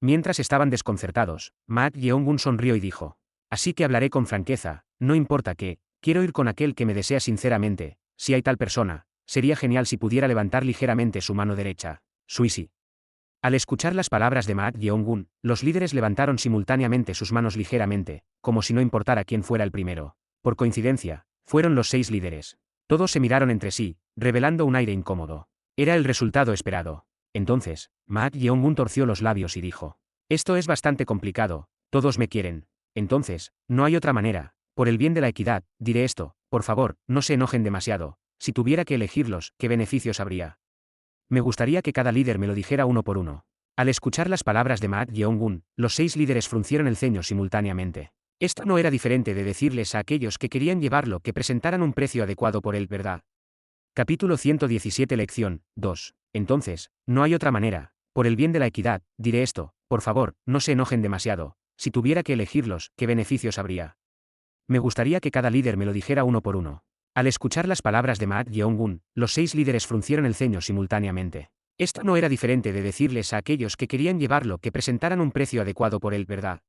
Mientras estaban desconcertados, Ma Yeongun sonrió y dijo: así que hablaré con franqueza, no importa qué, quiero ir con aquel que me desea sinceramente, si hay tal persona, sería genial si pudiera levantar ligeramente su mano derecha. Suisi. Al escuchar las palabras de Ma Yeongun, los líderes levantaron simultáneamente sus manos ligeramente, como si no importara quién fuera el primero. Por coincidencia, fueron los 6 líderes. Todos se miraron entre sí, revelando un aire incómodo. Era el resultado esperado. Entonces, Ma Yeongun torció los labios y dijo: esto es bastante complicado, todos me quieren. Entonces, no hay otra manera. Por el bien de la equidad, diré esto, por favor, no se enojen demasiado. Si tuviera que elegirlos, ¿qué beneficios habría? Me gustaría que cada líder me lo dijera uno por uno. Al escuchar las palabras de Ma Yeongun, los 6 líderes fruncieron el ceño simultáneamente. Esto no era diferente de decirles a aquellos que querían llevarlo que presentaran un precio adecuado por él, ¿verdad? Capítulo 117 Lección 2. Entonces, no hay otra manera. Por el bien de la equidad, diré esto, por favor, no se enojen demasiado. Si tuviera que elegirlos, ¿qué beneficios habría? Me gustaría que cada líder me lo dijera uno por uno. Al escuchar las palabras de Ma Yeongun, los 6 líderes fruncieron el ceño simultáneamente. Esto no era diferente de decirles a aquellos que querían llevarlo que presentaran un precio adecuado por él, ¿verdad?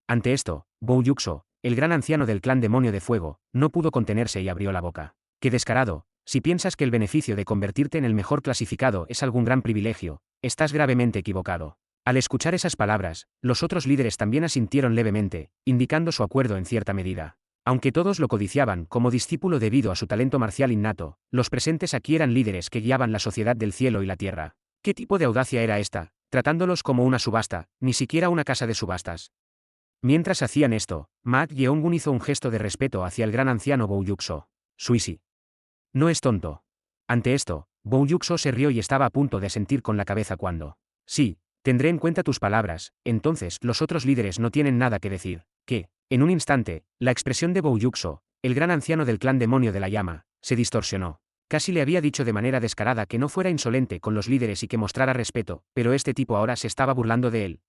Ante esto, Bou Yuxo, el gran anciano del clan Demonio de Fuego, no pudo contenerse y abrió la boca. ¡Qué descarado! Si piensas que el beneficio de convertirte en el mejor clasificado es algún gran privilegio, estás gravemente equivocado. Al escuchar esas palabras, los otros líderes también asintieron levemente, indicando su acuerdo en cierta medida. Aunque todos lo codiciaban como discípulo debido a su talento marcial innato, los presentes aquí eran líderes que guiaban la sociedad del cielo y la tierra. ¿Qué tipo de audacia era esta? Tratándolos como una subasta, ni siquiera una casa de subastas. Mientras hacían esto, Ma Yeongun hizo un gesto de respeto hacia el gran anciano Bou Yuxo. Suisi. No es tonto. Ante esto, Bou Yuxo se rió y estaba a punto de asentir con la cabeza cuando: sí, tendré en cuenta tus palabras. Entonces los otros líderes no tienen nada que decir. ¿Qué? En un instante, la expresión de Bou Yuxo, el gran anciano del clan Demonio de la Llama, se distorsionó. Casi le había dicho de manera descarada que no fuera insolente con los líderes y que mostrara respeto, pero este tipo ahora se estaba burlando de él.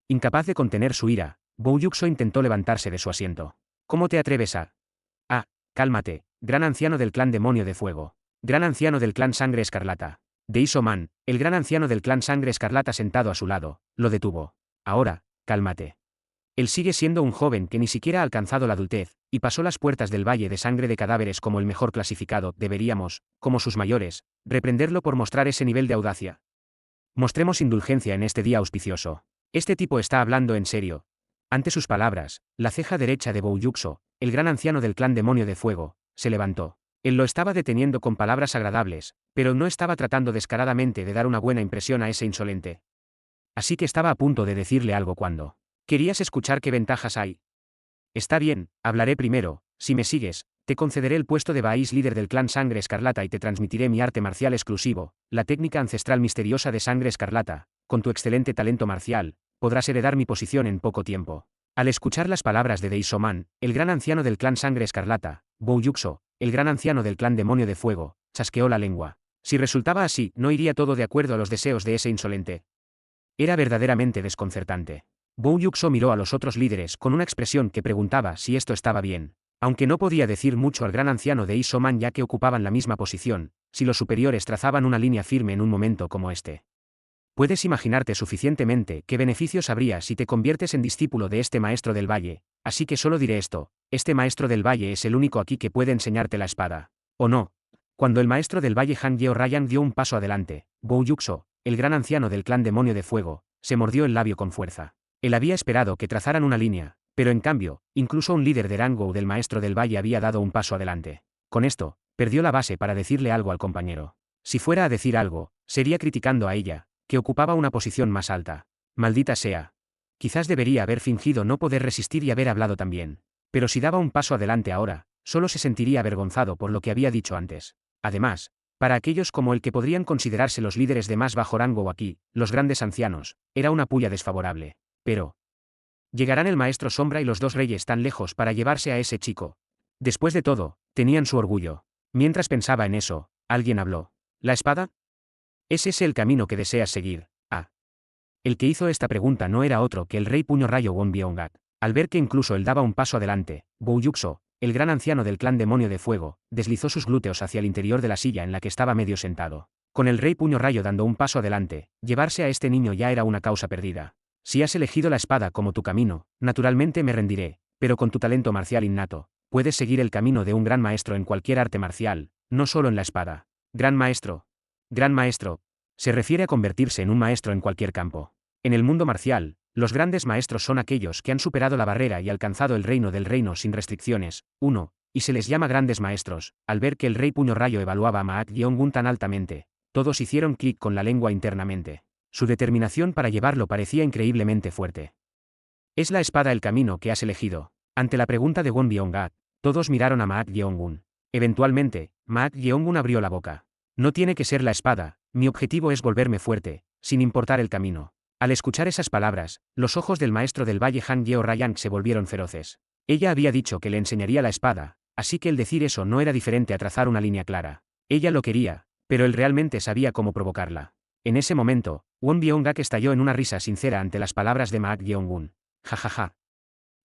Incapaz de contener su ira, Bou Yuxo intentó levantarse de su asiento. ¿Cómo te atreves a? Ah, cálmate, gran anciano del clan Demonio de Fuego. Gran anciano del clan Sangre Escarlata. Deiso Man, el gran anciano del clan Sangre Escarlata sentado a su lado, lo detuvo. Ahora, cálmate. Él sigue siendo un joven que ni siquiera ha alcanzado la adultez, y pasó las puertas del Valle de Sangre de Cadáveres como el mejor clasificado. Deberíamos, como sus mayores, reprenderlo por mostrar ese nivel de audacia. Mostremos indulgencia en este día auspicioso. Este tipo está hablando en serio. Ante sus palabras, la ceja derecha de Bou Yuxo, el gran anciano del clan Demonio de Fuego, se levantó. Él lo estaba deteniendo con palabras agradables, pero no estaba tratando descaradamente de dar una buena impresión a ese insolente. Así que estaba a punto de decirle algo cuando: ¿querías escuchar qué ventajas hay? Está bien, hablaré primero. Si me sigues, te concederé el puesto de Baís líder del clan Sangre Escarlata y te transmitiré mi arte marcial exclusivo, la técnica ancestral misteriosa de Sangre Escarlata. Con tu excelente talento marcial, podrás heredar mi posición en poco tiempo. Al escuchar las palabras de Deiso Man, el gran anciano del clan Sangre Escarlata, Bou Yuxo, el gran anciano del clan Demonio de Fuego, chasqueó la lengua. Si resultaba así, no iría todo de acuerdo a los deseos de ese insolente. Era verdaderamente desconcertante. Bou Yuxo miró a los otros líderes con una expresión que preguntaba si esto estaba bien. Aunque no podía decir mucho al gran anciano de Deiso Man ya que ocupaban la misma posición, si los superiores trazaban una línea firme en un momento como este. Puedes imaginarte suficientemente qué beneficios habría si te conviertes en discípulo de este maestro del valle, así que solo diré esto: este maestro del valle es el único aquí que puede enseñarte la espada. ¿O no? Cuando el maestro del valle Han Yeo Ryan dio un paso adelante, Bou Yuxo, el gran anciano del clan Demonio de Fuego, se mordió el labio con fuerza. Él había esperado que trazaran una línea, pero en cambio, incluso un líder de rango del maestro del valle había dado un paso adelante. Con esto, perdió la base para decirle algo al compañero. Si fuera a decir algo, sería criticando a ella, que ocupaba una posición más alta. Maldita sea. Quizás debería haber fingido no poder resistir y haber hablado también. Pero si daba un paso adelante ahora, solo se sentiría avergonzado por lo que había dicho antes. Además, para aquellos como el que podrían considerarse los líderes de más bajo rango aquí, los grandes ancianos, era una puya desfavorable. Pero ¿llegarán el maestro Sombra y los 2 reyes tan lejos para llevarse a ese chico? Después de todo, tenían su orgullo. Mientras pensaba en eso, alguien habló. ¿La espada? ¿Es ese el camino que deseas seguir? Ah. El que hizo esta pregunta no era otro que el rey Puño Rayo Won Byung-gat. Al ver que incluso él daba un paso adelante, Bou Yuxo, el gran anciano del clan Demonio de Fuego, deslizó sus glúteos hacia el interior de la silla en la que estaba medio sentado. Con el rey Puño Rayo dando un paso adelante, llevarse a este niño ya era una causa perdida. Si has elegido la espada como tu camino, naturalmente me rendiré, pero con tu talento marcial innato, puedes seguir el camino de un gran maestro en cualquier arte marcial, no solo en la espada. Gran maestro. Gran maestro. Se refiere a convertirse en un maestro en cualquier campo. En el mundo marcial, los grandes maestros son aquellos que han superado la barrera y alcanzado el reino del reino sin restricciones. 1. Y se les llama grandes maestros. Al ver que el rey Puño Rayo evaluaba a Maak Yeongun tan altamente, todos hicieron clic con la lengua internamente. Su determinación para llevarlo parecía increíblemente fuerte. ¿Es la espada el camino que has elegido? Ante la pregunta de Won Byung-gak, todos miraron a Maak Yeongun. Eventualmente, Maak Yeongun abrió la boca. No tiene que ser la espada, mi objetivo es volverme fuerte, sin importar el camino. Al escuchar esas palabras, los ojos del maestro del Valle Han Yeo Rayang se volvieron feroces. Ella había dicho que le enseñaría la espada, así que el decir eso no era diferente a trazar una línea clara. Ella lo quería, pero él realmente sabía cómo provocarla. En ese momento, Won Byung-gak estalló en una risa sincera ante las palabras de Maak Yeongun. Jajaja.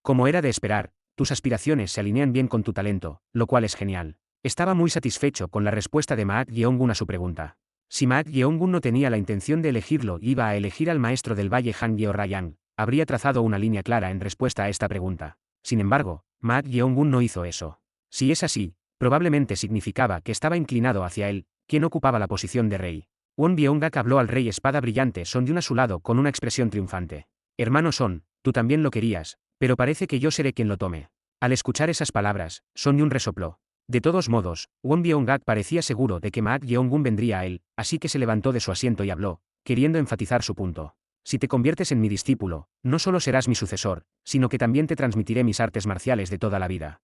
Como era de esperar, tus aspiraciones se alinean bien con tu talento, lo cual es genial. Estaba muy satisfecho con la respuesta de Maak Yeongun a su pregunta. Si Maak Yeongun no tenía la intención de elegirlo y iba a elegir al maestro del Valle Han Yeo Rayang, habría trazado una línea clara en respuesta a esta pregunta. Sin embargo, Maak Yeongun no hizo eso. Si es así, probablemente significaba que estaba inclinado hacia él, quien ocupaba la posición de rey. Won Byung-gak habló al rey espada brillante Son Yun a su lado con una expresión triunfante. Hermano Son, tú también lo querías, pero parece que yo seré quien lo tome. Al escuchar esas palabras, Son Yun resopló. De todos modos, Won Byung-gak parecía seguro de que Maak Yeongun vendría a él, así que se levantó de su asiento y habló, queriendo enfatizar su punto. Si te conviertes en mi discípulo, no solo serás mi sucesor, sino que también te transmitiré mis artes marciales de toda la vida.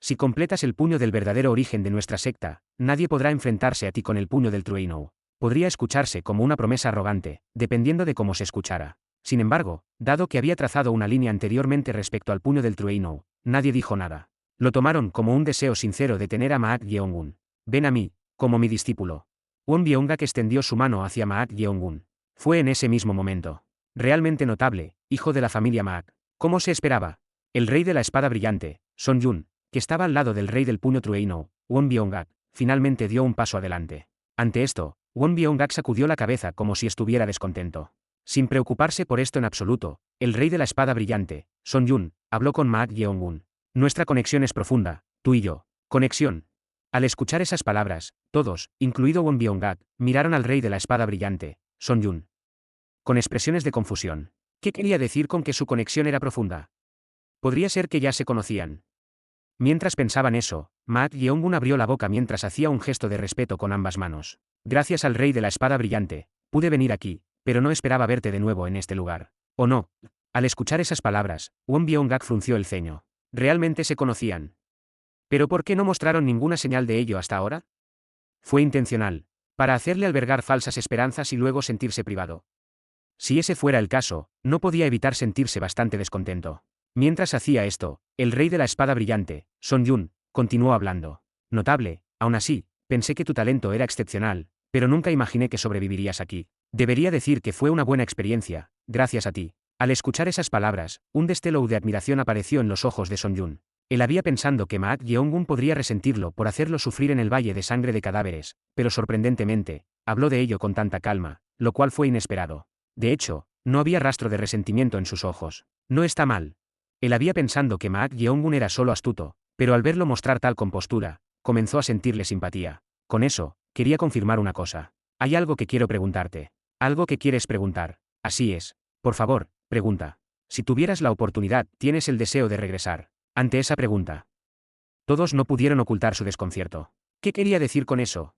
Si completas el puño del verdadero origen de nuestra secta, nadie podrá enfrentarse a ti con el puño del trueno. Podría escucharse como una promesa arrogante, dependiendo de cómo se escuchara. Sin embargo, dado que había trazado una línea anteriormente respecto al puño del trueno, nadie dijo nada. Lo tomaron como un deseo sincero de tener a Maak Yeongun. Ven a mí, como mi discípulo. Won Byung-gak extendió su mano hacia Maak Yeongun. Fue en ese mismo momento. Realmente notable, hijo de la familia Maak. ¿Cómo se esperaba? El rey de la espada brillante, Son Yun, que estaba al lado del rey del puño trueno, Won Byung-gak, finalmente dio un paso adelante. Ante esto, Won Byung-gak sacudió la cabeza como si estuviera descontento. Sin preocuparse por esto en absoluto, el rey de la espada brillante, Son Yun, habló con Maak Yeongun. Nuestra conexión es profunda, tú y yo. Conexión. Al escuchar esas palabras, todos, incluido Won Byung-gak, miraron al rey de la espada brillante, Son Yun, con expresiones de confusión. ¿Qué quería decir con que su conexión era profunda? Podría ser que ya se conocían. Mientras pensaban eso, Maak Yeongun abrió la boca mientras hacía un gesto de respeto con ambas manos. Gracias al rey de la espada brillante, pude venir aquí, pero no esperaba verte de nuevo en este lugar. ¿O no? Al escuchar esas palabras, Won Byung-gak frunció el ceño. ¿Realmente se conocían? ¿Pero por qué no mostraron ninguna señal de ello hasta ahora? Fue intencional, para hacerle albergar falsas esperanzas y luego sentirse privado. Si ese fuera el caso, no podía evitar sentirse bastante descontento. Mientras hacía esto, el rey de la espada brillante, Son Yun, continuó hablando. Notable, aún así, pensé que tu talento era excepcional, pero nunca imaginé que sobrevivirías aquí. Debería decir que fue una buena experiencia, gracias a ti. Al escuchar esas palabras, un destello de admiración apareció en los ojos de Son Yun. Él había pensado que Maak Yeongun podría resentirlo por hacerlo sufrir en el valle de sangre de cadáveres, pero sorprendentemente, habló de ello con tanta calma, lo cual fue inesperado. De hecho, no había rastro de resentimiento en sus ojos. No está mal. Él había pensado que Maak Yeongun era solo astuto, pero al verlo mostrar tal compostura, comenzó a sentirle simpatía. Con eso, quería confirmar una cosa. Hay algo que quiero preguntarte. Algo que quieres preguntar. Así es. Por favor, pregunta. Si tuvieras la oportunidad, ¿tienes el deseo de regresar? Ante esa pregunta, todos no pudieron ocultar su desconcierto. ¿Qué quería decir con eso?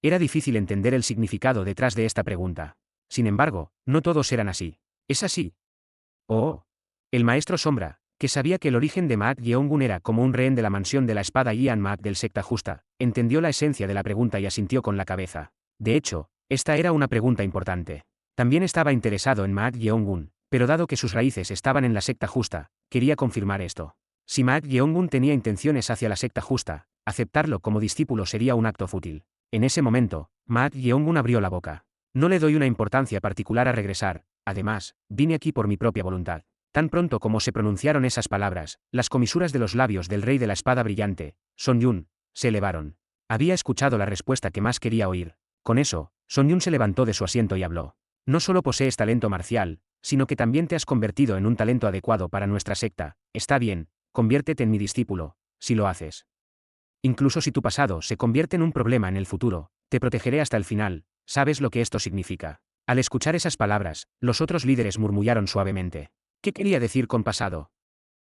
Era difícil entender el significado detrás de esta pregunta. Sin embargo, no todos eran así. ¿Es así? Oh. El maestro Sombra, que sabía que el origen de Maak Yeongun era como un rehén de la mansión de la espada Ian Maak del secta justa, entendió la esencia de la pregunta y asintió con la cabeza. De hecho, esta era una pregunta importante. También estaba interesado en Maak Yeongun, pero dado que sus raíces estaban en la secta justa, quería confirmar esto. Si Maak Yeongun tenía intenciones hacia la secta justa, aceptarlo como discípulo sería un acto fútil. En ese momento, Maak Yeongun abrió la boca. No le doy una importancia particular a regresar, además, vine aquí por mi propia voluntad. Tan pronto como se pronunciaron esas palabras, las comisuras de los labios del rey de la espada brillante, Son Yun, se elevaron. Había escuchado la respuesta que más quería oír. Con eso, Son Yun se levantó de su asiento y habló. No solo posees talento marcial, sino que también te has convertido en un talento adecuado para nuestra secta. Está bien, conviértete en mi discípulo, si lo haces. Incluso si tu pasado se convierte en un problema en el futuro, te protegeré hasta el final. ¿Sabes lo que esto significa? Al escuchar esas palabras, los otros líderes murmullaron suavemente. ¿Qué quería decir con pasado?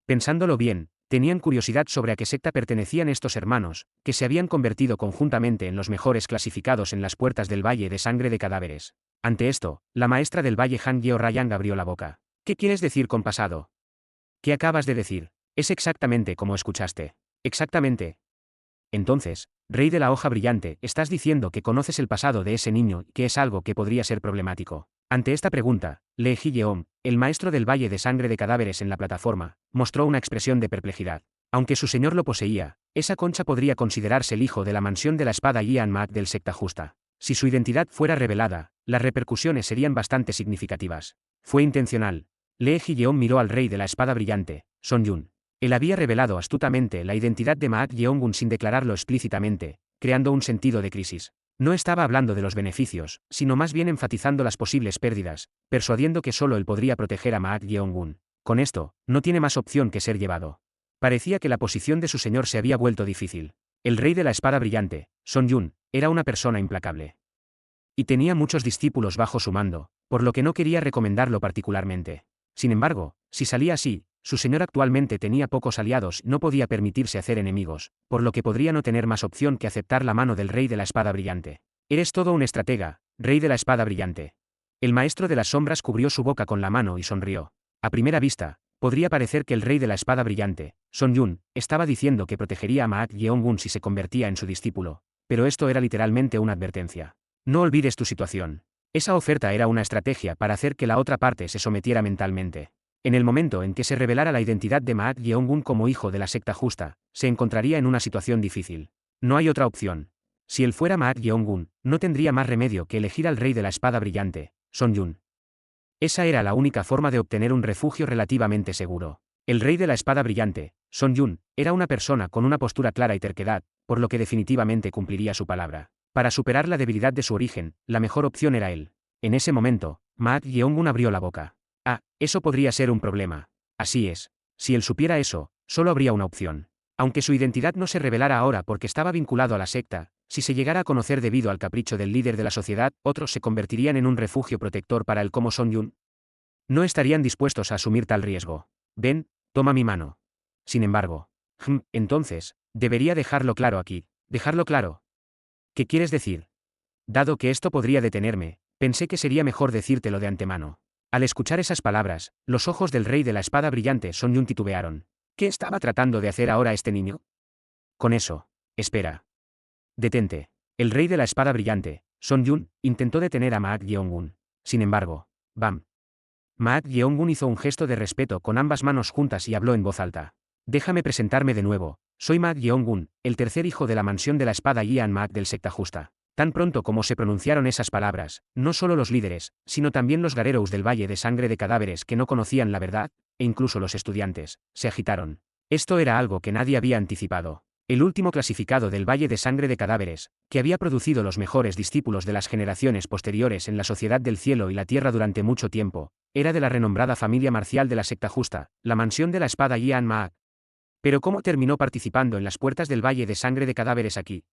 Pensándolo bien, tenían curiosidad sobre a qué secta pertenecían estos hermanos, que se habían convertido conjuntamente en los mejores clasificados en las puertas del Valle de Sangre de Cadáveres. Ante esto, la maestra del Valle Han Yeo Rayang abrió la boca. ¿Qué quieres decir con pasado? ¿Qué acabas de decir? Es exactamente como escuchaste. Exactamente. Entonces, Rey de la Hoja Brillante, estás diciendo que conoces el pasado de ese niño y que es algo que podría ser problemático. Ante esta pregunta, Lee Ji-yeom, el maestro del Valle de Sangre de Cadáveres en la plataforma, mostró una expresión de perplejidad. Aunque su señor lo poseía, esa concha podría considerarse el hijo de la mansión de la espada Yan Mak del secta justa. Si su identidad fuera revelada, las repercusiones serían bastante significativas. Fue intencional. Lee Ji-yeom miró al rey de la espada brillante, Son Yun. Él había revelado astutamente la identidad de Maak Yeongun sin declararlo explícitamente, creando un sentido de crisis. No estaba hablando de los beneficios, sino más bien enfatizando las posibles pérdidas, persuadiendo que solo él podría proteger a Maak Yeongun. Con esto, no tiene más opción que ser llevado. Parecía que la posición de su señor se había vuelto difícil. El rey de la espada brillante, Son Yun, era una persona implacable. Y tenía muchos discípulos bajo su mando, por lo que no quería recomendarlo particularmente. Sin embargo, si salía así, su señor actualmente tenía pocos aliados y no podía permitirse hacer enemigos, por lo que podría no tener más opción que aceptar la mano del rey de la espada brillante. Eres todo un estratega, rey de la espada brillante. El maestro de las sombras cubrió su boca con la mano y sonrió. A primera vista, podría parecer que el rey de la espada brillante, Son Yun, estaba diciendo que protegería a Maak Yeongun si se convertía en su discípulo, pero esto era literalmente una advertencia. No olvides tu situación. Esa oferta era una estrategia para hacer que la otra parte se sometiera mentalmente. En el momento en que se revelara la identidad de Maak Yeongun como hijo de la secta justa, se encontraría en una situación difícil. No hay otra opción. Si él fuera Maak Yeongun, no tendría más remedio que elegir al rey de la espada brillante, Son Yun. Esa era la única forma de obtener un refugio relativamente seguro. El rey de la espada brillante, Son Yun, era una persona con una postura clara y terquedad, por lo que definitivamente cumpliría su palabra. Para superar la debilidad de su origen, la mejor opción era él. En ese momento, Maak Yeongun abrió la boca. Ah, eso podría ser un problema. Así es. Si él supiera eso, solo habría una opción. Aunque su identidad no se revelara ahora porque estaba vinculado a la secta, si se llegara a conocer debido al capricho del líder de la sociedad, otros se convertirían en un refugio protector para él como Son Yun. No estarían dispuestos a asumir tal riesgo. Ven, toma mi mano. Sin embargo. Entonces, debería dejarlo claro aquí. Dejarlo claro. ¿Qué quieres decir? Dado que esto podría detenerme, pensé que sería mejor decírtelo de antemano. Al escuchar esas palabras, los ojos del rey de la espada brillante Son Yun titubearon. ¿Qué estaba tratando de hacer ahora este niño? Con eso. Espera. Detente. El rey de la espada brillante, Son Yun, intentó detener a Maak Yeongun. Sin embargo, Bam. Maak Yeongun hizo un gesto de respeto con ambas manos juntas y habló en voz alta. Déjame presentarme de nuevo. Soy Maak Yeongun, el tercer hijo de la mansión de la espada Yan Maak del secta justa. Tan pronto como se pronunciaron esas palabras, no solo los líderes, sino también los Garerous del Valle de Sangre de Cadáveres que no conocían la verdad, e incluso los estudiantes, se agitaron. Esto era algo que nadie había anticipado. El último clasificado del Valle de Sangre de Cadáveres, que había producido los mejores discípulos de las generaciones posteriores en la Sociedad del Cielo y la Tierra durante mucho tiempo, era de la renombrada familia marcial de la secta justa, la mansión de la espada Yan Maak. Pero ¿cómo terminó participando en las puertas del Valle de Sangre de Cadáveres aquí?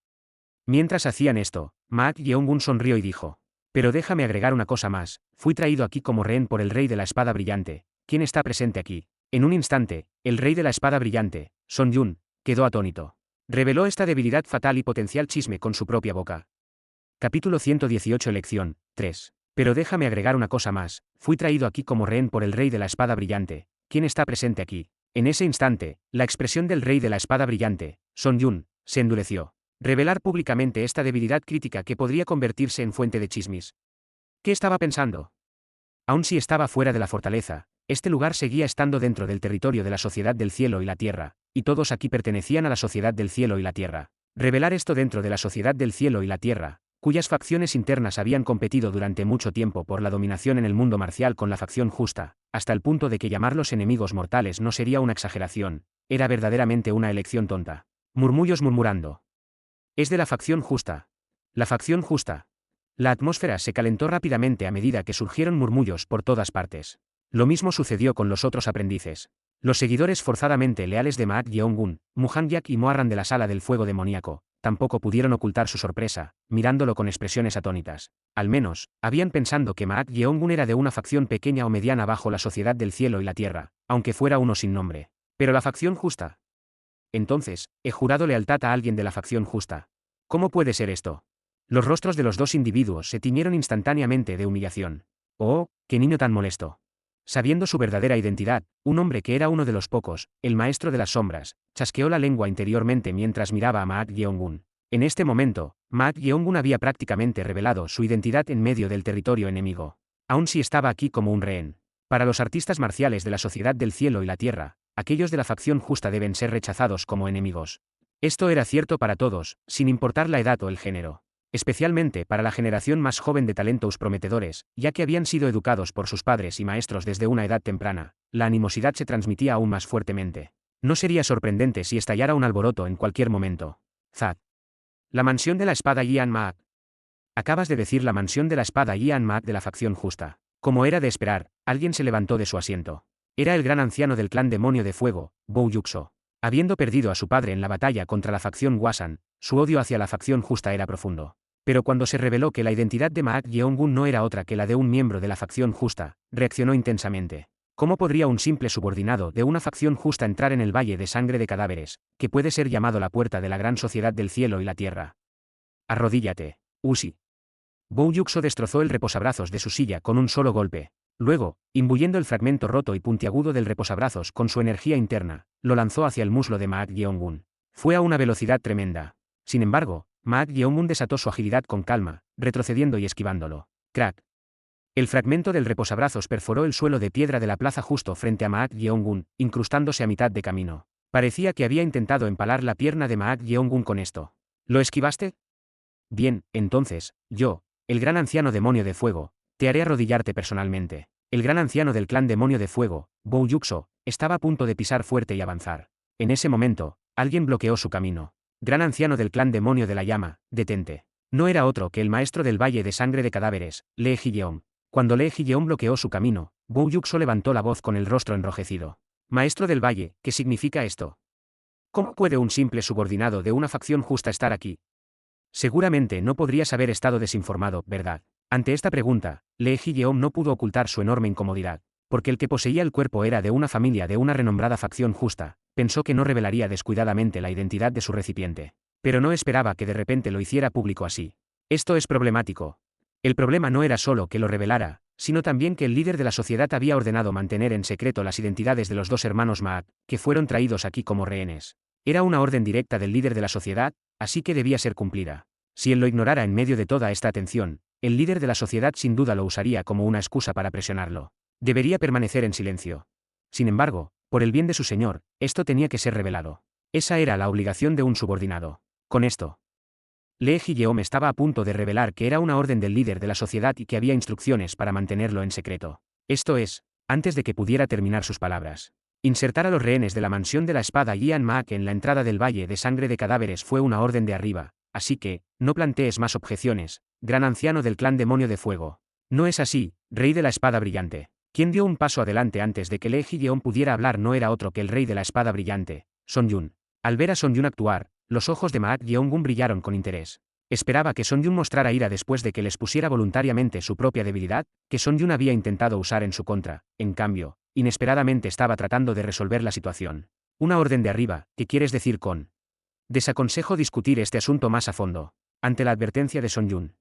Mientras hacían esto, Maak Yeongun sonrió y dijo. Pero déjame agregar una cosa más, fui traído aquí como rehén por el rey de la espada brillante. ¿Quién está presente aquí? En un instante, el rey de la espada brillante, Son Yun, quedó atónito. Reveló esta debilidad fatal y potencial chisme con su propia boca. Capítulo 118 Lección 3. Pero déjame agregar una cosa más, fui traído aquí como rehén por el rey de la espada brillante. ¿Quién está presente aquí? En ese instante, la expresión del rey de la espada brillante, Son Yun, se endureció. Revelar públicamente esta debilidad crítica que podría convertirse en fuente de chismes. ¿Qué estaba pensando? Aun si estaba fuera de la fortaleza, este lugar seguía estando dentro del territorio de la Sociedad del Cielo y la Tierra, y todos aquí pertenecían a la Sociedad del Cielo y la Tierra. Revelar esto dentro de la Sociedad del Cielo y la Tierra, cuyas facciones internas habían competido durante mucho tiempo por la dominación en el mundo marcial con la facción justa, hasta el punto de que llamarlos enemigos mortales no sería una exageración, era verdaderamente una elección tonta. Murmullos murmurando. Es de la facción justa. La facción justa. La atmósfera se calentó rápidamente a medida que surgieron murmullos por todas partes. Lo mismo sucedió con los otros aprendices. Los seguidores forzadamente leales de Maak Yeong-gun, Muhanyak y Moarran de la Sala del Fuego Demoníaco, tampoco pudieron ocultar su sorpresa, mirándolo con expresiones atónitas. Al menos, habían pensando que Maak Yeong-gun era de una facción pequeña o mediana bajo la sociedad del cielo y la tierra, aunque fuera uno sin nombre. Pero la facción justa. Entonces, he jurado lealtad a alguien de la facción justa. ¿Cómo puede ser esto? Los rostros de los dos individuos se tiñeron instantáneamente de humillación. Oh, qué niño tan molesto. Sabiendo su verdadera identidad, un hombre que era uno de los pocos, el maestro de las sombras, chasqueó la lengua interiormente mientras miraba a Maak Yeong-gun. En este momento, Maak Yeong-gun había prácticamente revelado su identidad en medio del territorio enemigo. Aun si estaba aquí como un rehén. Para los artistas marciales de la sociedad del cielo y la tierra, aquellos de la facción justa deben ser rechazados como enemigos. Esto era cierto para todos, sin importar la edad o el género. Especialmente para la generación más joven de talentos prometedores, ya que habían sido educados por sus padres y maestros desde una edad temprana, la animosidad se transmitía aún más fuertemente. No sería sorprendente si estallara un alboroto en cualquier momento. Zad. La mansión de la espada Ian Maak. Acabas de decir la mansión de la espada Ian Maak de la facción justa. Como era de esperar, alguien se levantó de su asiento. Era el gran anciano del clan demonio de fuego, Bou Yuxo. Habiendo perdido a su padre en la batalla contra la facción Wasan, su odio hacia la facción justa era profundo. Pero cuando se reveló que la identidad de Maak Yeong-gun no era otra que la de un miembro de la facción justa, reaccionó intensamente. ¿Cómo podría un simple subordinado de una facción justa entrar en el Valle de Sangre de Cadáveres, que puede ser llamado la puerta de la gran sociedad del cielo y la tierra? Arrodíllate, Uzi. Bou Yuxo destrozó el reposabrazos de su silla con un solo golpe. Luego, imbuyendo el fragmento roto y puntiagudo del reposabrazos con su energía interna, lo lanzó hacia el muslo de Maak Yeong-gun. Fue a una velocidad tremenda. Sin embargo, Maak Yeong-gun desató su agilidad con calma, retrocediendo y esquivándolo. Crack. El fragmento del reposabrazos perforó el suelo de piedra de la plaza justo frente a Maak Yeong-gun, incrustándose a mitad de camino. Parecía que había intentado empalar la pierna de Maak Yeong-gun con esto. ¿Lo esquivaste? Bien, entonces, yo, el gran anciano demonio de fuego, te haré arrodillarte personalmente. El gran anciano del clan demonio de fuego, Bou Yuxo, estaba a punto de pisar fuerte y avanzar. En ese momento, alguien bloqueó su camino. Gran anciano del clan demonio de la llama, detente. No era otro que el maestro del Valle de Sangre de Cadáveres, Lee Ji-yeon. Cuando Lee Ji-yeon bloqueó su camino, Bou Yuxo levantó la voz con el rostro enrojecido. Maestro del Valle, ¿qué significa esto? ¿Cómo puede un simple subordinado de una facción justa estar aquí? Seguramente no podrías haber estado desinformado, ¿verdad? Ante esta pregunta, Lee Ji-yeon no pudo ocultar su enorme incomodidad, porque el que poseía el cuerpo era de una familia de una renombrada facción justa. Pensó que no revelaría descuidadamente la identidad de su recipiente. Pero no esperaba que de repente lo hiciera público así. Esto es problemático. El problema no era solo que lo revelara, sino también que el líder de la sociedad había ordenado mantener en secreto las identidades de los dos hermanos Maak, que fueron traídos aquí como rehenes. Era una orden directa del líder de la sociedad, así que debía ser cumplida. Si él lo ignorara en medio de toda esta atención, el líder de la sociedad sin duda lo usaría como una excusa para presionarlo. Debería permanecer en silencio. Sin embargo, por el bien de su señor, esto tenía que ser revelado. Esa era la obligación de un subordinado. Con esto, Lee Ji-yeon estaba a punto de revelar que era una orden del líder de la sociedad y que había instrucciones para mantenerlo en secreto. Esto es, antes de que pudiera terminar sus palabras. Insertar a los rehenes de la mansión de la espada Ian Maak en la entrada del Valle de Sangre de Cadáveres fue una orden de arriba, así que, no plantees más objeciones, gran anciano del clan demonio de fuego. No es así, rey de la espada brillante. Quien dio un paso adelante antes de que Lee Ji-yeon pudiera hablar no era otro que el rey de la espada brillante, Son-yun. Al ver a Son-yun actuar, los ojos de Maak Yeong-gun brillaron con interés. Esperaba que Son-yun mostrara ira después de que les pusiera voluntariamente su propia debilidad, que Son-yun había intentado usar en su contra. En cambio, inesperadamente estaba tratando de resolver la situación. Una orden de arriba, ¿qué quieres decir con? Desaconsejo discutir este asunto más a fondo. Ante la advertencia de Son-yun,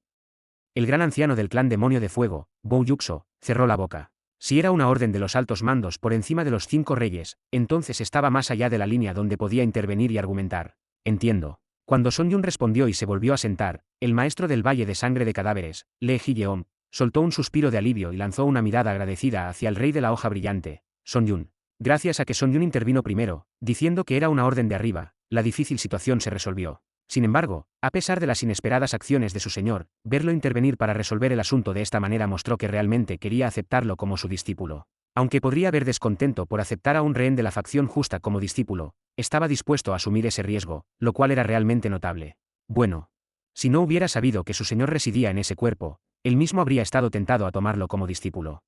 el gran anciano del clan demonio de fuego, Bou Yuxo, cerró la boca. Si era una orden de los altos mandos por encima de los 5 reyes, entonces estaba más allá de la línea donde podía intervenir y argumentar. Entiendo. Cuando Son-yun respondió y se volvió a sentar, el maestro del Valle de Sangre de Cadáveres, Lee Ji-yeon, soltó un suspiro de alivio y lanzó una mirada agradecida hacia el rey de la hoja brillante, Son-yun. Gracias a que Son-yun intervino primero, diciendo que era una orden de arriba, la difícil situación se resolvió. Sin embargo, a pesar de las inesperadas acciones de su señor, verlo intervenir para resolver el asunto de esta manera mostró que realmente quería aceptarlo como su discípulo. Aunque podría haber descontento por aceptar a un rehén de la facción justa como discípulo, estaba dispuesto a asumir ese riesgo, lo cual era realmente notable. Bueno, si no hubiera sabido que su señor residía en ese cuerpo, él mismo habría estado tentado a tomarlo como discípulo.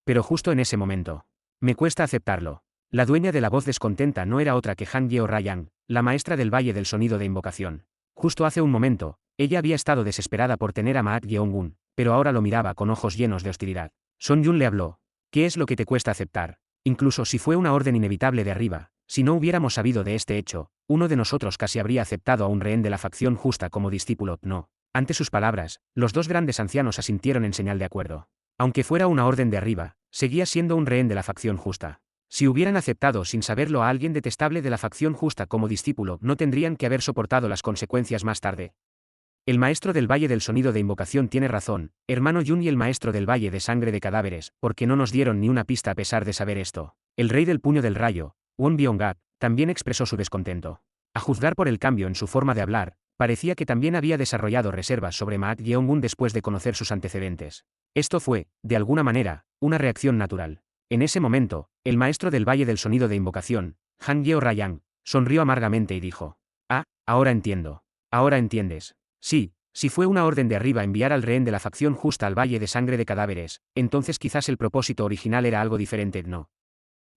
Pero justo en ese momento. Me cuesta aceptarlo. La dueña de la voz descontenta no era otra que Han Yeo-Rayang, la maestra del Valle del Sonido de Invocación. Justo hace un momento, ella había estado desesperada por tener a Maak Yeong-gun, pero ahora lo miraba con ojos llenos de hostilidad. Son Yun le habló. ¿Qué es lo que te cuesta aceptar? Incluso si fue una orden inevitable de arriba, si no hubiéramos sabido de este hecho, uno de nosotros casi habría aceptado a un rehén de la facción justa como discípulo, no. Ante sus palabras, los dos grandes ancianos asintieron en señal de acuerdo. Aunque fuera una orden de arriba, seguía siendo un rehén de la facción justa. Si hubieran aceptado sin saberlo a alguien detestable de la facción justa como discípulo, no tendrían que haber soportado las consecuencias más tarde. El maestro del Valle del Sonido de Invocación tiene razón, hermano Yun, y el maestro del Valle de Sangre de Cadáveres, porque no nos dieron ni una pista a pesar de saber esto. El rey del Puño del Rayo, Won Byung-gak, también expresó su descontento. A juzgar por el cambio en su forma de hablar, parecía que también había desarrollado reservas sobre Maak Yeong-gun después de conocer sus antecedentes. Esto fue, de alguna manera, una reacción natural. En ese momento, el maestro del Valle del Sonido de Invocación, Han Yeo-Rayang, sonrió amargamente y dijo: «Ah, ahora entiendo. Ahora entiendes. Sí, si fue una orden de arriba enviar al rehén de la facción justa al Valle de Sangre de Cadáveres, entonces quizás el propósito original era algo diferente, ¿no?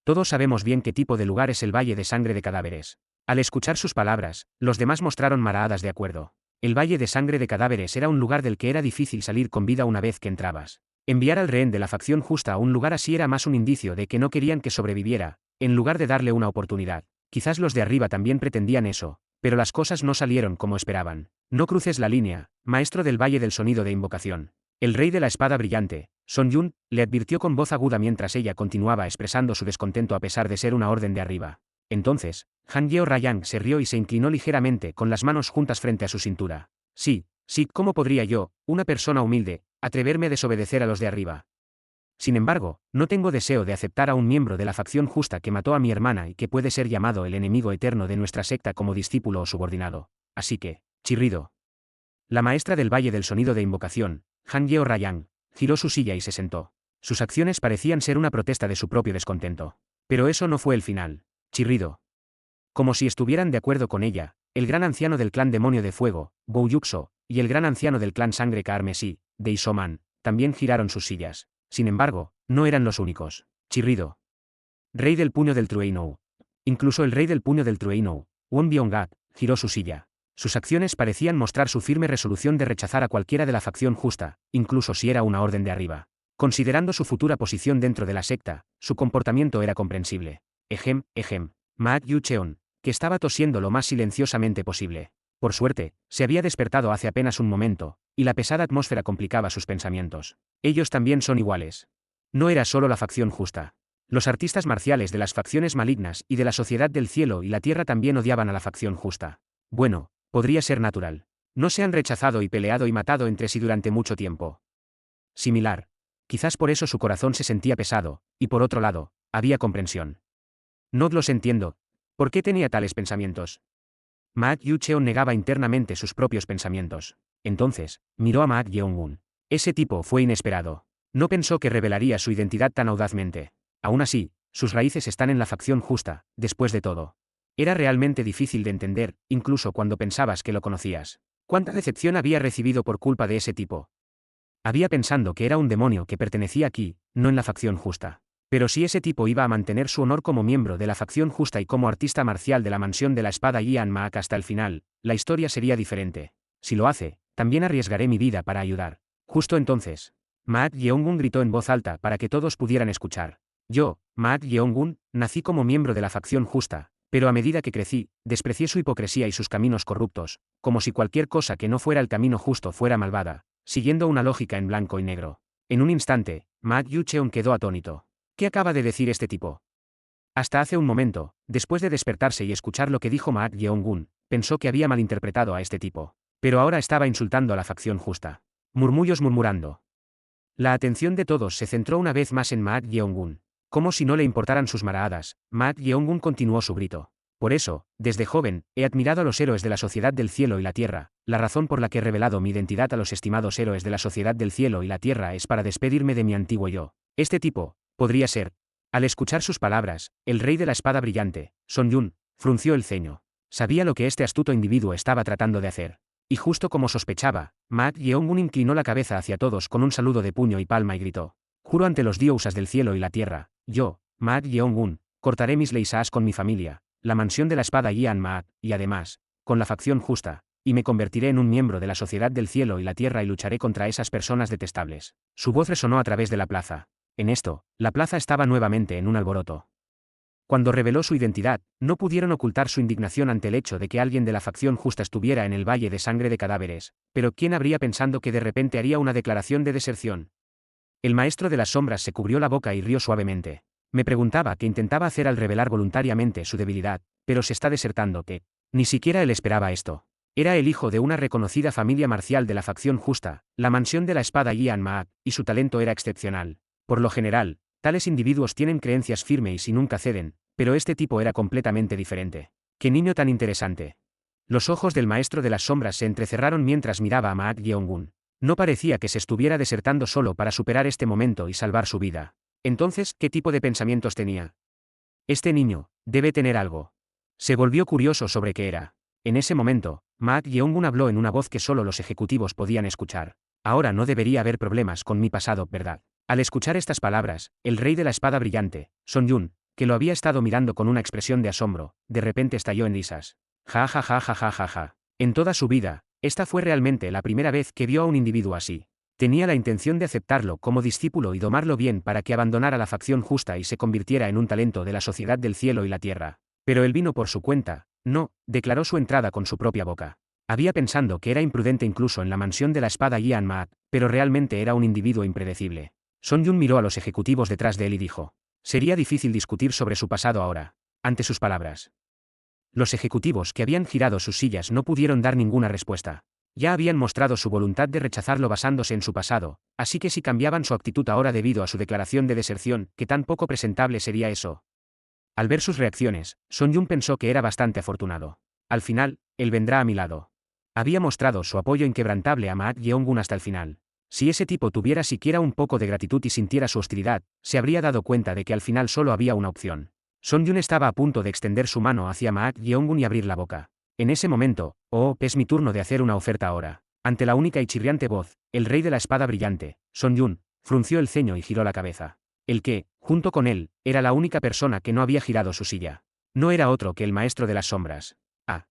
Todos sabemos bien qué tipo de lugar es el Valle de Sangre de Cadáveres». Al escuchar sus palabras, los demás mostraron maradas de acuerdo. El Valle de Sangre de Cadáveres era un lugar del que era difícil salir con vida una vez que entrabas. Enviar al rehén de la facción justa a un lugar así era más un indicio de que no querían que sobreviviera, en lugar de darle una oportunidad. Quizás los de arriba también pretendían eso, pero las cosas no salieron como esperaban. No cruces la línea, maestro del Valle del Sonido de Invocación. El rey de la espada brillante, Son Yun, le advirtió con voz aguda mientras ella continuaba expresando su descontento a pesar de ser una orden de arriba. Entonces, Han Yeo-Rayang se rió y se inclinó ligeramente con las manos juntas frente a su cintura. Sí, ¿cómo podría yo, una persona humilde, atreverme a desobedecer a los de arriba? Sin embargo, no tengo deseo de aceptar a un miembro de la facción justa que mató a mi hermana y que puede ser llamado el enemigo eterno de nuestra secta como discípulo o subordinado. Así que, chirrido. La maestra del Valle del Sonido de Invocación, Han Yeo-Rayang, giró su silla y se sentó. Sus acciones parecían ser una protesta de su propio descontento. Pero eso no fue el final. Chirrido. Como si estuvieran de acuerdo con ella, el gran anciano del clan Demonio de Fuego, Bou Yuxo, y el gran anciano del clan Sangre Carmesí, Deisoman, también giraron sus sillas. Sin embargo, no eran los únicos. Chirrido. Rey del Puño del Trueinou. Incluso el rey del Puño del Trueinou, Won Byung-gak, giró su silla. Sus acciones parecían mostrar su firme resolución de rechazar a cualquiera de la facción justa, incluso si era una orden de arriba. Considerando su futura posición dentro de la secta, su comportamiento era comprensible. Ejem, Maak Yu-cheon, que estaba tosiendo lo más silenciosamente posible. Por suerte, se había despertado hace apenas un momento, y la pesada atmósfera complicaba sus pensamientos. Ellos también son iguales. No era solo la facción justa. Los artistas marciales de las facciones malignas y de la Sociedad del Cielo y la Tierra también odiaban a la facción justa. Bueno, podría ser natural. No se han rechazado y peleado y matado entre sí durante mucho tiempo. Similar. Quizás por eso su corazón se sentía pesado, y por otro lado, había comprensión. No los entiendo. ¿Por qué tenía tales pensamientos? Maak Yu-cheon negaba internamente sus propios pensamientos. Entonces, miró a Maak Yeong-gun. Ese tipo fue inesperado. No pensó que revelaría su identidad tan audazmente. Aún así, sus raíces están en la facción justa, después de todo. Era realmente difícil de entender, incluso cuando pensabas que lo conocías. ¿Cuánta decepción había recibido por culpa de ese tipo? Había pensando que era un demonio que pertenecía aquí, no en la facción justa. Pero si ese tipo iba a mantener su honor como miembro de la facción justa y como artista marcial de la mansión de la espada Ian Maak hasta el final, la historia sería diferente. Si lo hace, también arriesgaré mi vida para ayudar. Justo entonces, Maak Yeong-gun gritó en voz alta para que todos pudieran escuchar. Yo, Maak Yeong-gun, nací como miembro de la facción justa, pero a medida que crecí, desprecié su hipocresía y sus caminos corruptos, como si cualquier cosa que no fuera el camino justo fuera malvada, siguiendo una lógica en blanco y negro. En un instante, Maak Yu-cheon quedó atónito. ¿Qué acaba de decir este tipo? Hasta hace un momento, después de despertarse y escuchar lo que dijo Maak Yeong-gun, pensó que había malinterpretado a este tipo. Pero ahora estaba insultando a la facción justa. Murmullos murmurando. La atención de todos se centró una vez más en Maak Yeong-gun. Como si no le importaran sus maraadas, Maak Yeong-gun continuó su grito. Por eso, desde joven, he admirado a los héroes de la Sociedad del Cielo y la Tierra. La razón por la que he revelado mi identidad a los estimados héroes de la Sociedad del Cielo y la Tierra es para despedirme de mi antiguo yo. Este tipo, podría ser. Al escuchar sus palabras, el rey de la espada brillante, Son Yun, frunció el ceño. Sabía lo que este astuto individuo estaba tratando de hacer. Y justo como sospechaba, Maak Yeong-gun inclinó la cabeza hacia todos con un saludo de puño y palma y gritó. Juro ante los diosas del cielo y la tierra, yo, Maat Yeong-un, cortaré mis leisas con mi familia, la mansión de la espada Yan Maat, y además, con la facción justa, y me convertiré en un miembro de la sociedad del cielo y la tierra y lucharé contra esas personas detestables. Su voz resonó a través de la plaza. En esto, la plaza estaba nuevamente en un alboroto. Cuando reveló su identidad, no pudieron ocultar su indignación ante el hecho de que alguien de la facción justa estuviera en el valle de sangre de cadáveres, pero ¿quién habría pensado que de repente haría una declaración de deserción? El maestro de las sombras se cubrió la boca y rió suavemente. Me preguntaba qué intentaba hacer al revelar voluntariamente su debilidad, pero se está desertando que, ni siquiera él esperaba esto. Era el hijo de una reconocida familia marcial de la facción justa, la mansión de la espada Yan Maat, y su talento era excepcional. Por lo general, tales individuos tienen creencias firmes y nunca ceden, pero este tipo era completamente diferente. ¡Qué niño tan interesante! Los ojos del maestro de las sombras se entrecerraron mientras miraba a Maat Yeong-un. No parecía que se estuviera desertando solo para superar este momento y salvar su vida. Entonces, ¿qué tipo de pensamientos tenía? Este niño, debe tener algo. Se volvió curioso sobre qué era. En ese momento, Maat Yeong-un habló en una voz que solo los ejecutivos podían escuchar. Ahora no debería haber problemas con mi pasado, ¿verdad? Al escuchar estas palabras, el rey de la espada brillante, Son Yun, que lo había estado mirando con una expresión de asombro, de repente estalló en risas. Ja ja ja ja ja ja ja. En toda su vida, esta fue realmente la primera vez que vio a un individuo así. Tenía la intención de aceptarlo como discípulo y domarlo bien para que abandonara la facción justa y se convirtiera en un talento de la sociedad del cielo y la tierra. Pero él vino por su cuenta, no, declaró su entrada con su propia boca. Había pensado que era imprudente incluso en la mansión de la espada Yan Maat, pero realmente era un individuo impredecible. Son Yun miró a los ejecutivos detrás de él y dijo: sería difícil discutir sobre su pasado ahora. Ante sus palabras, los ejecutivos que habían girado sus sillas no pudieron dar ninguna respuesta. Ya habían mostrado su voluntad de rechazarlo basándose en su pasado, así que si cambiaban su actitud ahora debido a su declaración de deserción, ¿qué tan poco presentable sería eso? Al ver sus reacciones, Son Yun pensó que era bastante afortunado. Al final, él vendrá a mi lado. Había mostrado su apoyo inquebrantable a Maat Yeong-un hasta el final. Si ese tipo tuviera siquiera un poco de gratitud y sintiera su hostilidad, se habría dado cuenta de que al final solo había una opción. Son Yun estaba a punto de extender su mano hacia Maat Yeong-un y abrir la boca. En ese momento, oh, es mi turno de hacer una oferta ahora. Ante la única y chirriante voz, el rey de la espada brillante, Son Yun, frunció el ceño y giró la cabeza. El que, junto con él, era la única persona que no había girado su silla. No era otro que el maestro de las sombras. Ah.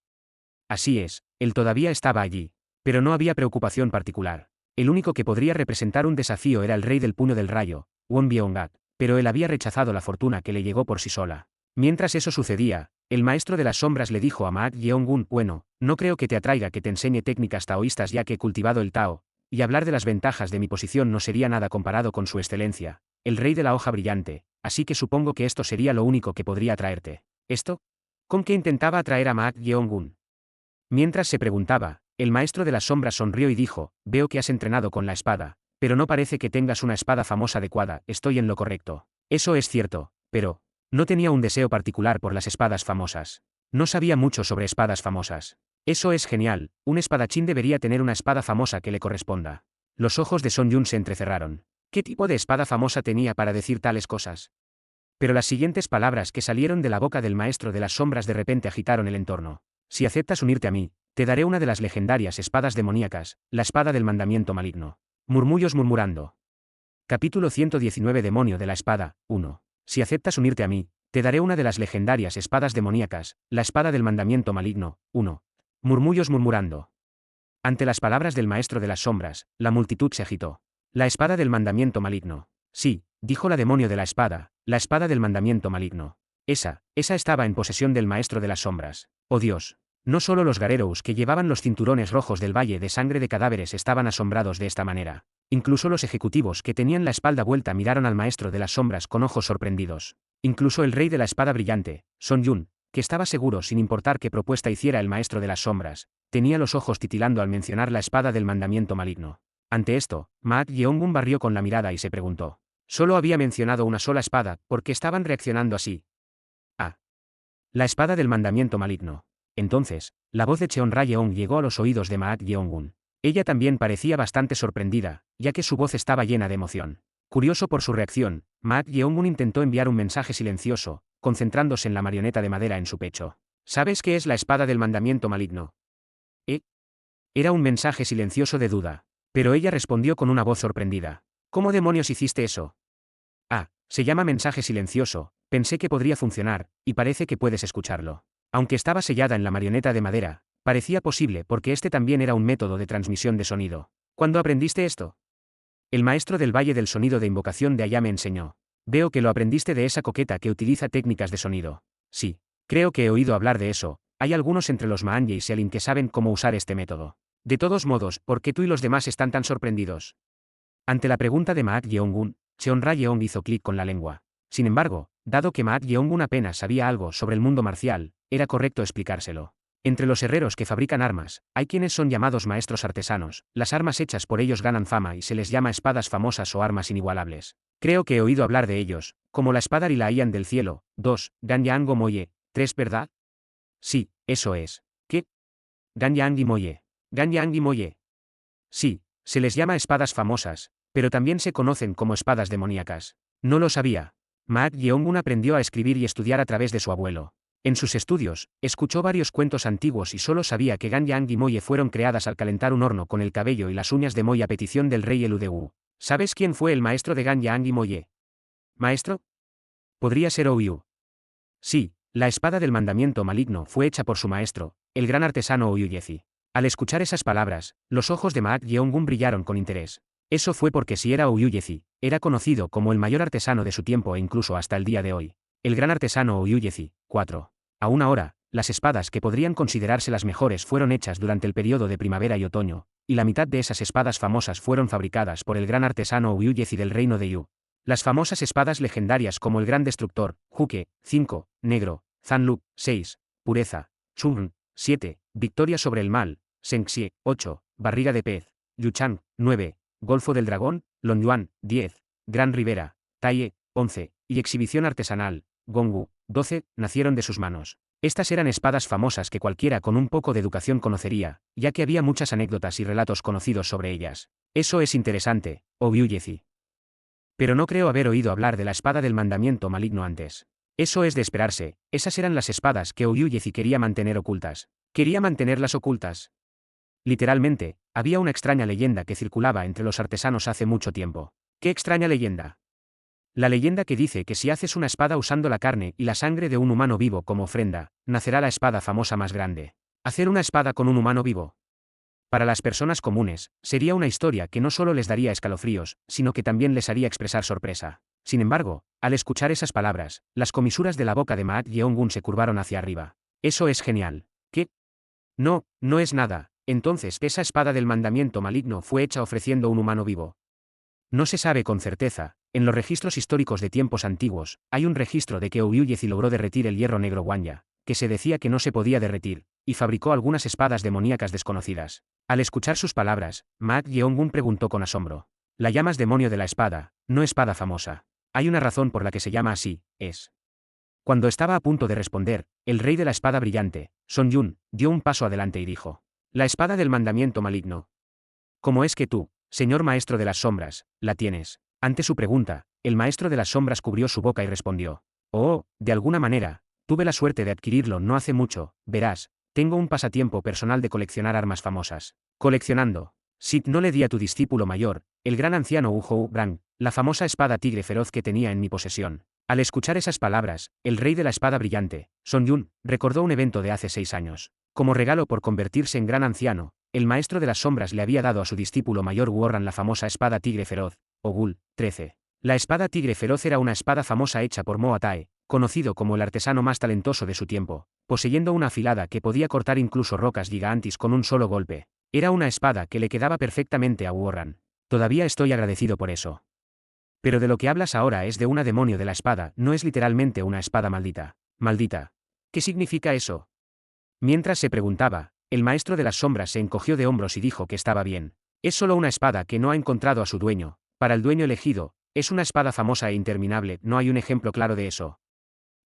Así es, él todavía estaba allí. Pero no había preocupación particular. El único que podría representar un desafío era el rey del puño del rayo, Won Byung-gat, pero él había rechazado la fortuna que le llegó por sí sola. Mientras eso sucedía, el maestro de las sombras le dijo a Maat Yeong-un: bueno, no creo que te atraiga que te enseñe técnicas taoístas ya que he cultivado el Tao, y hablar de las ventajas de mi posición no sería nada comparado con su excelencia, el rey de la hoja brillante, así que supongo que esto sería lo único que podría atraerte. ¿Esto? ¿Con qué intentaba atraer a Maat Yeong-un? Mientras se preguntaba, el maestro de las sombras sonrió y dijo: veo que has entrenado con la espada, pero no parece que tengas una espada famosa adecuada, estoy en lo correcto. Eso es cierto, pero no tenía un deseo particular por las espadas famosas. No sabía mucho sobre espadas famosas. Eso es genial, un espadachín debería tener una espada famosa que le corresponda. Los ojos de Son Yun se entrecerraron. ¿Qué tipo de espada famosa tenía para decir tales cosas? Pero las siguientes palabras que salieron de la boca del maestro de las sombras de repente agitaron el entorno. Si aceptas unirte a mí, te daré una de las legendarias espadas demoníacas, la espada del mandamiento maligno. Murmullos murmurando. Capítulo 119 Demonio de la espada, 1. Si aceptas unirte a mí, te daré una de las legendarias espadas demoníacas, la espada del mandamiento maligno, 1. Murmullos murmurando. Ante las palabras del maestro de las sombras, la multitud se agitó. La espada del mandamiento maligno. Sí, dijo la demonio de la espada del mandamiento maligno. Esa estaba en posesión del maestro de las sombras. Oh Dios. No solo los Garerous que llevaban los cinturones rojos del valle de sangre de cadáveres estaban asombrados de esta manera. Incluso los ejecutivos que tenían la espalda vuelta miraron al maestro de las sombras con ojos sorprendidos. Incluso el rey de la espada brillante, Son Yun, que estaba seguro sin importar qué propuesta hiciera el maestro de las sombras, tenía los ojos titilando al mencionar la espada del mandamiento maligno. Ante esto, Maat Yeong-un barrió con la mirada y se preguntó. Solo había mencionado una sola espada, ¿por qué estaban reaccionando así? Ah. La espada del mandamiento maligno. Entonces, la voz de Cheon Rayeon llegó a los oídos de Maat Yeong-un. Ella también parecía bastante sorprendida, ya que su voz estaba llena de emoción. Curioso por su reacción, Maat Yeong-un intentó enviar un mensaje silencioso, concentrándose en la marioneta de madera en su pecho. ¿Sabes qué es la espada del mandamiento maligno? Era un mensaje silencioso de duda. Pero ella respondió con una voz sorprendida. ¿Cómo demonios hiciste eso? Se llama mensaje silencioso, pensé que podría funcionar, y parece que puedes escucharlo. Aunque estaba sellada en la marioneta de madera, parecía posible porque este también era un método de transmisión de sonido. ¿Cuándo aprendiste esto? El maestro del Valle del Sonido de Invocación de Allá me enseñó. Veo que lo aprendiste de esa coqueta que utiliza técnicas de sonido. Sí, creo que he oído hablar de eso. Hay algunos entre los Maan y Selin que saben cómo usar este método. De todos modos, ¿por qué tú y los demás están tan sorprendidos? Ante la pregunta de Maak Yeongun, Cheonra Yeong hizo clic con la lengua. Sin embargo, dado que Maak Yeongun apenas sabía algo sobre el mundo marcial, era correcto explicárselo. Entre los herreros que fabrican armas, hay quienes son llamados maestros artesanos, las armas hechas por ellos ganan fama y se les llama espadas famosas o armas inigualables. Creo que he oído hablar de ellos, como la espada Rilaian del cielo. 2. Ganyang Moye. 3. ¿Verdad? Sí, eso es. ¿Qué? Ganyang Moye. Ganyang Moye. Sí, se les llama espadas famosas, pero también se conocen como espadas demoníacas. No lo sabía. Maak Yeongun aprendió a escribir y estudiar a través de su abuelo. En sus estudios, escuchó varios cuentos antiguos y solo sabía que Ganyang y Moye fueron creadas al calentar un horno con el cabello y las uñas de Moye a petición del rey Eludeu. ¿Sabes quién fue el maestro de Ganyang y Moye? ¿Maestro? Podría ser Ouyou. Sí, la espada del mandamiento maligno fue hecha por su maestro, el gran artesano Ouyou Yezi. Al escuchar esas palabras, los ojos de Maak Yeongun brillaron con interés. Eso fue porque si era Ouyou Yezi, era conocido como el mayor artesano de su tiempo e incluso hasta el día de hoy. El gran artesano Ouyou Yezi. 4. Aún ahora, las espadas que podrían considerarse las mejores fueron hechas durante el periodo de primavera y otoño, y la mitad de esas espadas famosas fueron fabricadas por el gran artesano Ouyou Yezi del reino de Yu. Las famosas espadas legendarias como el Gran Destructor, Huke, 5, Negro, Zanluk, 6, Pureza, Chun, 7, Victoria sobre el mal, Sengxie, 8, Barriga de pez, Yuchang, 9, Golfo del Dragón, Longyuan, 10, Gran Ribera, Taie, 11, y Exhibición Artesanal, Gongwu, 12, nacieron de sus manos. Estas eran espadas famosas que cualquiera con un poco de educación conocería, ya que había muchas anécdotas y relatos conocidos sobre ellas. Eso es interesante, Ouyou Yezi. Pero no creo haber oído hablar de la espada del mandamiento maligno antes. Eso es de esperarse, esas eran las espadas que Ouyou Yezi quería mantener ocultas. ¿Quería mantenerlas ocultas? Literalmente, había una extraña leyenda que circulaba entre los artesanos hace mucho tiempo. ¿Qué extraña leyenda? La leyenda que dice que si haces una espada usando la carne y la sangre de un humano vivo como ofrenda, nacerá la espada famosa más grande. ¿Hacer una espada con un humano vivo? Para las personas comunes, sería una historia que no solo les daría escalofríos, sino que también les haría expresar sorpresa. Sin embargo, al escuchar esas palabras, las comisuras de la boca de Maak Yeongun se curvaron hacia arriba. Eso es genial. ¿Qué? No, no es nada. Entonces, esa espada del mandamiento maligno fue hecha ofreciendo un humano vivo. No se sabe con certeza. En los registros históricos de tiempos antiguos, hay un registro de que Ouyou Yezi logró derretir el hierro negro Guanya, que se decía que no se podía derretir, y fabricó algunas espadas demoníacas desconocidas. Al escuchar sus palabras, Maak Yeongun preguntó con asombro. La llamas demonio de la espada, no espada famosa. Hay una razón por la que se llama así, es. Cuando estaba a punto de responder, el rey de la espada brillante, Son Yun, dio un paso adelante y dijo. La espada del mandamiento maligno. ¿Cómo es que tú, señor maestro de las sombras, la tienes? Ante su pregunta, el maestro de las sombras cubrió su boca y respondió. Oh, de alguna manera, tuve la suerte de adquirirlo no hace mucho, verás, tengo un pasatiempo personal de coleccionar armas famosas. Coleccionando. Si no le di a tu discípulo mayor, el gran anciano Wu Brang, la famosa espada tigre feroz que tenía en mi posesión. Al escuchar esas palabras, el rey de la espada brillante, Son Yun, recordó un evento de hace 6 años. Como regalo por convertirse en gran anciano, el maestro de las sombras le había dado a su discípulo mayor Wuorran la famosa espada tigre feroz, Ogul, 13. La espada tigre feroz era una espada famosa hecha por Moa Tae, conocido como el artesano más talentoso de su tiempo, poseyendo una afilada que podía cortar incluso rocas gigantes con un solo golpe. Era una espada que le quedaba perfectamente a Wuorran. Todavía estoy agradecido por eso. Pero de lo que hablas ahora es de una demonio de la espada, no es literalmente una espada maldita. Maldita. ¿Qué significa eso? Mientras se preguntaba, el maestro de las sombras se encogió de hombros y dijo que estaba bien. Es solo una espada que no ha encontrado a su dueño. Para el dueño elegido, es una espada famosa e interminable, no hay un ejemplo claro de eso.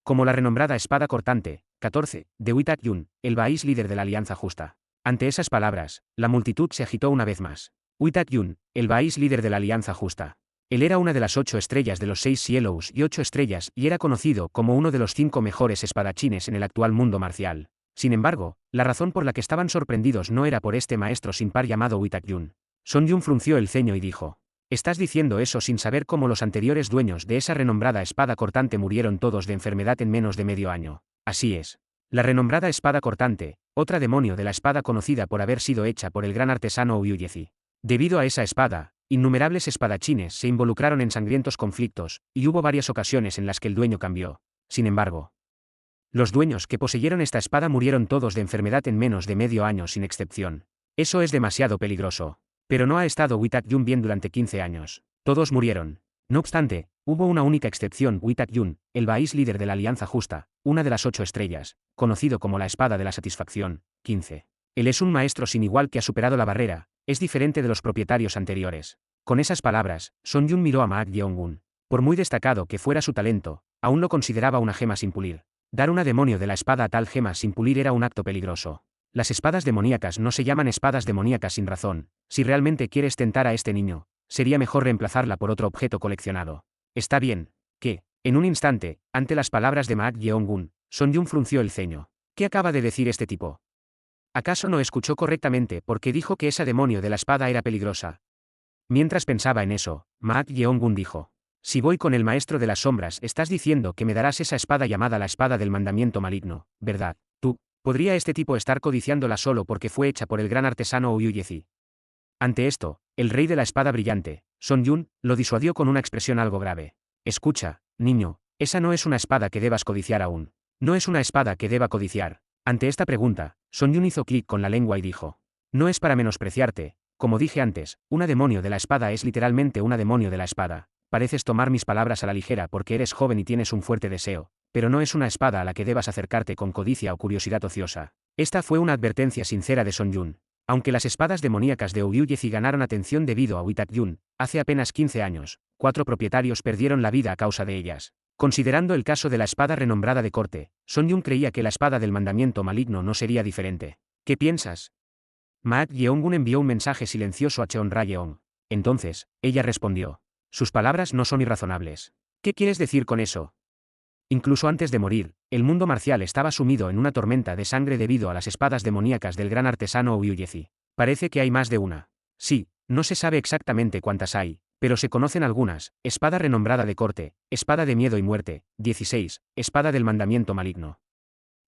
Como la renombrada espada cortante, 14, de Witak Yun, el país líder de la Alianza Justa. Ante esas palabras, la multitud se agitó una vez más. Witak Yun, el país líder de la Alianza Justa. Él era una de las 8 estrellas de los 6 cielos y 8 estrellas y era conocido como uno de los 5 mejores espadachines en el actual mundo marcial. Sin embargo, la razón por la que estaban sorprendidos no era por este maestro sin par llamado Witak Yun. Son Yun frunció el ceño y dijo. Estás diciendo eso sin saber cómo los anteriores dueños de esa renombrada espada cortante murieron todos de enfermedad en menos de medio año. Así es. La renombrada espada cortante, otra demonio de la espada conocida por haber sido hecha por el gran artesano Ouyuyeci. Debido a esa espada, innumerables espadachines se involucraron en sangrientos conflictos, y hubo varias ocasiones en las que el dueño cambió. Sin embargo, los dueños que poseyeron esta espada murieron todos de enfermedad en menos de medio año sin excepción. Eso es demasiado peligroso. Pero no ha estado Witakyun bien durante 15 años. Todos murieron. No obstante, hubo una única excepción: Witakyun, el país líder de la Alianza Justa, una de las 8 estrellas, conocido como la Espada de la Satisfacción. 15. Él es un maestro sin igual que ha superado la barrera, es diferente de los propietarios anteriores. Con esas palabras, Son Yun miró a Maak Yeong-gun. Por muy destacado que fuera su talento, aún lo consideraba una gema sin pulir. Dar una demonio de la espada a tal gema sin pulir era un acto peligroso. Las espadas demoníacas no se llaman espadas demoníacas sin razón. Si realmente quieres tentar a este niño, sería mejor reemplazarla por otro objeto coleccionado. Está bien. ¿Qué? En un instante, ante las palabras de Maak Yeong-gun, Son Yun frunció el ceño. ¿Qué acaba de decir este tipo? ¿Acaso no escuchó correctamente porque dijo que esa demonio de la espada era peligrosa? Mientras pensaba en eso, Maak Yeong-gun dijo: si voy con el maestro de las sombras, estás diciendo que me darás esa espada llamada la espada del mandamiento maligno, ¿verdad? ¿Podría este tipo estar codiciándola solo porque fue hecha por el gran artesano Ouyuyeci? Ante esto, el rey de la espada brillante, Son Yun, lo disuadió con una expresión algo grave. Escucha, niño, esa no es una espada que debas codiciar aún. No es una espada que deba codiciar. Ante esta pregunta, Son Yun hizo clic con la lengua y dijo: no es para menospreciarte, como dije antes, una demonio de la espada es literalmente una demonio de la espada. Pareces tomar mis palabras a la ligera porque eres joven y tienes un fuerte deseo, pero no es una espada a la que debas acercarte con codicia o curiosidad ociosa. Esta fue una advertencia sincera de Son Yun. Aunque las espadas demoníacas de Ouyuyeci ganaron atención debido a Witakyun, hace apenas 15 años, 4 propietarios perdieron la vida a causa de ellas. Considerando el caso de la espada renombrada de corte, Son Yun creía que la espada del mandamiento maligno no sería diferente. ¿Qué piensas? Maak Yeong-gun envió un mensaje silencioso a Cheon Ra-yeong. Entonces, ella respondió: sus palabras no son irrazonables. ¿Qué quieres decir con eso? Incluso antes de morir, el mundo marcial estaba sumido en una tormenta de sangre debido a las espadas demoníacas del gran artesano Ouyuyeci. Parece que hay más de una. Sí, no se sabe exactamente cuántas hay, pero se conocen algunas: espada renombrada de corte, espada de miedo y muerte, 16, espada del mandamiento maligno.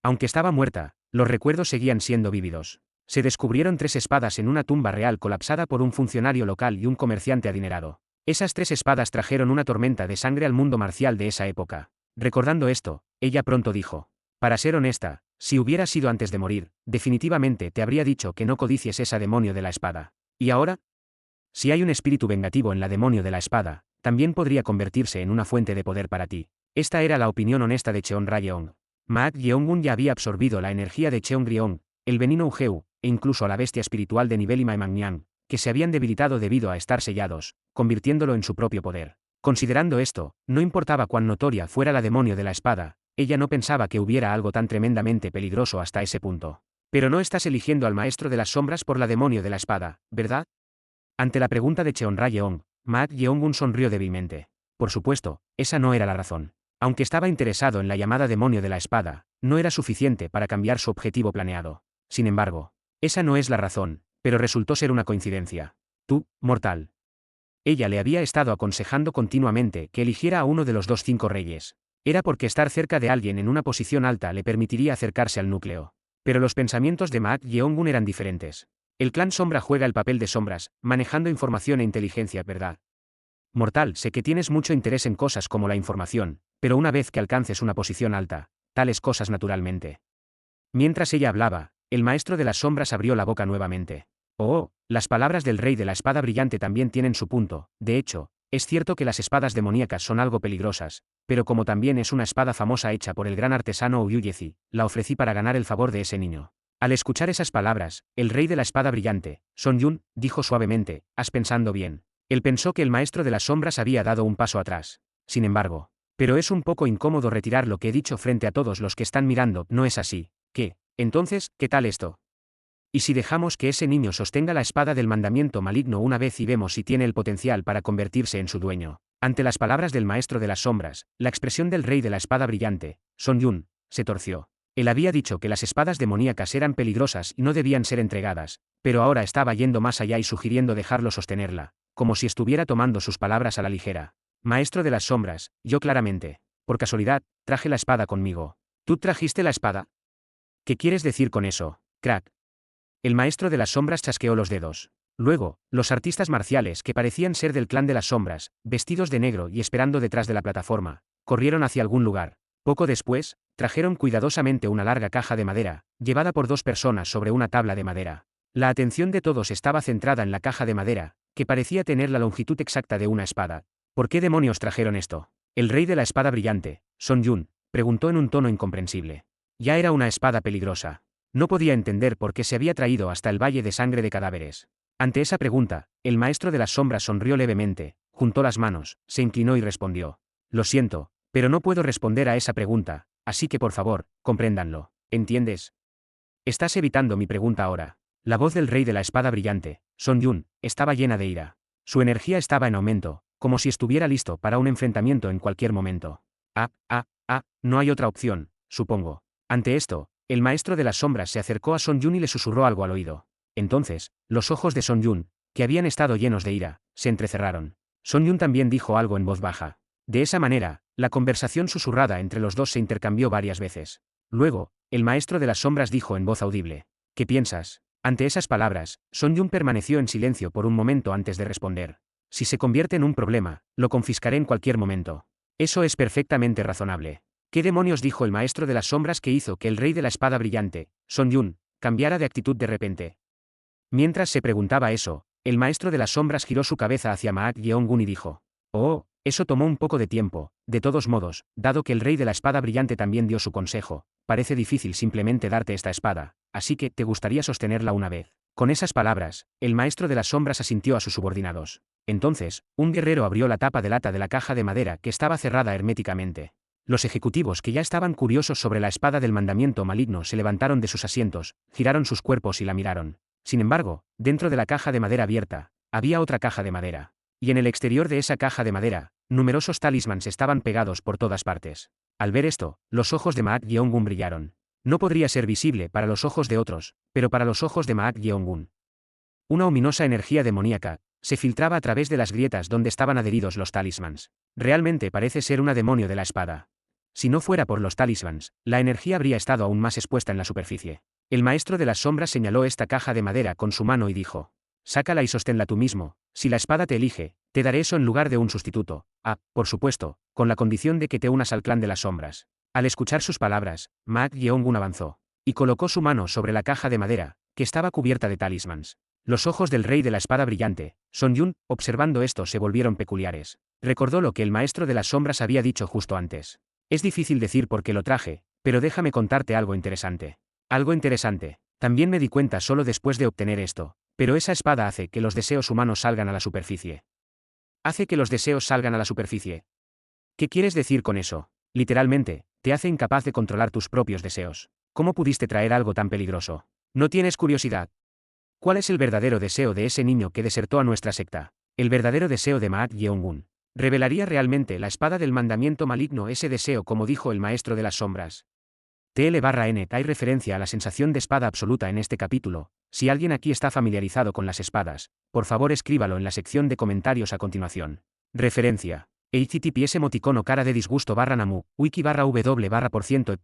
Aunque estaba muerta, los recuerdos seguían siendo vívidos. Se descubrieron 3 espadas en una tumba real colapsada por un funcionario local y un comerciante adinerado. Esas 3 espadas trajeron una tormenta de sangre al mundo marcial de esa época. Recordando esto, ella pronto dijo: para ser honesta, si hubiera sido antes de morir, definitivamente te habría dicho que no codicies esa demonio de la espada. ¿Y ahora? Si hay un espíritu vengativo en la demonio de la espada, también podría convertirse en una fuente de poder para ti. Esta era la opinión honesta de Cheon Ra-yeong. Maak Yeong-gun ya había absorbido la energía de Cheon Gryong, el venino Ugeu, e incluso a la bestia espiritual de nivel Imaemangnyang, que se habían debilitado debido a estar sellados, convirtiéndolo en su propio poder. Considerando esto, no importaba cuán notoria fuera la demonio de la espada, ella no pensaba que hubiera algo tan tremendamente peligroso hasta ese punto. Pero no estás eligiendo al maestro de las sombras por la demonio de la espada, ¿verdad? Ante la pregunta de Cheon Ra-yeong, Maak Yeong-gun sonrió débilmente. Por supuesto, esa no era la razón. Aunque estaba interesado en la llamada demonio de la espada, no era suficiente para cambiar su objetivo planeado. Sin embargo, esa no es la razón, pero resultó ser una coincidencia. Tú, mortal. Ella le había estado aconsejando continuamente que eligiera a uno de los 5 reyes. Era porque estar cerca de alguien en una posición alta le permitiría acercarse al núcleo. Pero los pensamientos de Maak Yeong-gun eran diferentes. El clan Sombra juega el papel de sombras, manejando información e inteligencia, ¿verdad? Mortal, sé que tienes mucho interés en cosas como la información, pero una vez que alcances una posición alta, tales cosas naturalmente. Mientras ella hablaba, el maestro de las sombras abrió la boca nuevamente. Oh, las palabras del rey de la espada brillante también tienen su punto. De hecho, es cierto que las espadas demoníacas son algo peligrosas, pero como también es una espada famosa hecha por el gran artesano Ouyuyeci, la ofrecí para ganar el favor de ese niño. Al escuchar esas palabras, el rey de la espada brillante, Son Yun, dijo suavemente: has pensado bien. Él pensó que el maestro de las sombras había dado un paso atrás. Sin embargo, pero es un poco incómodo retirar lo que he dicho frente a todos los que están mirando, ¿no es así? ¿Qué? Entonces, ¿qué tal esto? ¿Y si dejamos que ese niño sostenga la espada del mandamiento maligno una vez y vemos si tiene el potencial para convertirse en su dueño? Ante las palabras del maestro de las sombras, la expresión del rey de la espada brillante, Son Yun, se torció. Él había dicho que las espadas demoníacas eran peligrosas y no debían ser entregadas, pero ahora estaba yendo más allá y sugiriendo dejarlo sostenerla. como si estuviera tomando sus palabras a la ligera. Maestro de las sombras, yo claramente. Por casualidad, traje la espada conmigo. ¿Tú trajiste la espada? ¿Qué quieres decir con eso, crack? El maestro de las sombras chasqueó los dedos. Luego, los artistas marciales que parecían ser del clan de las sombras, vestidos de negro y esperando detrás de la plataforma, corrieron hacia algún lugar. Poco después, trajeron cuidadosamente una larga caja de madera, llevada por dos personas sobre una tabla de madera. La atención de todos estaba centrada en la caja de madera, que parecía tener la longitud exacta de una espada. ¿Por qué demonios trajeron esto? El rey de la espada brillante, Son Yun, preguntó en un tono incomprensible. Ya era una espada peligrosa. No podía entender por qué se había traído hasta el valle de sangre de cadáveres. Ante esa pregunta, el maestro de las sombras sonrió levemente, juntó las manos, se inclinó y respondió. Lo siento, pero no puedo responder a esa pregunta, así que por favor, compréndanlo. ¿Entiendes? Estás evitando mi pregunta ahora. La voz del rey de la espada brillante, Son Yun, estaba llena de ira. Su energía estaba en aumento, como si estuviera listo para un enfrentamiento en cualquier momento. No hay otra opción, supongo. Ante esto, el maestro de las sombras se acercó a Son Yun y le susurró algo al oído. Entonces, los ojos de Son Yun, que habían estado llenos de ira, se entrecerraron. Son Yun también dijo algo en voz baja. De esa manera, la conversación susurrada entre los dos se intercambió varias veces. Luego, el maestro de las sombras dijo en voz audible. ¿Qué piensas? Ante esas palabras, Son Yun permaneció en silencio por un momento antes de responder. Si se convierte en un problema, lo confiscaré en cualquier momento. Eso es perfectamente razonable. ¿Qué demonios dijo el maestro de las sombras que hizo que el rey de la espada brillante, Son Yun, cambiara de actitud de repente? Mientras se preguntaba eso, el maestro de las sombras giró su cabeza hacia Maak Yeong-gun y dijo. Oh, eso tomó un poco de tiempo. De todos modos, dado que el rey de la espada brillante también dio su consejo, parece difícil simplemente darte esta espada, así que te gustaría sostenerla una vez. Con esas palabras, el maestro de las sombras asintió a sus subordinados. Entonces, un guerrero abrió la tapa de lata de la caja de madera que estaba cerrada herméticamente. Los ejecutivos que ya estaban curiosos sobre la espada del mandamiento maligno se levantaron de sus asientos, giraron sus cuerpos y la miraron. Sin embargo, dentro de la caja de madera abierta, había otra caja de madera. Y en el exterior de esa caja de madera, numerosos talismans estaban pegados por todas partes. Al ver esto, los ojos de Maak Yeong-gun brillaron. No podría ser visible para los ojos de otros, pero para los ojos de Maak Yeong-gun. Una ominosa energía demoníaca se filtraba a través de las grietas donde estaban adheridos los talismans. Realmente parece ser una demonio de la espada. Si no fuera por los talismans, la energía habría estado aún más expuesta en la superficie. El maestro de las sombras señaló esta caja de madera con su mano y dijo. Sácala y sosténla tú mismo. Si la espada te elige, te daré eso en lugar de un sustituto. Por supuesto, con la condición de que te unas al clan de las sombras. Al escuchar sus palabras, Maak Yeong-gun avanzó y colocó su mano sobre la caja de madera, que estaba cubierta de talismans. Los ojos del rey de la espada brillante, Son Yun, observando esto se volvieron peculiares. Recordó lo que el maestro de las sombras había dicho justo antes. Es difícil decir por qué lo traje, pero déjame contarte algo interesante. Algo interesante. También me di cuenta solo después de obtener esto. Pero esa espada hace que los deseos humanos salgan a la superficie. Hace que los deseos salgan a la superficie. ¿Qué quieres decir con eso? Literalmente, te hace incapaz de controlar tus propios deseos. ¿Cómo pudiste traer algo tan peligroso? ¿No tienes curiosidad? ¿Cuál es el verdadero deseo de ese niño que desertó a nuestra secta? El verdadero deseo de Maak Yeong-gun. ¿Revelaría realmente la espada del mandamiento maligno ese deseo como dijo el maestro de las sombras? TL/N. Hay referencia a la sensación de espada absoluta en este capítulo. Si alguien aquí está familiarizado con las espadas, por favor escríbalo en la sección de comentarios a continuación. Referencia. HTTPS emoticono cara de disgusto /namu, wiki /w /% a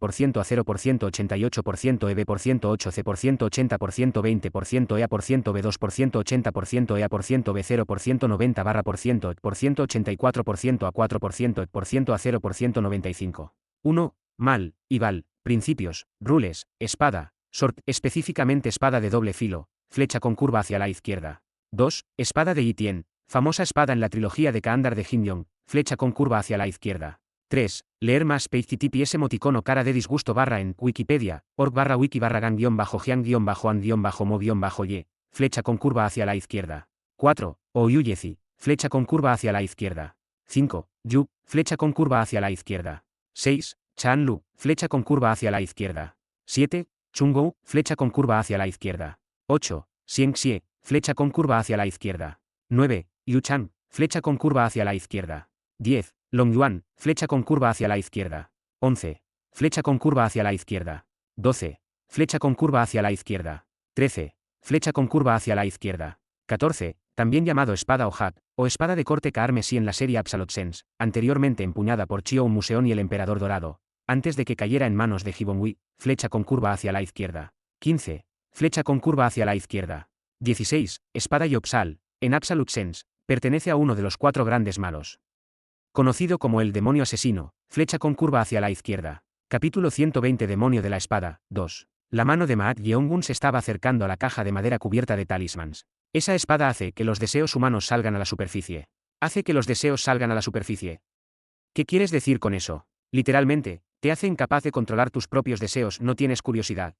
0% 88% EB% 8C% 80% 20% EA% B2% 80% EA% B0% 90 %% 84% a 4% EB% a 0% 95. 1. Mal, y Val, principios, rules, espada, sort, específicamente espada de doble filo, flecha con curva hacia la izquierda. 2. Espada de Yitien, famosa espada en la trilogía de Kaandar de Himyong, flecha con curva hacia la izquierda. 3. Leer más HTTPS emoticono cara de disgusto en Wikipedia, org/wiki /gan-jian-an-mo-y, flecha con curva hacia la izquierda. 4. Oyuyezi, flecha con curva hacia la izquierda. 5. Yu, flecha con curva hacia la izquierda. 6. Chanlu, flecha con curva hacia la izquierda. 7. Chungou, flecha con curva hacia la izquierda. 8. Xiengxie, flecha con curva hacia la izquierda. 9. Yuchang, flecha con curva hacia la izquierda. 10. Longyuan, flecha con curva hacia la izquierda. 11. Flecha con curva hacia la izquierda. 12. Flecha con curva hacia la izquierda. 13. Flecha con curva hacia la izquierda. 14. también llamado espada Ohak, o espada de corte Kaarmesi en la serie Absolute Sense, anteriormente empuñada por Chio Museon y el Emperador Dorado, antes de que cayera en manos de Gibbon-Hui, flecha con curva hacia la izquierda. 15. Flecha con curva hacia la izquierda. 16. Espada Yopsal, en Absolute Sense, pertenece a uno de los 4 grandes malos. Conocido como el demonio asesino, flecha con curva hacia la izquierda. Capítulo 120 Demonio de la espada, 2. La mano de Maat Yeongun se estaba acercando a la caja de madera cubierta de talismans. Esa espada hace que los deseos humanos salgan a la superficie. Hace que los deseos salgan a la superficie. ¿Qué quieres decir con eso? Literalmente, te hace incapaz de controlar tus propios deseos. ¿No tienes curiosidad?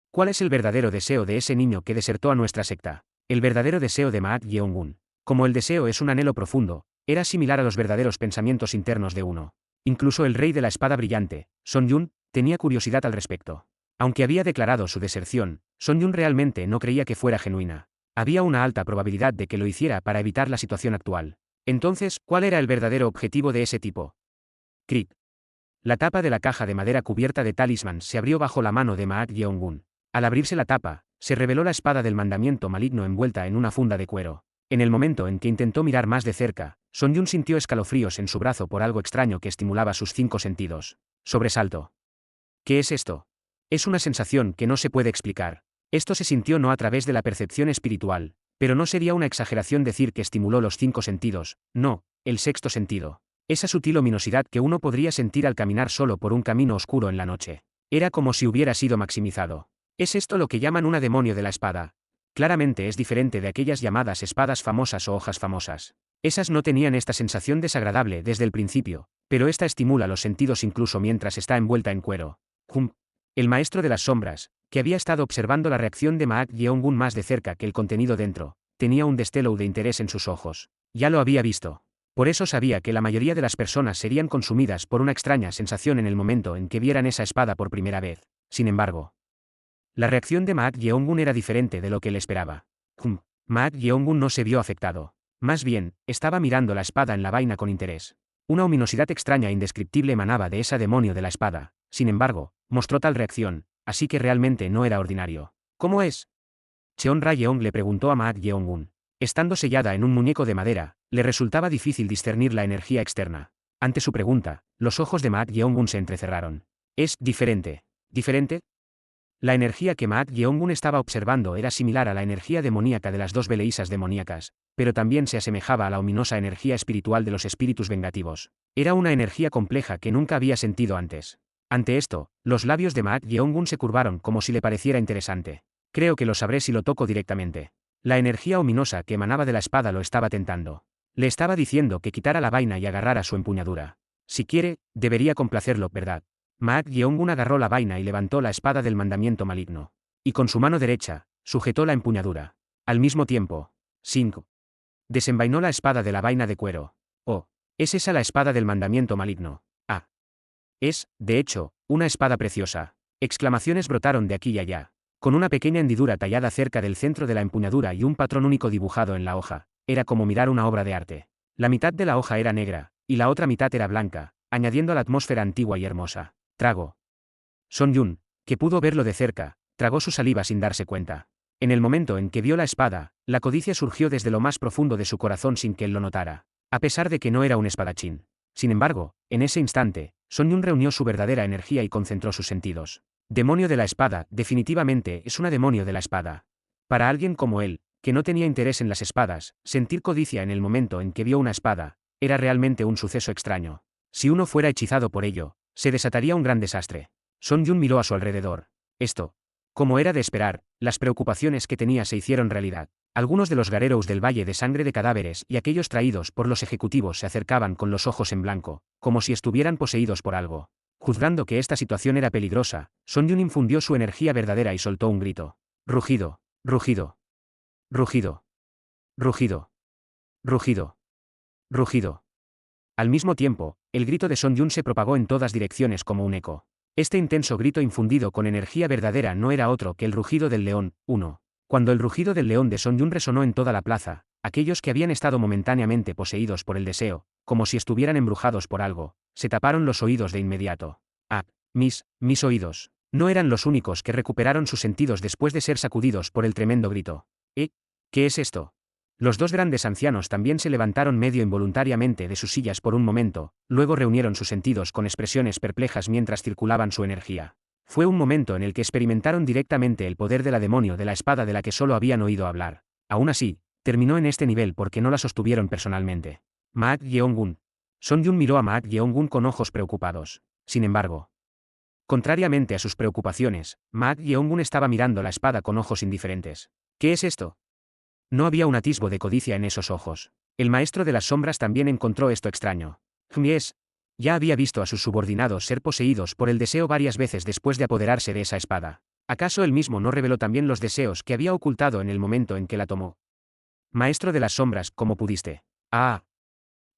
¿Cuál es el verdadero deseo de ese niño que desertó a nuestra secta? El verdadero deseo de Maat Yeongun. Como el deseo es un anhelo profundo, era similar a los verdaderos pensamientos internos de uno. Incluso el rey de la espada brillante, Son Yun, tenía curiosidad al respecto. Aunque había declarado su deserción, Son Yun realmente no creía que fuera genuina. Había una alta probabilidad de que lo hiciera para evitar la situación actual. Entonces, ¿cuál era el verdadero objetivo de ese tipo? Cric. La tapa de la caja de madera cubierta de talismans se abrió bajo la mano de Maat Yeongun. Al abrirse la tapa, se reveló la espada del mandamiento maligno envuelta en una funda de cuero. En el momento en que intentó mirar más de cerca, Son Yun sintió escalofríos en su brazo por algo extraño que estimulaba sus 5 sentidos. Sobresalto. ¿Qué es esto? Es una sensación que no se puede explicar. Esto se sintió no a través de la percepción espiritual, pero no sería una exageración decir que estimuló los 5 sentidos, no, el 6º sentido. Esa sutil ominosidad que uno podría sentir al caminar solo por un camino oscuro en la noche. Era como si hubiera sido maximizado. ¿Es esto lo que llaman una demonio de la espada? Claramente es diferente de aquellas llamadas espadas famosas o hojas famosas. Esas no tenían esta sensación desagradable desde el principio, pero esta estimula los sentidos incluso mientras está envuelta en cuero. El maestro de las sombras, que había estado observando la reacción de Maat Yeongun más de cerca que el contenido dentro, tenía un destello de interés en sus ojos. Ya lo había visto. Por eso sabía que la mayoría de las personas serían consumidas por una extraña sensación en el momento en que vieran esa espada por primera vez. Sin embargo, la reacción de Maat Yeongun era diferente de lo que él esperaba. Maat Yeongun no se vio afectado. Más bien, estaba mirando la espada en la vaina con interés. Una ominosidad extraña e indescriptible emanaba de ese demonio de la espada. Sin embargo, mostró tal reacción, así que realmente no era ordinario. ¿Cómo es? Cheon Ra-yeong le preguntó a Maat Yeongun. Estando sellada en un muñeco de madera, le resultaba difícil discernir la energía externa. Ante su pregunta, los ojos de Maat Yeongun se entrecerraron. ¿Es diferente? ¿Diferente? La energía que Maat Yeongun estaba observando era similar a la energía demoníaca de las 2 veleisas demoníacas, pero también se asemejaba a la ominosa energía espiritual de los espíritus vengativos. Era una energía compleja que nunca había sentido antes. Ante esto, los labios de Maat Yeongun se curvaron como si le pareciera interesante. Creo que lo sabré si lo toco directamente. La energía ominosa que emanaba de la espada lo estaba tentando. Le estaba diciendo que quitara la vaina y agarrara su empuñadura. Si quiere, debería complacerlo, ¿verdad? Maat Yeongun agarró la vaina y levantó la espada del mandamiento maligno. Y con su mano derecha, sujetó la empuñadura. Al mismo tiempo, Sink desenvainó la espada de la vaina de cuero. Oh, ¿es esa la espada del mandamiento maligno? Ah. Es, de hecho, una espada preciosa. Exclamaciones brotaron de aquí y allá. Con una pequeña hendidura tallada cerca del centro de la empuñadura y un patrón único dibujado en la hoja, era como mirar una obra de arte. La mitad de la hoja era negra, y la otra mitad era blanca, añadiendo a la atmósfera antigua y hermosa. Trago. Son Yun, que pudo verlo de cerca, tragó su saliva sin darse cuenta. En el momento en que vio la espada, la codicia surgió desde lo más profundo de su corazón sin que él lo notara. A pesar de que no era un espadachín. Sin embargo, en ese instante, Son Yun reunió su verdadera energía y concentró sus sentidos. Demonio de la espada, definitivamente es una demonio de la espada. Para alguien como él, que no tenía interés en las espadas, sentir codicia en el momento en que vio una espada, era realmente un suceso extraño. Si uno fuera hechizado por ello, se desataría un gran desastre. Son Yun miró a su alrededor. Esto, como era de esperar, las preocupaciones que tenía se hicieron realidad. Algunos de los Garerous del Valle de Sangre de Cadáveres y aquellos traídos por los ejecutivos se acercaban con los ojos en blanco, como si estuvieran poseídos por algo. Juzgando que esta situación era peligrosa, Son Yun infundió su energía verdadera y soltó un grito. Rugido, rugido, rugido, rugido, rugido, rugido. Al mismo tiempo, el grito de Son Yun se propagó en todas direcciones como un eco. Este intenso grito infundido con energía verdadera no era otro que el rugido del león. 1. Cuando el rugido del león de Son Yun resonó en toda la plaza, aquellos que habían estado momentáneamente poseídos por el deseo, como si estuvieran embrujados por algo, se taparon los oídos de inmediato. Ah, mis oídos. No eran los únicos que recuperaron sus sentidos después de ser sacudidos por el tremendo grito. ¿Qué es esto? Los dos grandes ancianos también se levantaron medio involuntariamente de sus sillas por un momento, luego reunieron sus sentidos con expresiones perplejas mientras circulaban su energía. Fue un momento en el que experimentaron directamente el poder de la demonio de la espada de la que solo habían oído hablar. Aún así, terminó en este nivel porque no la sostuvieron personalmente. Maak Yeong-gun. Songyun miró a Maak Yeong-gun con ojos preocupados. Sin embargo, contrariamente a sus preocupaciones, Maak Yeong-gun estaba mirando la espada con ojos indiferentes. ¿Qué es esto? No había un atisbo de codicia en esos ojos. El maestro de las sombras también encontró esto extraño. Mies ya había visto a sus subordinados ser poseídos por el deseo varias veces después de apoderarse de esa espada. ¿Acaso él mismo no reveló también los deseos que había ocultado en el momento en que la tomó? Maestro de las sombras, ¿cómo pudiste? Ah.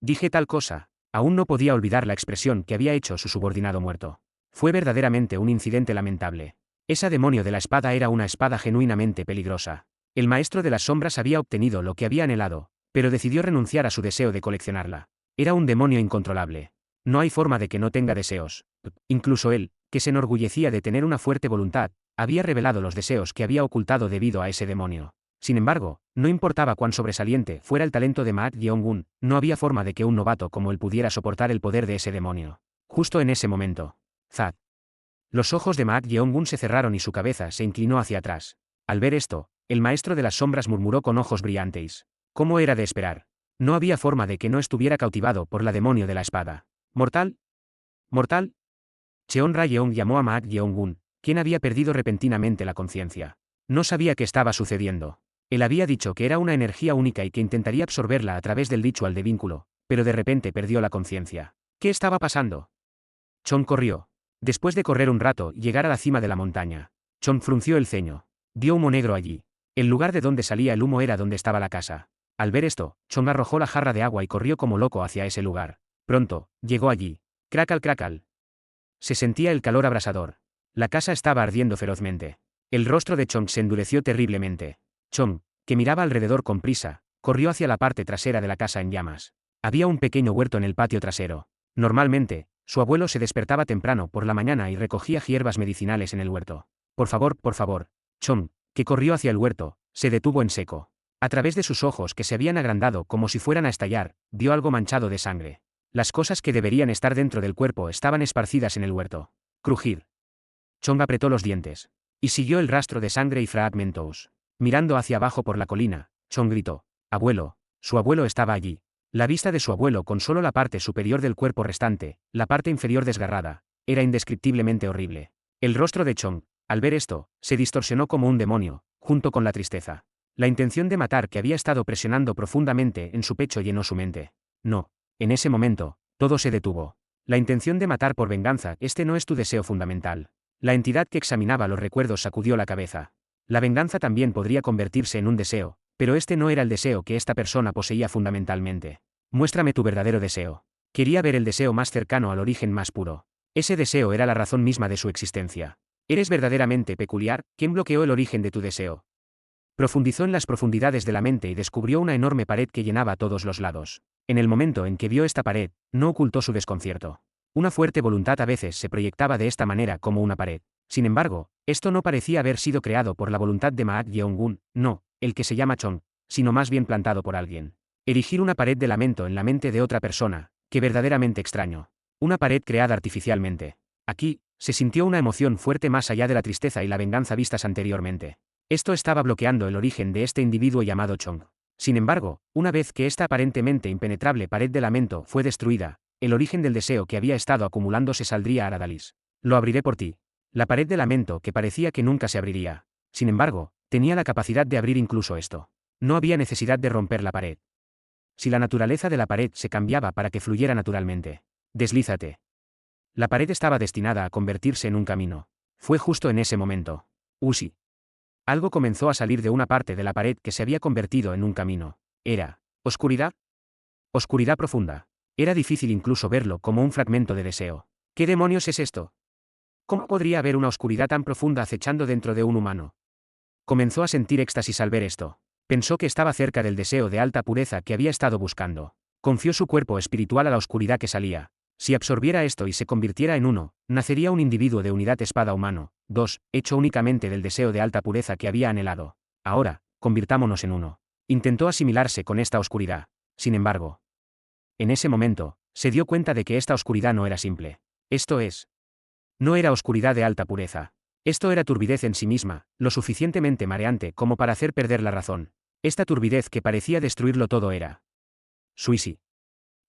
Dije tal cosa. Aún no podía olvidar la expresión que había hecho su subordinado muerto. Fue verdaderamente un incidente lamentable. Esa demonio de la espada era una espada genuinamente peligrosa. El maestro de las sombras había obtenido lo que había anhelado, pero decidió renunciar a su deseo de coleccionarla. Era un demonio incontrolable. No hay forma de que no tenga deseos. Incluso él, que se enorgullecía de tener una fuerte voluntad, había revelado los deseos que había ocultado debido a ese demonio. Sin embargo, no importaba cuán sobresaliente fuera el talento de Maak Yeong-gun, no había forma de que un novato como él pudiera soportar el poder de ese demonio. Justo en ese momento, ¡zat! Los ojos de Maak Yeong-gun se cerraron y su cabeza se inclinó hacia atrás. Al ver esto, el maestro de las sombras murmuró con ojos brillantes. ¿Cómo era de esperar? No había forma de que no estuviera cautivado por la demonio de la espada. ¿Mortal? ¿Mortal? Cheon Ra-yeong llamó a Maak Yeong-gun, quien había perdido repentinamente la conciencia. No sabía qué estaba sucediendo. Él había dicho que era una energía única y que intentaría absorberla a través del ritual de vínculo, pero de repente perdió la conciencia. ¿Qué estaba pasando? Chon corrió. Después de correr un rato y llegar a la cima de la montaña, Chon frunció el ceño. Vio humo negro allí. El lugar de donde salía el humo era donde estaba la casa. Al ver esto, Chon arrojó la jarra de agua y corrió como loco hacia ese lugar. Pronto, llegó allí. Cracal cracal. Se sentía el calor abrasador. La casa estaba ardiendo ferozmente. El rostro de Chon se endureció terriblemente. Chon, que miraba alrededor con prisa, corrió hacia la parte trasera de la casa en llamas. Había un pequeño huerto en el patio trasero. Normalmente, su abuelo se despertaba temprano por la mañana y recogía hierbas medicinales en el huerto. Por favor. Chon, que corrió hacia el huerto, se detuvo en seco. A través de sus ojos que se habían agrandado como si fueran a estallar, vio algo manchado de sangre. Las cosas que deberían estar dentro del cuerpo estaban esparcidas en el huerto. Crujir. Chon apretó los dientes. Y siguió el rastro de sangre y fragmentos. Mirando hacia abajo por la colina, Chon gritó. Abuelo. Su abuelo estaba allí. La vista de su abuelo con solo la parte superior del cuerpo restante, la parte inferior desgarrada, era indescriptiblemente horrible. El rostro de Chon, al ver esto, se distorsionó como un demonio, junto con la tristeza. La intención de matar que había estado presionando profundamente en su pecho llenó su mente. No. En ese momento, todo se detuvo. La intención de matar por venganza, este no es tu deseo fundamental. La entidad que examinaba los recuerdos sacudió la cabeza. La venganza también podría convertirse en un deseo, pero este no era el deseo que esta persona poseía fundamentalmente. Muéstrame tu verdadero deseo. Quería ver el deseo más cercano al origen más puro. Ese deseo era la razón misma de su existencia. ¿Eres verdaderamente peculiar? ¿Quién bloqueó el origen de tu deseo? Profundizó en las profundidades de la mente y descubrió una enorme pared que llenaba todos los lados. En el momento en que vio esta pared, no ocultó su desconcierto. Una fuerte voluntad a veces se proyectaba de esta manera como una pared. Sin embargo, esto no parecía haber sido creado por la voluntad de Maak Yeong-gun, no, el que se llama Chon, sino más bien plantado por alguien. Erigir una pared de lamento en la mente de otra persona, que verdaderamente extraño. Una pared creada artificialmente. Aquí, se sintió una emoción fuerte más allá de la tristeza y la venganza vistas anteriormente. Esto estaba bloqueando el origen de este individuo llamado Chong. Sin embargo, una vez que esta aparentemente impenetrable pared de lamento fue destruida, el origen del deseo que había estado acumulando se saldría a Aradalis. Lo abriré por ti. La pared de lamento que parecía que nunca se abriría. Sin embargo, tenía la capacidad de abrir incluso esto. No había necesidad de romper la pared. Si la naturaleza de la pared se cambiaba para que fluyera naturalmente. Deslízate. La pared estaba destinada a convertirse en un camino. Fue justo en ese momento. Usi. Algo comenzó a salir de una parte de la pared que se había convertido en un camino. Era oscuridad. Oscuridad profunda. Era difícil incluso verlo como un fragmento de deseo. ¿Qué demonios es esto? ¿Cómo podría haber una oscuridad tan profunda acechando dentro de un humano? Comenzó a sentir éxtasis al ver esto. Pensó que estaba cerca del deseo de alta pureza que había estado buscando. Confió su cuerpo espiritual a la oscuridad que salía. Si absorbiera esto y se convirtiera en uno, nacería un individuo de unidad espada humano. 2. Hecho únicamente del deseo de alta pureza que había anhelado. Ahora, convirtámonos en uno. Intentó asimilarse con esta oscuridad. Sin embargo, en ese momento, se dio cuenta de que esta oscuridad no era simple. Esto es, no era oscuridad de alta pureza. Esto era turbidez en sí misma, lo suficientemente mareante como para hacer perder la razón. Esta turbidez que parecía destruirlo todo era Suisi.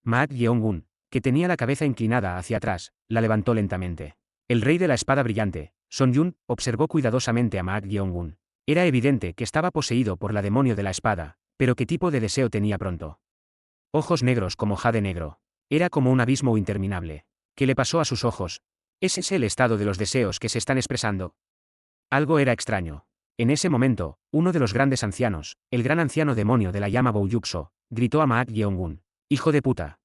Maak Yeong-gun, que tenía la cabeza inclinada hacia atrás, la levantó lentamente. El rey de la espada brillante, Son Yun, observó cuidadosamente a Maak Yeong-gun. Era evidente que estaba poseído por la demonio de la espada, pero ¿qué tipo de deseo tenía pronto? Ojos negros como jade negro. Era como un abismo interminable. ¿Qué le pasó a sus ojos? ¿Ese es el estado de los deseos que se están expresando? Algo era extraño. En ese momento, uno de los grandes ancianos, el gran anciano demonio de la llama Bouyukso, gritó a Maak Yeong-gun. ¡Hijo de puta!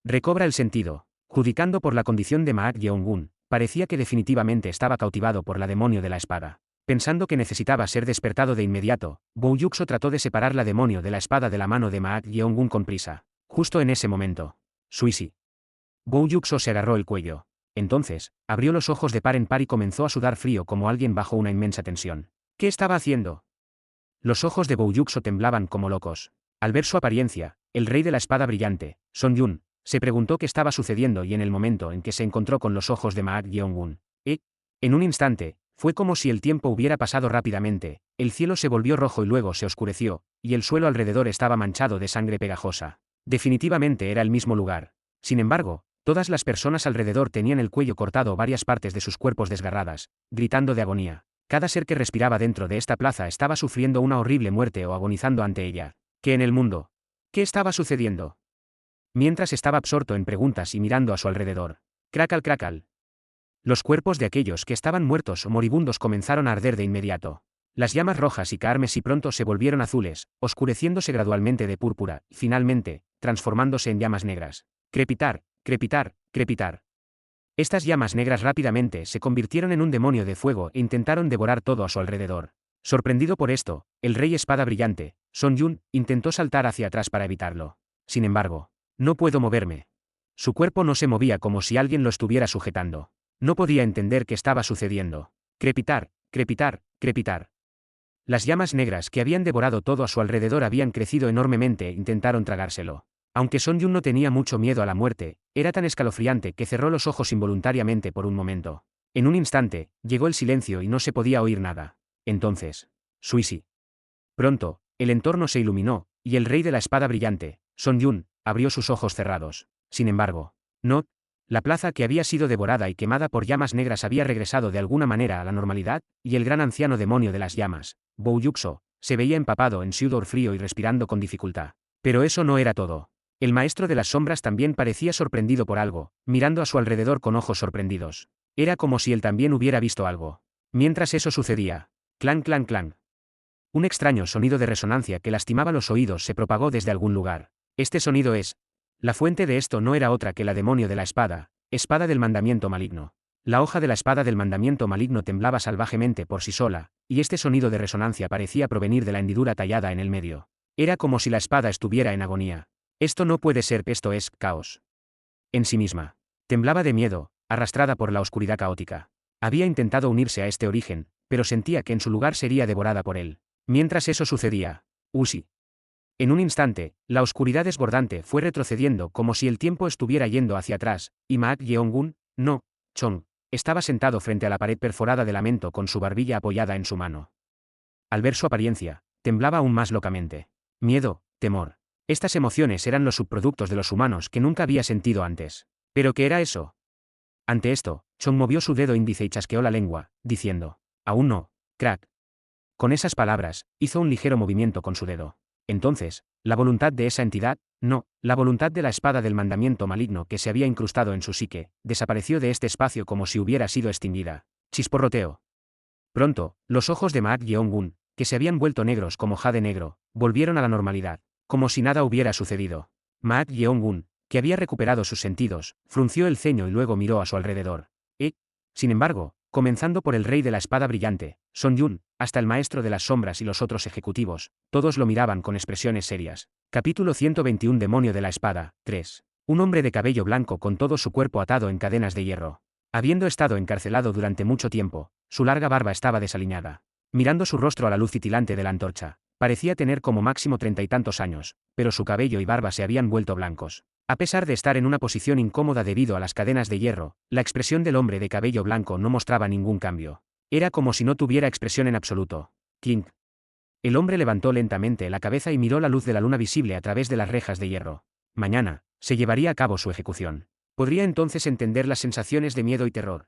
Recobra el sentido. Judicando por la condición de Maak Yeong-gun, parecía que definitivamente estaba cautivado por la demonio de la espada. Pensando que necesitaba ser despertado de inmediato, Bouyukso trató de separar la demonio de la espada de la mano de Maak Yeong-gun con prisa. Justo en ese momento. Suisi. Bouyukso se agarró el cuello. Entonces, abrió los ojos de par en par y comenzó a sudar frío como alguien bajo una inmensa tensión. ¿Qué estaba haciendo? Los ojos de Bouyukso temblaban como locos. Al ver su apariencia, el rey de la espada brillante, Son Yun, se preguntó qué estaba sucediendo y en el momento en que se encontró con los ojos de Maak Yeong-gun, en un instante, fue como si el tiempo hubiera pasado rápidamente, el cielo se volvió rojo y luego se oscureció, y el suelo alrededor estaba manchado de sangre pegajosa. Definitivamente era el mismo lugar. Sin embargo, todas las personas alrededor tenían el cuello cortado o varias partes de sus cuerpos desgarradas, gritando de agonía. Cada ser que respiraba dentro de esta plaza estaba sufriendo una horrible muerte o agonizando ante ella. ¿Qué en el mundo? ¿Qué estaba sucediendo? Mientras estaba absorto en preguntas y mirando a su alrededor. Cracal cracal. Los cuerpos de aquellos que estaban muertos o moribundos comenzaron a arder de inmediato. Las llamas rojas y carmesí pronto se volvieron azules, oscureciéndose gradualmente de púrpura, y finalmente, transformándose en llamas negras. Crepitar, crepitar, crepitar. Estas llamas negras rápidamente se convirtieron en un demonio de fuego e intentaron devorar todo a su alrededor. Sorprendido por esto, el rey espada brillante, Son Yun, intentó saltar hacia atrás para evitarlo. Sin embargo, no puedo moverme. Su cuerpo no se movía como si alguien lo estuviera sujetando. No podía entender qué estaba sucediendo. Crepitar, crepitar, crepitar. Las llamas negras que habían devorado todo a su alrededor habían crecido enormemente e intentaron tragárselo. Aunque Son Yun no tenía mucho miedo a la muerte, era tan escalofriante que cerró los ojos involuntariamente por un momento. En un instante, llegó el silencio y no se podía oír nada. Entonces, Suisi. Pronto, el entorno se iluminó, y el rey de la espada brillante, Son Yun, abrió sus ojos cerrados. Sin embargo, no. La plaza que había sido devorada y quemada por llamas negras había regresado de alguna manera a la normalidad, y el gran anciano demonio de las llamas, Bouyukso, se veía empapado en sudor frío y respirando con dificultad. Pero eso no era todo. El maestro de las sombras también parecía sorprendido por algo, mirando a su alrededor con ojos sorprendidos. Era como si él también hubiera visto algo. Mientras eso sucedía, clan clan clan. Un extraño sonido de resonancia que lastimaba los oídos se propagó desde algún lugar. Este sonido es. La fuente de esto no era otra que la demonio de la espada, espada del mandamiento maligno. La hoja de la espada del mandamiento maligno temblaba salvajemente por sí sola, y este sonido de resonancia parecía provenir de la hendidura tallada en el medio. Era como si la espada estuviera en agonía. Esto no puede ser, esto es caos. En sí misma. Temblaba de miedo, arrastrada por la oscuridad caótica. Había intentado unirse a este origen, pero sentía que en su lugar sería devorada por él. Mientras eso sucedía, Uzi. En un instante, la oscuridad desbordante fue retrocediendo como si el tiempo estuviera yendo hacia atrás, y Maak Yeong-gun, no, Chong, estaba sentado frente a la pared perforada de lamento con su barbilla apoyada en su mano. Al ver su apariencia, temblaba aún más locamente. Miedo, temor. Estas emociones eran los subproductos de los humanos que nunca había sentido antes. ¿Pero qué era eso? Ante esto, Chong movió su dedo índice y chasqueó la lengua, diciendo, aún no, crack. Con esas palabras, hizo un ligero movimiento con su dedo. Entonces, la voluntad de esa entidad, no, la voluntad de la espada del mandamiento maligno que se había incrustado en su psique, desapareció de este espacio como si hubiera sido extinguida. Chisporroteo. Pronto, los ojos de Maak Yeong-gun, que se habían vuelto negros como jade negro, volvieron a la normalidad, como si nada hubiera sucedido. Maak Yeong-gun, que había recuperado sus sentidos, frunció el ceño y luego miró a su alrededor. Sin embargo, comenzando por el rey de la espada brillante, Son Yun, hasta el maestro de las sombras y los otros ejecutivos, todos lo miraban con expresiones serias. Capítulo 121 Demonio de la espada, 3. Un hombre de cabello blanco con todo su cuerpo atado en cadenas de hierro. Habiendo estado encarcelado durante mucho tiempo, su larga barba estaba desaliñada. Mirando su rostro a la luz titilante de la antorcha, Parecía tener como máximo 30 y tantos años, pero su cabello y barba se habían vuelto blancos. A pesar de estar en una posición incómoda debido a las cadenas de hierro, la expresión del hombre de cabello blanco no mostraba ningún cambio. Era como si no tuviera expresión en absoluto. King. El hombre levantó lentamente la cabeza y miró la luz de la luna visible a través de las rejas de hierro. Mañana, se llevaría a cabo su ejecución. Podría entonces entender las sensaciones de miedo y terror.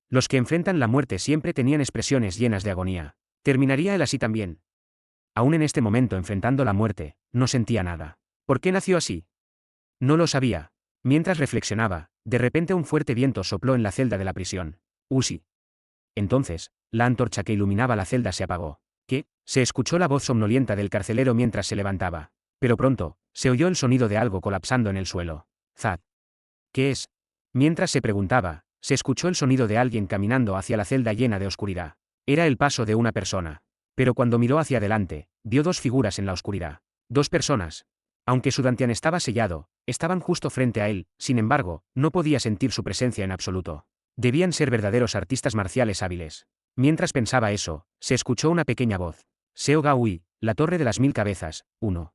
Los que enfrentan la muerte siempre tenían expresiones llenas de agonía. ¿Terminaría él así también? Aún en este momento enfrentando la muerte, no sentía nada. ¿Por qué nació así? No lo sabía. Mientras reflexionaba, de repente un fuerte viento sopló en la celda de la prisión. Usi. Entonces, la antorcha que iluminaba la celda se apagó. ¿Qué? Se escuchó la voz somnolienta del carcelero mientras se levantaba. Pero pronto, se oyó el sonido de algo colapsando en el suelo. Zad. ¿Qué es? Mientras se preguntaba, se escuchó el sonido de alguien caminando hacia la celda llena de oscuridad. Era el paso de una persona. Pero cuando miró hacia adelante, vio dos figuras en la oscuridad. Dos personas. Aunque su dantián estaba sellado, estaban justo frente a él, sin embargo, no podía sentir su presencia en absoluto. Debían ser verdaderos artistas marciales hábiles. Mientras pensaba eso, se escuchó una pequeña voz. Seo Gaui, la torre de las 1000 cabezas, 1.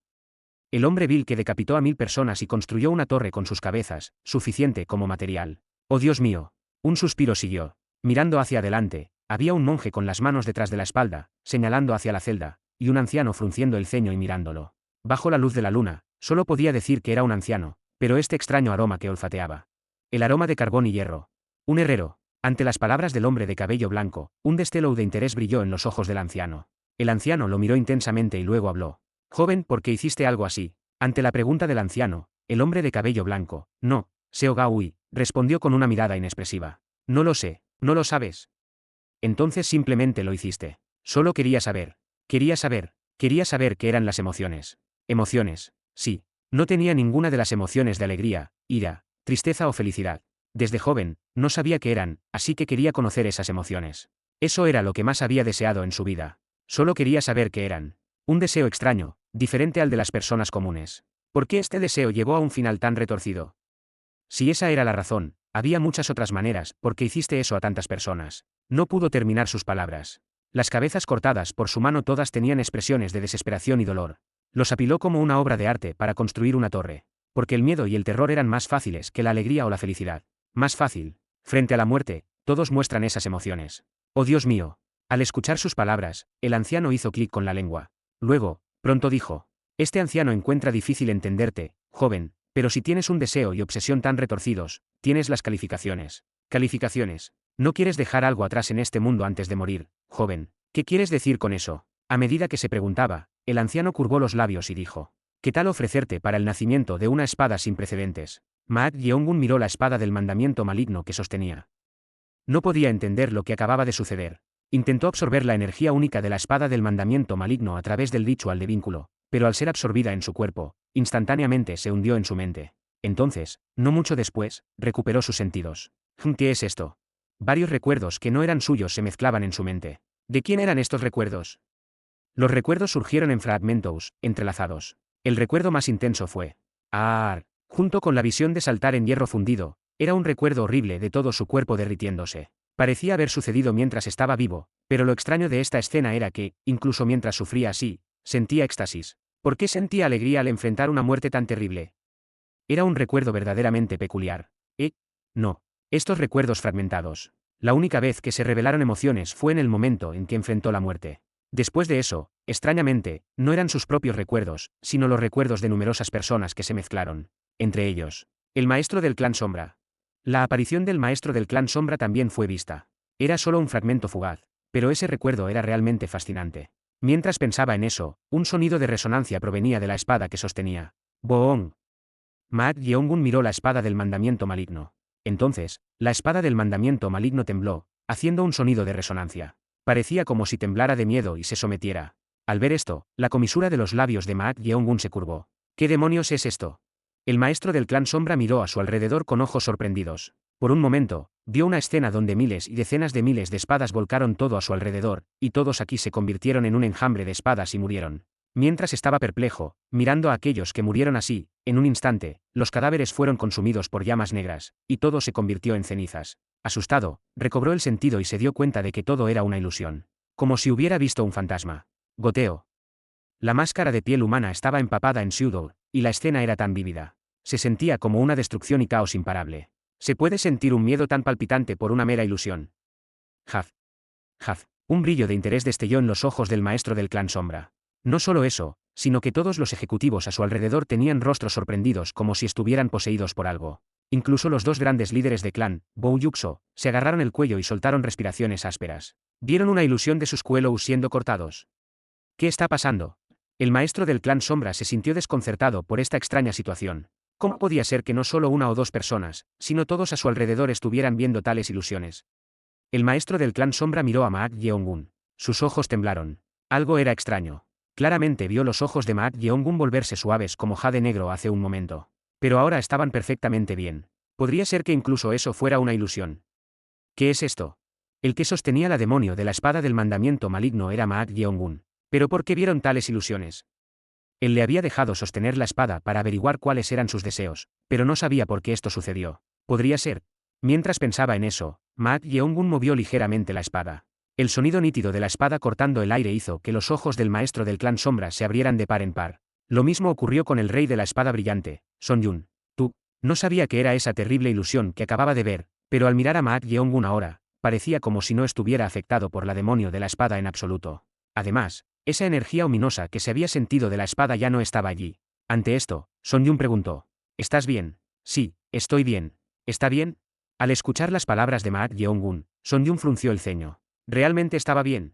El hombre vil que decapitó a 1000 personas y construyó una torre con sus cabezas, suficiente como material. Oh Dios mío. Un suspiro siguió. Mirando hacia adelante, había un monje con las manos detrás de la espalda, señalando hacia la celda, y un anciano frunciendo el ceño y mirándolo. Bajo la luz de la luna, solo podía decir que era un anciano, pero este extraño aroma que olfateaba. El aroma de carbón y hierro. Un herrero. Ante las palabras del hombre de cabello blanco, un destello de interés brilló en los ojos del anciano. El anciano lo miró intensamente y luego habló. Joven, ¿por qué hiciste algo así? Ante la pregunta del anciano, el hombre de cabello blanco, no, Seo Gaui, respondió con una mirada inexpresiva. No lo sé, ¿no lo sabes? Entonces simplemente lo hiciste. Solo quería saber. Quería saber qué eran las emociones. Emociones, sí. No tenía ninguna de las emociones de alegría, ira, tristeza o felicidad. Desde joven, no sabía qué eran, así que quería conocer esas emociones. Eso era lo que más había deseado en su vida. Solo quería saber qué eran. Un deseo extraño, diferente al de las personas comunes. ¿Por qué este deseo llegó a un final tan retorcido? Si esa era la razón, había muchas otras maneras, ¿por qué hiciste eso a tantas personas? No pudo terminar sus palabras. Las cabezas cortadas por su mano todas tenían expresiones de desesperación y dolor. Los apiló como una obra de arte para construir una torre. Porque el miedo y el terror eran más fáciles que la alegría o la felicidad. Más fácil. Frente a la muerte, todos muestran esas emociones. Oh Dios mío. Al escuchar sus palabras, el anciano hizo clic con la lengua. Luego, pronto dijo. Este anciano encuentra difícil entenderte, joven, pero si tienes un deseo y obsesión tan retorcidos, tienes las calificaciones. Calificaciones. No quieres dejar algo atrás en este mundo antes de morir, joven. ¿Qué quieres decir con eso? A medida que se preguntaba, el anciano curvó los labios y dijo. ¿Qué tal ofrecerte para el nacimiento de una espada sin precedentes? Maat Yeongun miró la espada del mandamiento maligno que sostenía. No podía entender lo que acababa de suceder. Intentó absorber la energía única de la espada del mandamiento maligno a través del ritual de vínculo, pero al ser absorbida en su cuerpo, instantáneamente se hundió en su mente. Entonces, no mucho después, recuperó sus sentidos. ¿Qué es esto? Varios recuerdos que no eran suyos se mezclaban en su mente. ¿De quién eran estos recuerdos? Los recuerdos surgieron en fragmentos, entrelazados. El recuerdo más intenso fue. Junto con la visión de saltar en hierro fundido, era un recuerdo horrible de todo su cuerpo derritiéndose. Parecía haber sucedido mientras estaba vivo, pero lo extraño de esta escena era que, incluso mientras sufría así, sentía éxtasis. ¿Por qué sentía alegría al enfrentar una muerte tan terrible? Era un recuerdo verdaderamente peculiar. No. Estos recuerdos fragmentados. La única vez que se revelaron emociones fue en el momento en que enfrentó la muerte. Después de eso, extrañamente, no eran sus propios recuerdos, sino los recuerdos de numerosas personas que se mezclaron. Entre ellos, el maestro del clan Sombra. La aparición del maestro del clan Sombra también fue vista. Era solo un fragmento fugaz, pero ese recuerdo era realmente fascinante. Mientras pensaba en eso, un sonido de resonancia provenía de la espada que sostenía. Boong. Maat Yeongun miró la espada del mandamiento maligno. Entonces, la espada del mandamiento maligno tembló, haciendo un sonido de resonancia. Parecía como si temblara de miedo y se sometiera. Al ver esto, la comisura de los labios de Maat Yeongun se curvó. ¿Qué demonios es esto? El maestro del clan Sombra miró a su alrededor con ojos sorprendidos. Por un momento, vio una escena donde miles y decenas de miles de espadas volcaron todo a su alrededor, y todos aquí se convirtieron en un enjambre de espadas y murieron. Mientras estaba perplejo, mirando a aquellos que murieron así, en un instante, los cadáveres fueron consumidos por llamas negras, y todo se convirtió en cenizas. Asustado, recobró el sentido y se dio cuenta de que todo era una ilusión. Como si hubiera visto un fantasma. Goteo. La máscara de piel humana estaba empapada en sudor, y la escena era tan vívida. Se sentía como una destrucción y caos imparable. ¿Se puede sentir un miedo tan palpitante por una mera ilusión? Jaz. Jaz. Un brillo de interés destelló en los ojos del maestro del clan Sombra. No solo eso, sino que todos los ejecutivos a su alrededor tenían rostros sorprendidos como si estuvieran poseídos por algo. Incluso los dos grandes líderes de clan, Bou Yuxo, se agarraron el cuello y soltaron respiraciones ásperas. Vieron una ilusión de sus cuellos siendo cortados. ¿Qué está pasando? El maestro del clan Sombra se sintió desconcertado por esta extraña situación. ¿Cómo podía ser que no solo una o dos personas, sino todos a su alrededor estuvieran viendo tales ilusiones? El maestro del clan Sombra miró a Maak Yeongun. Sus ojos temblaron. Algo era extraño. Claramente vio los ojos de Maak Yeongun volverse suaves como jade negro hace un momento. Pero ahora estaban perfectamente bien. Podría ser que incluso eso fuera una ilusión. ¿Qué es esto? El que sostenía la demonio de la espada del mandamiento maligno era Maak Yeongun. ¿Pero por qué vieron tales ilusiones? Él le había dejado sostener la espada para averiguar cuáles eran sus deseos, pero no sabía por qué esto sucedió. Podría ser. Mientras pensaba en eso, Maak Yeongun movió ligeramente la espada. El sonido nítido de la espada cortando el aire hizo que los ojos del maestro del clan Sombra se abrieran de par en par. Lo mismo ocurrió con el rey de la espada brillante, Son Yun. Tú. No sabía que era esa terrible ilusión que acababa de ver, pero al mirar a Maak Yeongun ahora, parecía como si no estuviera afectado por la demonio de la espada en absoluto. Además, esa energía ominosa que se había sentido de la espada ya no estaba allí. Ante esto, Son Yun preguntó: ¿estás bien? Sí, estoy bien. ¿Está bien? Al escuchar las palabras de Maak Yeongun, Son Yun frunció el ceño. ¿Realmente estaba bien?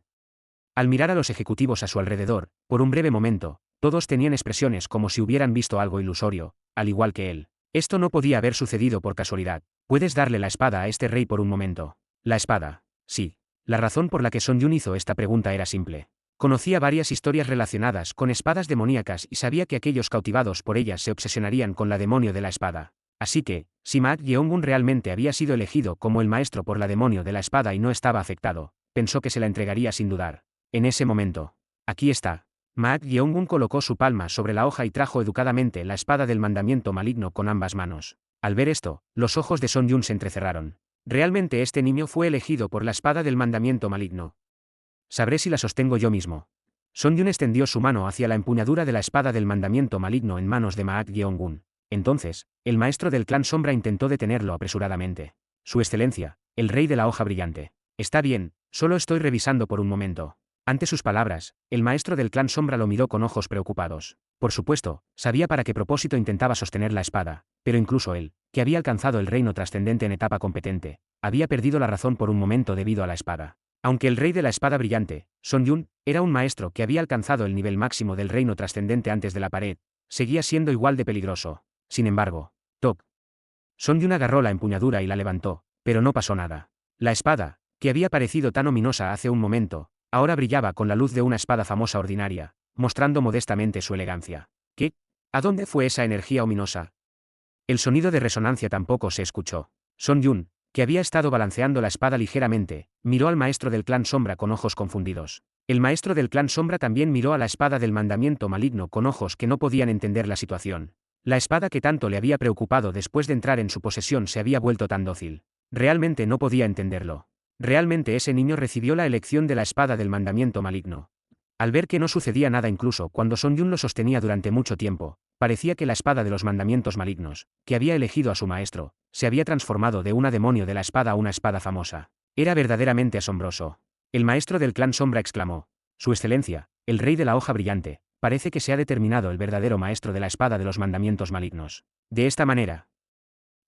Al mirar a los ejecutivos a su alrededor, por un breve momento, todos tenían expresiones como si hubieran visto algo ilusorio, al igual que él. Esto no podía haber sucedido por casualidad. ¿Puedes darle la espada a este rey por un momento? La espada. Sí. La razón por la que Son Yun hizo esta pregunta era simple. Conocía varias historias relacionadas con espadas demoníacas y sabía que aquellos cautivados por ellas se obsesionarían con la demonio de la espada. Así que, si Maak Yeongun realmente había sido elegido como el maestro por la demonio de la espada y no estaba afectado, pensó que se la entregaría sin dudar. En ese momento. Aquí está. Maak Yeongun colocó su palma sobre la hoja y trajo educadamente la espada del mandamiento maligno con ambas manos. Al ver esto, los ojos de Son Yun se entrecerraron. ¿Realmente este niño fue elegido por la espada del mandamiento maligno? Sabré si la sostengo yo mismo. Son Yun extendió su mano hacia la empuñadura de la espada del mandamiento maligno en manos de Maak Yeongun. Entonces, el maestro del clan Sombra intentó detenerlo apresuradamente. Su excelencia, el rey de la hoja brillante. Está bien, solo estoy revisando por un momento. Ante sus palabras, el maestro del clan Sombra lo miró con ojos preocupados. Por supuesto, sabía para qué propósito intentaba sostener la espada, pero incluso él, que había alcanzado el reino trascendente en etapa competente, había perdido la razón por un momento debido a la espada. Aunque el rey de la espada brillante, Son Yun, era un maestro que había alcanzado el nivel máximo del reino trascendente antes de la pared, seguía siendo igual de peligroso. Sin embargo, Top. Son Yun agarró la empuñadura y la levantó, pero no pasó nada. La espada, que había parecido tan ominosa hace un momento, ahora brillaba con la luz de una espada famosa ordinaria, mostrando modestamente su elegancia. ¿Qué? ¿A dónde fue esa energía ominosa? El sonido de resonancia tampoco se escuchó. Son Yun, que había estado balanceando la espada ligeramente, miró al maestro del clan Sombra con ojos confundidos. El maestro del clan Sombra también miró a la espada del mandamiento maligno con ojos que no podían entender la situación. La espada que tanto le había preocupado después de entrar en su posesión se había vuelto tan dócil. Realmente no podía entenderlo. Realmente ese niño recibió la elección de la espada del mandamiento maligno. Al ver que no sucedía nada incluso cuando Son Yun lo sostenía durante mucho tiempo, parecía que la espada de los mandamientos malignos, que había elegido a su maestro, se había transformado de una demonio de la espada a una espada famosa. Era verdaderamente asombroso. El maestro del clan Sombra exclamó: Su excelencia, el rey de la hoja brillante, parece que se ha determinado el verdadero maestro de la espada de los mandamientos malignos. De esta manera,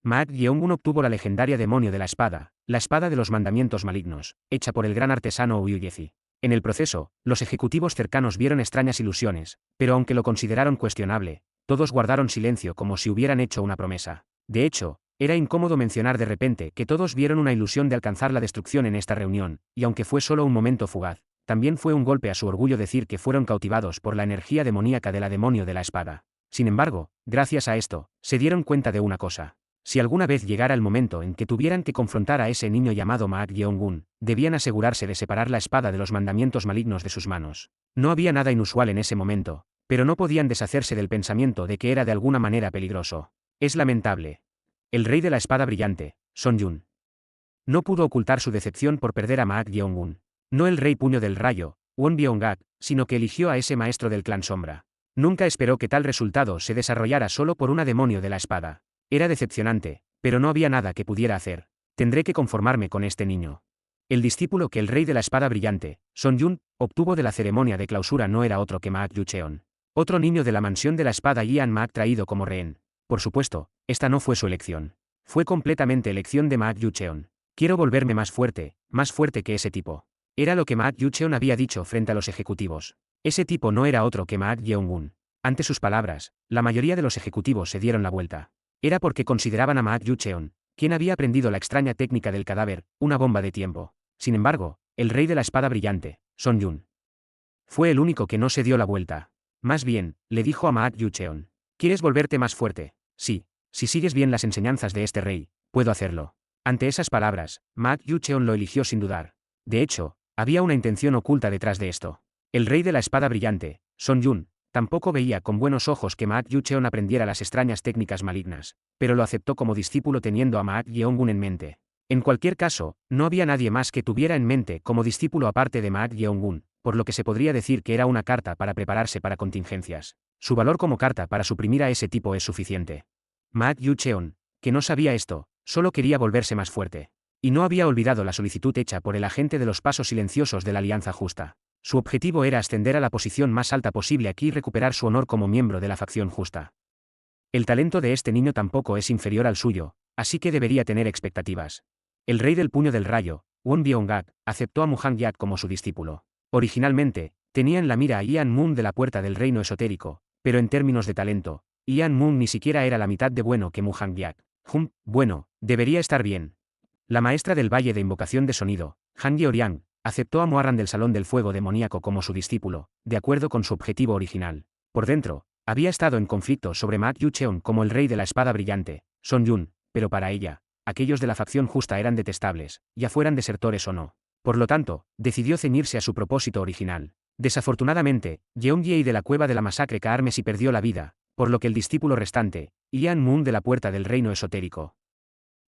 Maak Yeongun obtuvo la legendaria demonio de la espada de los mandamientos malignos, hecha por el gran artesano Uyuyezi. En el proceso, los ejecutivos cercanos vieron extrañas ilusiones, pero aunque lo consideraron cuestionable, todos guardaron silencio como si hubieran hecho una promesa. De hecho, era incómodo mencionar de repente que todos vieron una ilusión de alcanzar la destrucción en esta reunión, y aunque fue solo un momento fugaz, también fue un golpe a su orgullo decir que fueron cautivados por la energía demoníaca de la demonio de la espada. Sin embargo, gracias a esto, se dieron cuenta de una cosa. Si alguna vez llegara el momento en que tuvieran que confrontar a ese niño llamado Maak Yeongun, debían asegurarse de separar la espada de los mandamientos malignos de sus manos. No había nada inusual en ese momento, pero no podían deshacerse del pensamiento de que era de alguna manera peligroso. Es lamentable. El rey de la espada brillante, Son Yun, no pudo ocultar su decepción por perder a Maak Yeongun. No el rey puño del rayo, Won Byung-gak, sino que eligió a ese maestro del clan sombra. Nunca esperó que tal resultado se desarrollara solo por una demonio de la espada. Era decepcionante, pero no había nada que pudiera hacer. Tendré que conformarme con este niño. El discípulo que el rey de la espada brillante, Son Yun, obtuvo de la ceremonia de clausura no era otro que Maak Yucheon. Otro niño de la mansión de la espada Ian Maak traído como rehén. Por supuesto, esta no fue su elección. Fue completamente elección de Maak Yucheon. Quiero volverme más fuerte que ese tipo. Era lo que Maak Yucheon había dicho frente a los ejecutivos. Ese tipo no era otro que Maak Yeong-un. Ante sus palabras, la mayoría de los ejecutivos se dieron la vuelta. Era porque consideraban a Maak Yucheon, quien había aprendido la extraña técnica del cadáver, una bomba de tiempo. Sin embargo, el rey de la espada brillante, Son Yun, fue el único que no se dio la vuelta. Más bien, le dijo a Maak Yucheon: ¿quieres volverte más fuerte? Sí, si sigues bien las enseñanzas de este rey, puedo hacerlo. Ante esas palabras, Maak Yucheon lo eligió sin dudar. De hecho, había una intención oculta detrás de esto. El rey de la espada brillante, Son Yun, tampoco veía con buenos ojos que Maak Yucheon aprendiera las extrañas técnicas malignas, pero lo aceptó como discípulo teniendo a Maak Yeong-un en mente. En cualquier caso, no había nadie más que tuviera en mente como discípulo aparte de Maak Yeong-un, por lo que se podría decir que era una carta para prepararse para contingencias. Su valor como carta para suprimir a ese tipo es suficiente. Maak Yucheon, que no sabía esto, solo quería volverse más fuerte. Y no había olvidado la solicitud hecha por el agente de los pasos silenciosos de la Alianza Justa. Su objetivo era ascender a la posición más alta posible aquí y recuperar su honor como miembro de la facción justa. El talento de este niño tampoco es inferior al suyo, así que debería tener expectativas. El rey del puño del rayo, Won Byung-gak, aceptó a Muhang Yak como su discípulo. Originalmente, tenía en la mira a Ian Moon de la Puerta del Reino Esotérico, pero en términos de talento, Ian Moon ni siquiera era la mitad de bueno que Muhang Yak. Bueno, debería estar bien. La maestra del Valle de Invocación de Sonido, Han Yeoriang, aceptó a Muarran del Salón del Fuego Demoníaco como su discípulo, de acuerdo con su objetivo original. Por dentro, había estado en conflicto sobre Maak Yucheon como el rey de la espada brillante, Son Yun, pero para ella, aquellos de la facción justa eran detestables, ya fueran desertores o no. Por lo tanto, decidió ceñirse a su propósito original. Desafortunadamente, Yeongyei de la cueva de la masacre Kaarmesi perdió la vida, por lo que el discípulo restante, Ian Moon de la Puerta del Reino Esotérico,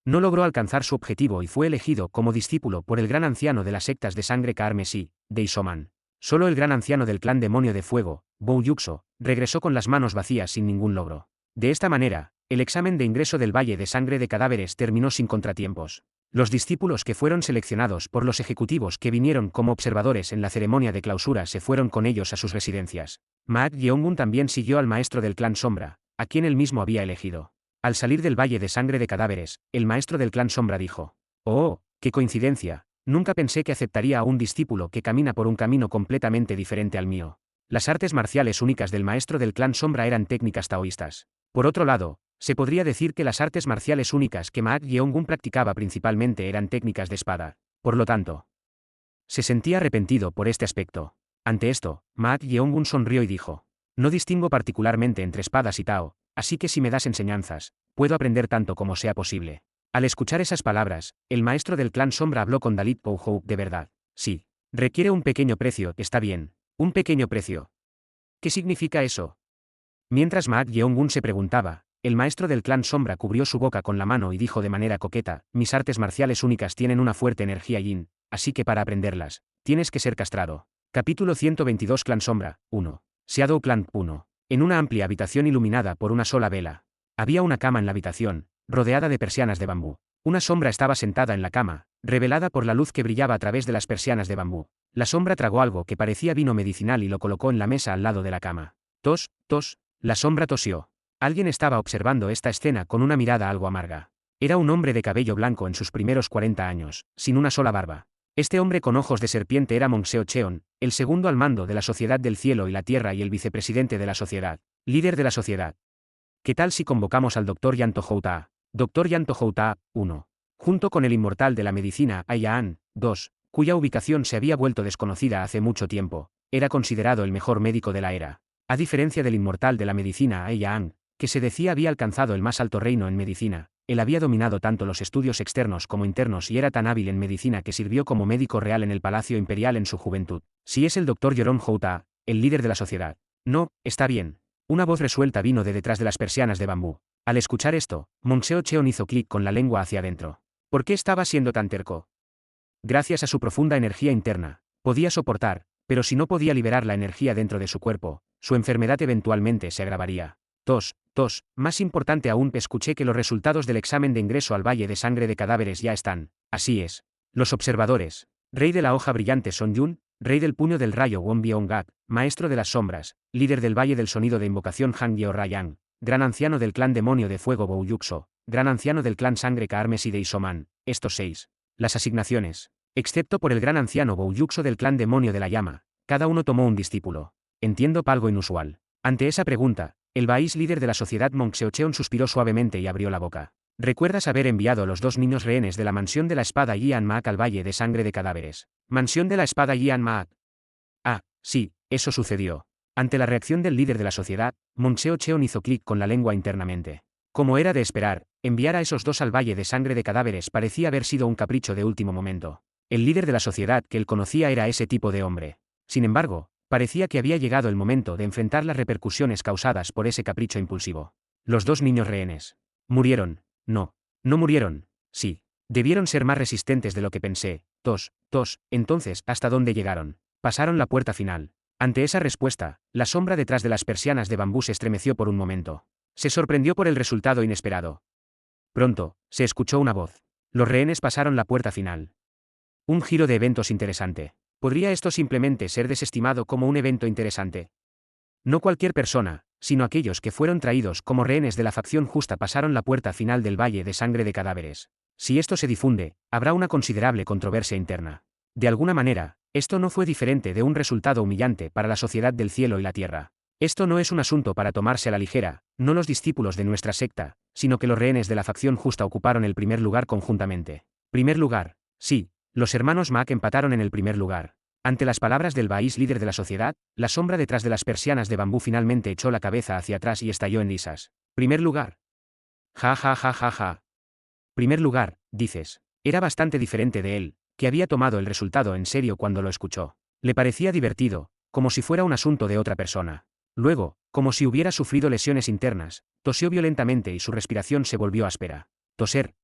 no logró alcanzar su objetivo y fue elegido como discípulo por el gran anciano de las sectas de sangre Kaarmesi, Deisoman. Solo el gran anciano del clan demonio de fuego, Bou Yuxo, regresó con las manos vacías sin ningún logro. De esta manera, el examen de ingreso del Valle de Sangre de Cadáveres terminó sin contratiempos. Los discípulos que fueron seleccionados por los ejecutivos que vinieron como observadores en la ceremonia de clausura se fueron con ellos a sus residencias. Maak Yeong-un también siguió al maestro del clan Sombra, a quien él mismo había elegido. Al salir del Valle de Sangre de Cadáveres, el maestro del clan Sombra dijo: «Oh, qué coincidencia, nunca pensé que aceptaría a un discípulo que camina por un camino completamente diferente al mío». Las artes marciales únicas del maestro del clan Sombra eran técnicas taoístas. Por otro lado, se podría decir que las artes marciales únicas que Maak Yeong-un practicaba principalmente eran técnicas de espada. Por lo tanto, se sentía arrepentido por este aspecto. Ante esto, Maak Yeong-un sonrió y dijo: «No distingo particularmente entre espadas y Tao, así que si me das enseñanzas, puedo aprender tanto como sea posible». Al escuchar esas palabras, el maestro del clan Sombra habló con Dalit Pouhou de verdad. «Sí. Requiere un pequeño precio, está bien. Un pequeño precio. ¿Qué significa eso?». Mientras Maak Yeong-un se preguntaba, el maestro del clan Sombra cubrió su boca con la mano y dijo de manera coqueta: «Mis artes marciales únicas tienen una fuerte energía yin, así que para aprenderlas, tienes que ser castrado». Capítulo 122 Clan Sombra, 1. Shadow Clan 1. En una amplia habitación iluminada por una sola vela. Había una cama en la habitación, rodeada de persianas de bambú. Una sombra estaba sentada en la cama, revelada por la luz que brillaba a través de las persianas de bambú. La sombra tragó algo que parecía vino medicinal y lo colocó en la mesa al lado de la cama. Tos, tos, la sombra tosió. Alguien estaba observando esta escena con una mirada algo amarga. Era un hombre de cabello blanco en sus primeros 40 años, sin una sola barba. Este hombre con ojos de serpiente era Monseo Cheon, el segundo al mando de la Sociedad del Cielo y la Tierra y el vicepresidente de la sociedad, líder de la sociedad. ¿Qué tal si convocamos al Dr. Yanto Houta? Dr. Yanto Houta, 1. Junto con el inmortal de la medicina, Ayaan, 2, cuya ubicación se había vuelto desconocida hace mucho tiempo, era considerado el mejor médico de la era. A diferencia del inmortal de la medicina, Ayaan, que se decía había alcanzado el más alto reino en medicina, él había dominado tanto los estudios externos como internos y era tan hábil en medicina que sirvió como médico real en el Palacio Imperial en su juventud. Si es el Dr. Yoron Houta, el líder de la sociedad. No, está bien. Una voz resuelta vino de detrás de las persianas de bambú. Al escuchar esto, Monseo Cheon hizo clic con la lengua hacia adentro. ¿Por qué estaba siendo tan terco? Gracias a su profunda energía interna, podía soportar, pero si no podía liberar la energía dentro de su cuerpo, su enfermedad eventualmente se agravaría. Más importante aún, escuché que los resultados del examen de ingreso al Valle de Sangre de Cadáveres ya están. Así es. Los observadores. Rey de la hoja brillante Son Yun, Rey del puño del rayo Won Byung-gak, Maestro de las sombras, líder del Valle del sonido de invocación Han Yeo-Rayang, gran anciano del clan demonio de fuego Bouyuxo, gran anciano del clan sangre Kaarmesi de Isoman. Estos 6. Las asignaciones. Excepto por el gran anciano Bouyuxo del clan demonio de la llama, cada uno tomó un discípulo. Entiendo algo inusual. Ante esa pregunta, el Bais líder de la sociedad Mong Seocheon suspiró suavemente y abrió la boca. ¿Recuerdas haber enviado a los 2 niños rehenes de la mansión de la espada Yian Maak al Valle de Sangre de Cadáveres? ¿Mansión de la espada Yian Maak? Ah, sí, eso sucedió. Ante la reacción del líder de la sociedad, Mong Seocheon hizo clic con la lengua internamente. Como era de esperar, enviar a esos 2 al Valle de Sangre de Cadáveres parecía haber sido un capricho de último momento. El líder de la sociedad que él conocía era ese tipo de hombre. Sin embargo, parecía que había llegado el momento de enfrentar las repercusiones causadas por ese capricho impulsivo. Los 2 niños rehenes. ¿Murieron? No. No murieron. Sí. Debieron ser más resistentes de lo que pensé. Entonces, ¿hasta dónde llegaron? Pasaron la puerta final. Ante esa respuesta, la sombra detrás de las persianas de bambú se estremeció por un momento. Se sorprendió por el resultado inesperado. Pronto, se escuchó una voz. Los rehenes pasaron la puerta final. Un giro de eventos interesante. ¿Podría esto simplemente ser desestimado como un evento interesante? No cualquier persona, sino aquellos que fueron traídos como rehenes de la facción justa pasaron la puerta final del Valle de Sangre de Cadáveres. Si esto se difunde, habrá una considerable controversia interna. De alguna manera, esto no fue diferente de un resultado humillante para la sociedad del cielo y la tierra. Esto no es un asunto para tomarse a la ligera, no los discípulos de nuestra secta, sino que los rehenes de la facción justa ocuparon el primer lugar conjuntamente. Primer lugar, sí. Los hermanos Maak empataron en el primer lugar. Ante las palabras del Bais líder de la sociedad, la sombra detrás de las persianas de bambú finalmente echó la cabeza hacia atrás y estalló en risas. Primer lugar. Ja ja ja ja ja. Primer lugar, dices. Era bastante diferente de él, que había tomado el resultado en serio cuando lo escuchó. Le parecía divertido, como si fuera un asunto de otra persona. Luego, como si hubiera sufrido lesiones internas, tosió violentamente y su respiración se volvió áspera. Toser.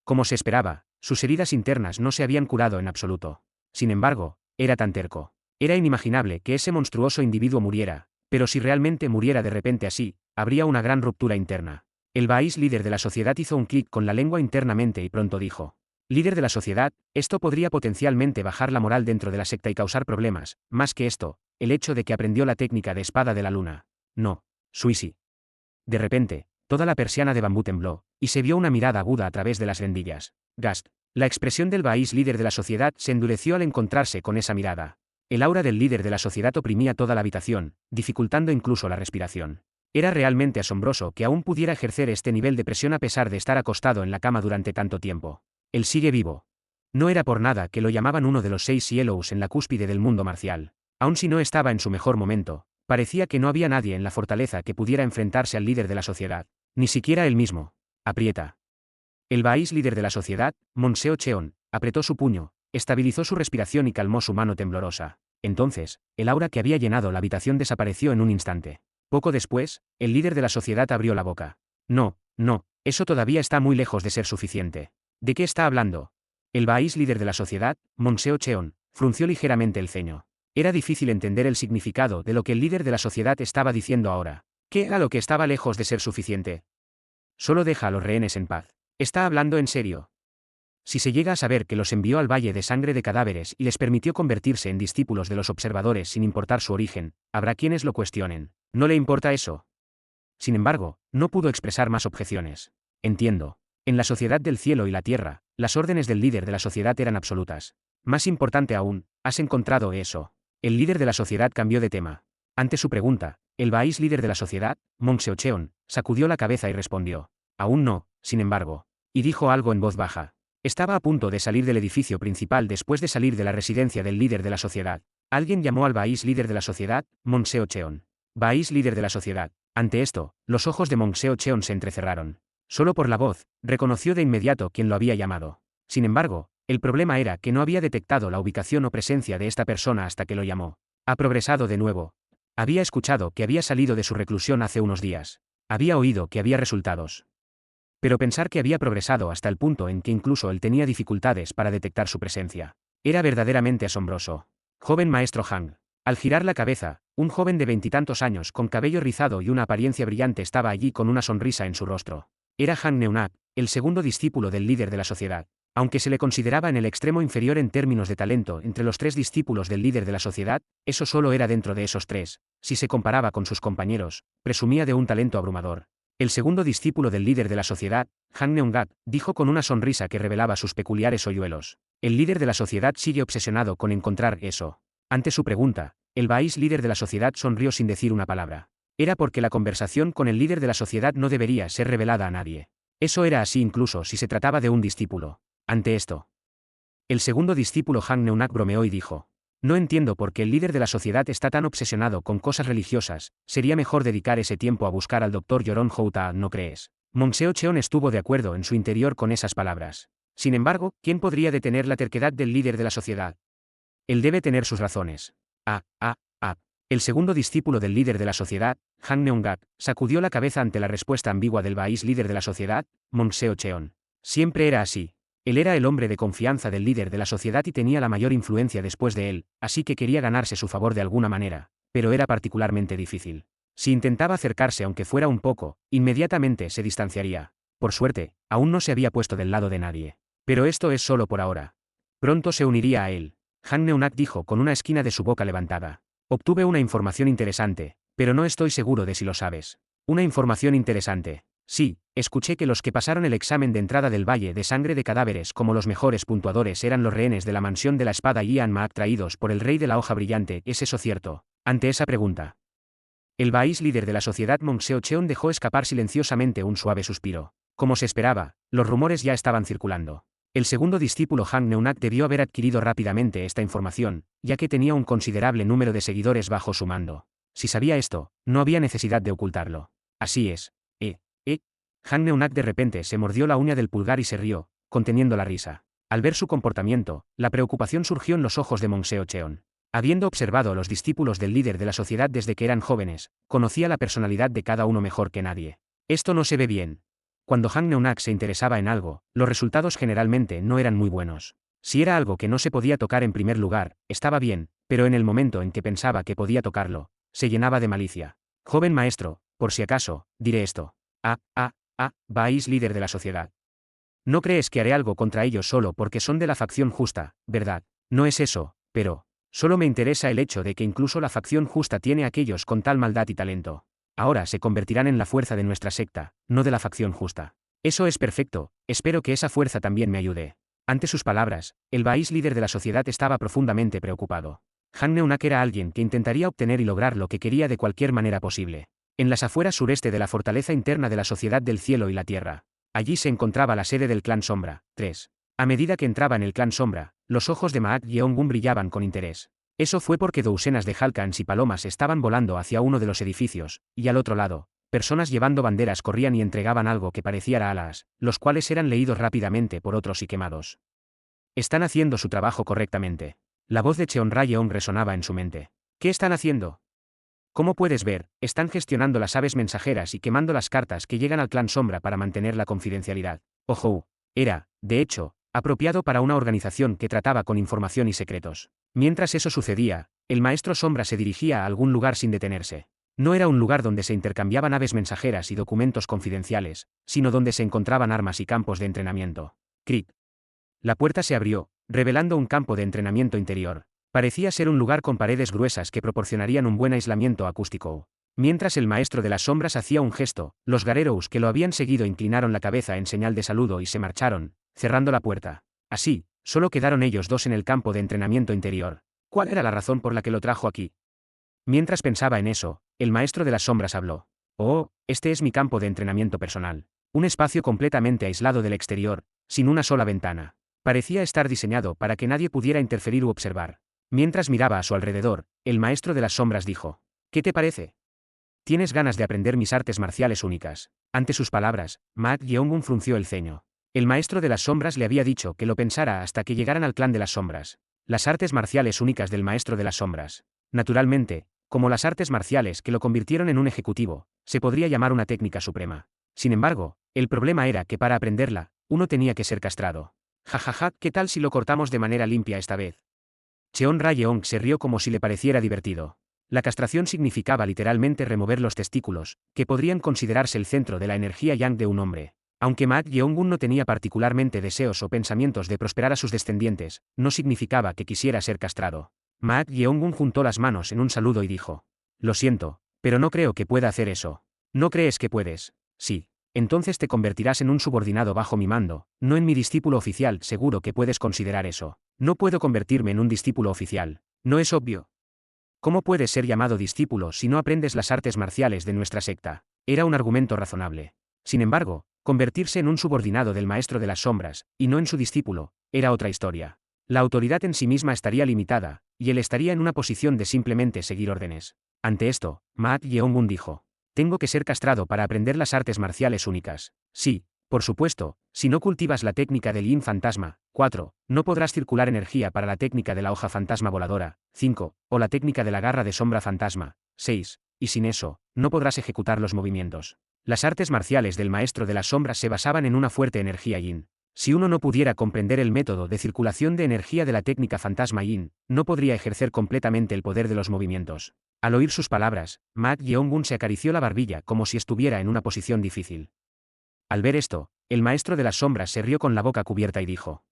Como se esperaba, sus heridas internas no se habían curado en absoluto. Sin embargo, era tan terco. Era inimaginable que ese monstruoso individuo muriera, pero si realmente muriera de repente así, habría una gran ruptura interna. El Bais líder de la sociedad hizo un clic con la lengua internamente y pronto dijo: líder de la sociedad, esto podría potencialmente bajar la moral dentro de la secta y causar problemas, más que esto, el hecho de que aprendió la técnica de espada de la luna. No, Suisi. De repente, toda la persiana de bambú tembló, y se vio una mirada aguda a través de las rendillas. Gast. La expresión del Bais líder de la sociedad se endureció al encontrarse con esa mirada. El aura del líder de la sociedad oprimía toda la habitación, dificultando incluso la respiración. Era realmente asombroso que aún pudiera ejercer este nivel de presión a pesar de estar acostado en la cama durante tanto tiempo. Él sigue vivo. No era por nada que lo llamaban uno de los 6 Yellows en la cúspide del mundo marcial. Aun si no estaba en su mejor momento, parecía que no había nadie en la fortaleza que pudiera enfrentarse al líder de la sociedad. Ni siquiera él mismo. Aprieta. El Bais líder de la sociedad, Mong Seocheon, apretó su puño, estabilizó su respiración y calmó su mano temblorosa. Entonces, el aura que había llenado la habitación desapareció en un instante. Poco después, el líder de la sociedad abrió la boca. No, eso todavía está muy lejos de ser suficiente. ¿De qué está hablando? El Bais líder de la sociedad, Mong Seocheon, frunció ligeramente el ceño. Era difícil entender el significado de lo que el líder de la sociedad estaba diciendo ahora. ¿Qué era lo que estaba lejos de ser suficiente? Solo deja a los rehenes en paz. ¿Está hablando en serio? Si se llega a saber que los envió al Valle de Sangre de Cadáveres y les permitió convertirse en discípulos de los observadores sin importar su origen, habrá quienes lo cuestionen. ¿No le importa eso? Sin embargo, no pudo expresar más objeciones. Entiendo. En la sociedad del cielo y la tierra, las órdenes del líder de la sociedad eran absolutas. Más importante aún, ¿has encontrado eso? El líder de la sociedad cambió de tema. Ante su pregunta, el Bais líder de la sociedad, Mong Seocheon, sacudió la cabeza y respondió: aún no, sin embargo. Y dijo algo en voz baja. Estaba a punto de salir del edificio principal después de salir de la residencia del líder de la sociedad. Alguien llamó al Bais líder de la sociedad, Mong Seocheon. Bais líder de la sociedad. Ante esto, los ojos de Mong Seocheon se entrecerraron. Solo por la voz, reconoció de inmediato quién lo había llamado. Sin embargo, el problema era que no había detectado la ubicación o presencia de esta persona hasta que lo llamó. Ha progresado de nuevo. Había escuchado que había salido de su reclusión hace unos días. Había oído que había resultados. Pero pensar que había progresado hasta el punto en que incluso él tenía dificultades para detectar su presencia. Era verdaderamente asombroso. Joven maestro Han. Al girar la cabeza, un joven de veintitantos años con cabello rizado y una apariencia brillante estaba allí con una sonrisa en su rostro. Era Han Neunak, el segundo discípulo del líder de la sociedad. Aunque se le consideraba en el extremo inferior en términos de talento entre los tres discípulos del líder de la sociedad, eso solo era dentro de esos tres. Si se comparaba con sus compañeros, presumía de un talento abrumador. El segundo discípulo del líder de la sociedad, Han Neungak, dijo con una sonrisa que revelaba sus peculiares hoyuelos. El líder de la sociedad sigue obsesionado con encontrar eso. Ante su pregunta, el Bais líder de la sociedad sonrió sin decir una palabra. Era porque la conversación con el líder de la sociedad no debería ser revelada a nadie. Eso era así incluso si se trataba de un discípulo. Ante esto, el segundo discípulo Han Neunak bromeó y dijo: no entiendo por qué el líder de la sociedad está tan obsesionado con cosas religiosas, sería mejor dedicar ese tiempo a buscar al Dr. Yoron Houta, ¿no crees? Monseo Cheon estuvo de acuerdo en su interior con esas palabras. Sin embargo, ¿quién podría detener la terquedad del líder de la sociedad? Él debe tener sus razones. El segundo discípulo del líder de la sociedad, Han Neungak, sacudió la cabeza ante la respuesta ambigua del Bais líder de la sociedad, Monseo Cheon. Siempre era así. Él era el hombre de confianza del líder de la sociedad y tenía la mayor influencia después de él, así que quería ganarse su favor de alguna manera, pero era particularmente difícil. Si intentaba acercarse aunque fuera un poco, inmediatamente se distanciaría. Por suerte, aún no se había puesto del lado de nadie. Pero esto es solo por ahora. Pronto se uniría a él. Han Neunak dijo con una esquina de su boca levantada. Obtuve una información interesante, pero no estoy seguro de si lo sabes. Una información interesante. Sí, escuché que los que pasaron el examen de entrada del Valle de Sangre de Cadáveres como los mejores puntuadores eran los rehenes de la mansión de la espada Ian Maak traídos por el rey de la hoja brillante. ¿Es eso cierto? Ante esa pregunta, el Bais líder de la sociedad Monseo Cheon dejó escapar silenciosamente un suave suspiro. Como se esperaba, los rumores ya estaban circulando. El segundo discípulo Han Neunak debió haber adquirido rápidamente esta información, ya que tenía un considerable número de seguidores bajo su mando. Si sabía esto, no había necesidad de ocultarlo. Así es. Han Neunak de repente se mordió la uña del pulgar y se rió, conteniendo la risa. Al ver su comportamiento, la preocupación surgió en los ojos de Monseo Cheon. Habiendo observado a los discípulos del líder de la sociedad desde que eran jóvenes, conocía la personalidad de cada uno mejor que nadie. Esto no se ve bien. Cuando Han Neunak se interesaba en algo, los resultados generalmente no eran muy buenos. Si era algo que no se podía tocar en primer lugar, estaba bien, pero en el momento en que pensaba que podía tocarlo, se llenaba de malicia. Joven maestro, por si acaso, diré esto. Bais líder de la sociedad. No crees que haré algo contra ellos solo porque son de la facción justa, ¿verdad? No es eso, pero solo me interesa el hecho de que incluso la facción justa tiene a aquellos con tal maldad y talento. Ahora se convertirán en la fuerza de nuestra secta, no de la facción justa. Eso es perfecto, espero que esa fuerza también me ayude. Ante sus palabras, el Bais líder de la sociedad estaba profundamente preocupado. Han Neunak era alguien que intentaría obtener y lograr lo que quería de cualquier manera posible. En las afueras sureste de la fortaleza interna de la Sociedad del Cielo y la Tierra. Allí se encontraba la sede del Clan Sombra. 3. A medida que entraba en el Clan Sombra, los ojos de Maak Yeongun brillaban con interés. Eso fue porque docenas de halcans y palomas estaban volando hacia uno de los edificios, y al otro lado, personas llevando banderas corrían y entregaban algo que pareciera alas, los cuales eran leídos rápidamente por otros y quemados. Están haciendo su trabajo correctamente. La voz de Cheonra Yeon resonaba en su mente. ¿Qué están haciendo? Como puedes ver, están gestionando las aves mensajeras y quemando las cartas que llegan al Clan Sombra para mantener la confidencialidad. Ojo, era, de hecho, apropiado para una organización que trataba con información y secretos. Mientras eso sucedía, el maestro Sombra se dirigía a algún lugar sin detenerse. No era un lugar donde se intercambiaban aves mensajeras y documentos confidenciales, sino donde se encontraban armas y campos de entrenamiento. Crit. La puerta se abrió, revelando un campo de entrenamiento interior. Parecía ser un lugar con paredes gruesas que proporcionarían un buen aislamiento acústico. Mientras el maestro de las sombras hacía un gesto, los Garerous que lo habían seguido inclinaron la cabeza en señal de saludo y se marcharon, cerrando la puerta. Así, solo quedaron ellos dos en el campo de entrenamiento interior. ¿Cuál era la razón por la que lo trajo aquí? Mientras pensaba en eso, el maestro de las sombras habló. Oh, este es mi campo de entrenamiento personal. Un espacio completamente aislado del exterior, sin una sola ventana. Parecía estar diseñado para que nadie pudiera interferir u observar. Mientras miraba a su alrededor, el maestro de las sombras dijo: ¿Qué te parece? ¿Tienes ganas de aprender mis artes marciales únicas? Ante sus palabras, Maak Yeongun frunció el ceño. El maestro de las sombras le había dicho que lo pensara hasta que llegaran al clan de las sombras. Las artes marciales únicas del maestro de las sombras. Naturalmente, como las artes marciales que lo convirtieron en un ejecutivo, se podría llamar una técnica suprema. Sin embargo, el problema era que para aprenderla, uno tenía que ser castrado. Jajaja, ¿qué tal si lo cortamos de manera limpia esta vez? Cheon Rayeong se rió como si le pareciera divertido. La castración significaba literalmente remover los testículos, que podrían considerarse el centro de la energía yang de un hombre. Aunque Ma Yeongun no tenía particularmente deseos o pensamientos de prosperar a sus descendientes, no significaba que quisiera ser castrado. Ma Yeongun juntó las manos en un saludo y dijo: Lo siento, pero no creo que pueda hacer eso. ¿No crees que puedes? Sí. Entonces te convertirás en un subordinado bajo mi mando, no en mi discípulo oficial. Seguro que puedes considerar eso. No puedo convertirme en un discípulo oficial. ¿No es obvio? ¿Cómo puedes ser llamado discípulo si no aprendes las artes marciales de nuestra secta? Era un argumento razonable. Sin embargo, convertirse en un subordinado del maestro de las sombras, y no en su discípulo, era otra historia. La autoridad en sí misma estaría limitada, y él estaría en una posición de simplemente seguir órdenes. Ante esto, Ma Yeongun dijo: Tengo que ser castrado para aprender las artes marciales únicas. Sí, por supuesto, si no cultivas la técnica del Yin fantasma. 4. No podrás circular energía para la técnica de la hoja fantasma voladora. 5. O la técnica de la garra de sombra fantasma. 6. Y sin eso, no podrás ejecutar los movimientos. Las artes marciales del maestro de las sombras se basaban en una fuerte energía Yin. Si uno no pudiera comprender el método de circulación de energía de la técnica fantasma Yin, no podría ejercer completamente el poder de los movimientos. Al oír sus palabras, Ma Yeongun se acarició la barbilla como si estuviera en una posición difícil. Al ver esto, el maestro de las sombras se rió con la boca cubierta y dijo: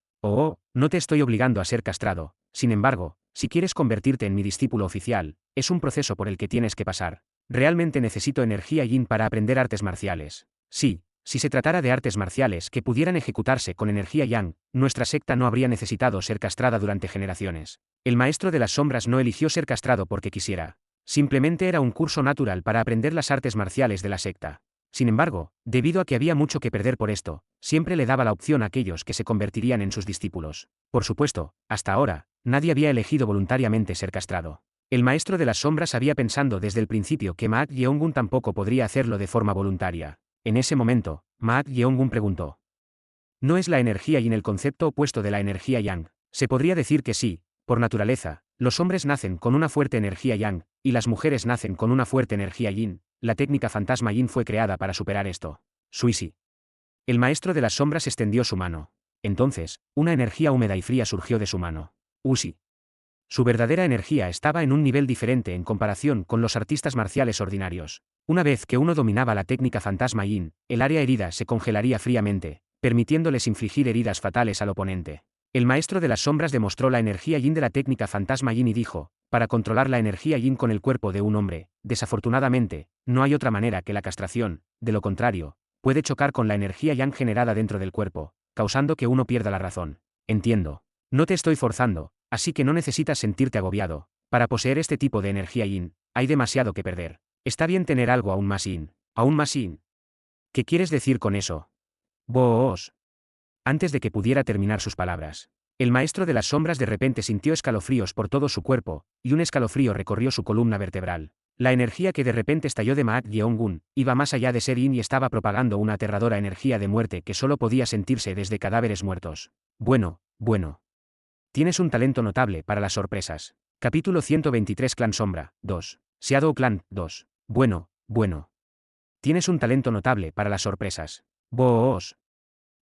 no te estoy obligando a ser castrado. Sin embargo, si quieres convertirte en mi discípulo oficial, es un proceso por el que tienes que pasar. Realmente necesito energía Yin para aprender artes marciales. Sí, si se tratara de artes marciales que pudieran ejecutarse con energía Yang, nuestra secta no habría necesitado ser castrada durante generaciones. El maestro de las sombras no eligió ser castrado porque quisiera. Simplemente era un curso natural para aprender las artes marciales de la secta. Sin embargo, debido a que había mucho que perder por esto, siempre le daba la opción a aquellos que se convertirían en sus discípulos. Por supuesto, hasta ahora, nadie había elegido voluntariamente ser castrado. El maestro de las sombras había pensado desde el principio que Ma Yeongun tampoco podría hacerlo de forma voluntaria. En ese momento, Ma Yeongun preguntó: ¿No es la energía Yin el concepto opuesto de la energía Yang? Se podría decir que sí. Por naturaleza, los hombres nacen con una fuerte energía Yang, y las mujeres nacen con una fuerte energía Yin. La técnica fantasma Yin fue creada para superar esto. Suisi. El maestro de las sombras extendió su mano. Entonces, una energía húmeda y fría surgió de su mano. Usi. Su verdadera energía estaba en un nivel diferente en comparación con los artistas marciales ordinarios. Una vez que uno dominaba la técnica fantasma Yin, el área herida se congelaría fríamente, permitiéndoles infligir heridas fatales al oponente. El maestro de las sombras demostró la energía Yin de la técnica fantasma Yin y dijo: para controlar la energía Yin con el cuerpo de un hombre, desafortunadamente, no hay otra manera que la castración. De lo contrario, puede chocar con la energía Yang generada dentro del cuerpo, causando que uno pierda la razón. Entiendo. No te estoy forzando, así que no necesitas sentirte agobiado. Para poseer este tipo de energía Yin, hay demasiado que perder. Está bien tener algo aún más Yin. Aún más Yin. ¿Qué quieres decir con eso? Boos. Antes de que pudiera terminar sus palabras, el maestro de las sombras de repente sintió escalofríos por todo su cuerpo, y un escalofrío recorrió su columna vertebral. La energía que de repente estalló de Ma Yeongun iba más allá de ser Yin y estaba propagando una aterradora energía de muerte que solo podía sentirse desde cadáveres muertos. Bueno. Tienes un talento notable para las sorpresas. Capítulo 123 Clan Sombra, 2. Shadow Clan, 2. Bueno. Tienes un talento notable para las sorpresas. Boos.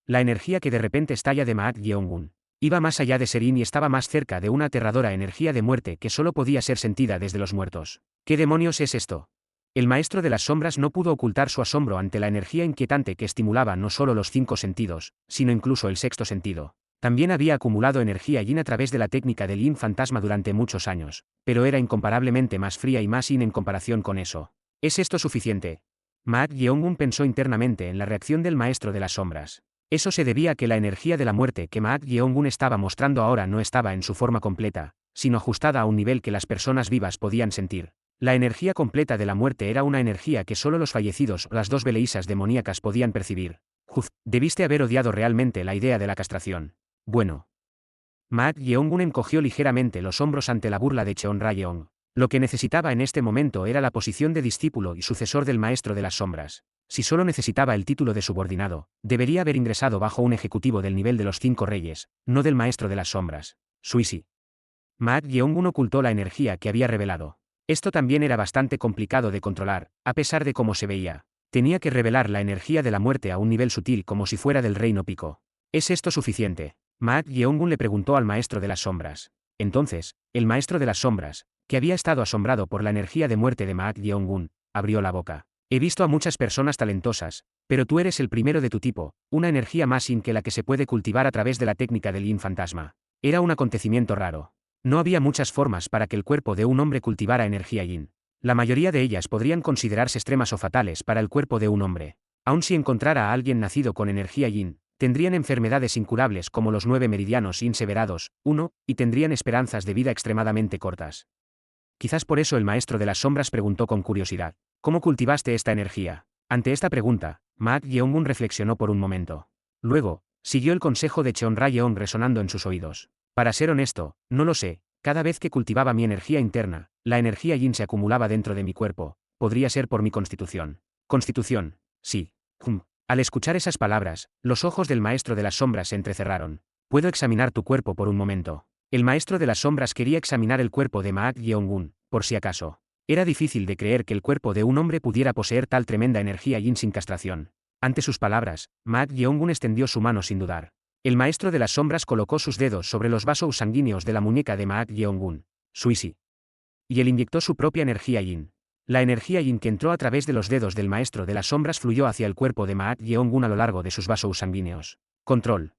La energía que de repente estalla de Ma Yeongun iba más allá de Serin y estaba más cerca de una aterradora energía de muerte que solo podía ser sentida desde los muertos. ¿Qué demonios es esto? El maestro de las sombras no pudo ocultar su asombro ante la energía inquietante que estimulaba no solo los 5 sentidos, sino incluso el sexto sentido. También había acumulado energía Yin a través de la técnica del Yin fantasma durante muchos años, pero era incomparablemente más fría y más Yin en comparación con eso. ¿Es esto suficiente? Ma Yeongun pensó internamente en la reacción del maestro de las sombras. Eso se debía a que la energía de la muerte que Ma Yeongun estaba mostrando ahora no estaba en su forma completa, sino ajustada a un nivel que las personas vivas podían sentir. La energía completa de la muerte era una energía que solo los fallecidos o las dos veleisas demoníacas podían percibir. Debiste haber odiado realmente la idea de la castración. Bueno. Ma Yeongun encogió ligeramente los hombros ante la burla de Cheon Rayeong. Lo que necesitaba en este momento era la posición de discípulo y sucesor del maestro de las sombras. Si solo necesitaba el título de subordinado, debería haber ingresado bajo un ejecutivo del nivel de los 5 reyes, no del maestro de las sombras. Suisi. Ma Yeongun ocultó la energía que había revelado. Esto también era bastante complicado de controlar, a pesar de cómo se veía. Tenía que revelar la energía de la muerte a un nivel sutil como si fuera del reino pico. ¿Es esto suficiente? Maat Yeongun le preguntó al maestro de las sombras. Entonces, el maestro de las sombras, que había estado asombrado por la energía de muerte de Maat Yeongun, abrió la boca. He visto a muchas personas talentosas, pero tú eres el primero de tu tipo, una energía más yin que la que se puede cultivar a través de la técnica del yin fantasma. Era un acontecimiento raro. No había muchas formas para que el cuerpo de un hombre cultivara energía yin. La mayoría de ellas podrían considerarse extremas o fatales para el cuerpo de un hombre. Aun si encontrara a alguien nacido con energía yin, tendrían enfermedades incurables como los 9 meridianos yin severados, 1, y tendrían esperanzas de vida extremadamente cortas. Quizás por eso el maestro de las sombras preguntó con curiosidad, ¿cómo cultivaste esta energía? Ante esta pregunta, Maat Yeongun reflexionó por un momento. Luego, siguió el consejo de Cheonra Yeon resonando en sus oídos. Para ser honesto, no lo sé, cada vez que cultivaba mi energía interna, la energía yin se acumulaba dentro de mi cuerpo, podría ser por mi constitución. Constitución, sí. Al escuchar esas palabras, los ojos del maestro de las sombras se entrecerraron. ¿Puedo examinar tu cuerpo por un momento? El maestro de las sombras quería examinar el cuerpo de Maat Yeongun, por si acaso. Era difícil de creer que el cuerpo de un hombre pudiera poseer tal tremenda energía yin sin castración. Ante sus palabras, Maat Yeongun extendió su mano sin dudar. El maestro de las sombras colocó sus dedos sobre los vasos sanguíneos de la muñeca de Maat Yeongun, Suisi. Y él inyectó su propia energía yin. La energía yin que entró a través de los dedos del maestro de las sombras fluyó hacia el cuerpo de Maat Yeongun a lo largo de sus vasos sanguíneos. Control.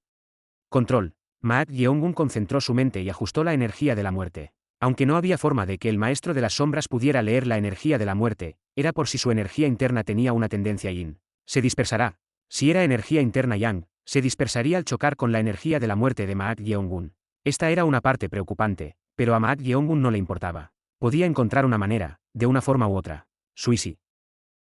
Control. Maat Yeongun concentró su mente y ajustó la energía de la muerte. Aunque no había forma de que el maestro de las sombras pudiera leer la energía de la muerte, era por si su energía interna tenía una tendencia yin. Se dispersará. Si era energía interna yang, se dispersaría al chocar con la energía de la muerte de Maat Yeongun. Esta era una parte preocupante, pero a Maat Yeongun no le importaba. Podía encontrar una manera, de una forma u otra. Suisi.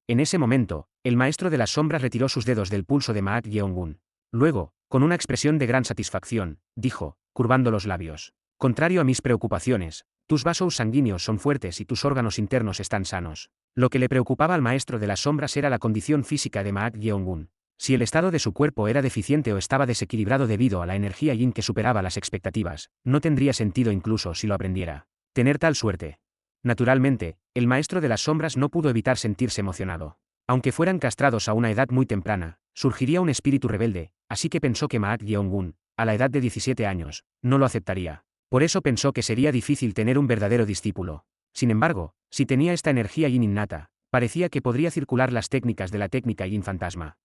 En ese momento, el maestro de las sombras retiró sus dedos del pulso de Maat Yeongun. Luego, con una expresión de gran satisfacción, dijo, curvando los labios. Contrario a mis preocupaciones, tus vasos sanguíneos son fuertes y tus órganos internos están sanos. Lo que le preocupaba al maestro de las sombras era la condición física de Maat Yeongun. Si el estado de su cuerpo era deficiente o estaba desequilibrado debido a la energía yin que superaba las expectativas, no tendría sentido incluso si lo aprendiera. Tener tal suerte. Naturalmente, el maestro de las sombras no pudo evitar sentirse emocionado. Aunque fueran castrados a una edad muy temprana, surgiría un espíritu rebelde, así que pensó que Maat Yeongun, a la edad de 17 años, no lo aceptaría. Por eso pensó que sería difícil tener un verdadero discípulo. Sin embargo, si tenía esta energía yin innata, parecía que podría circular las técnicas de la técnica yin fantasma.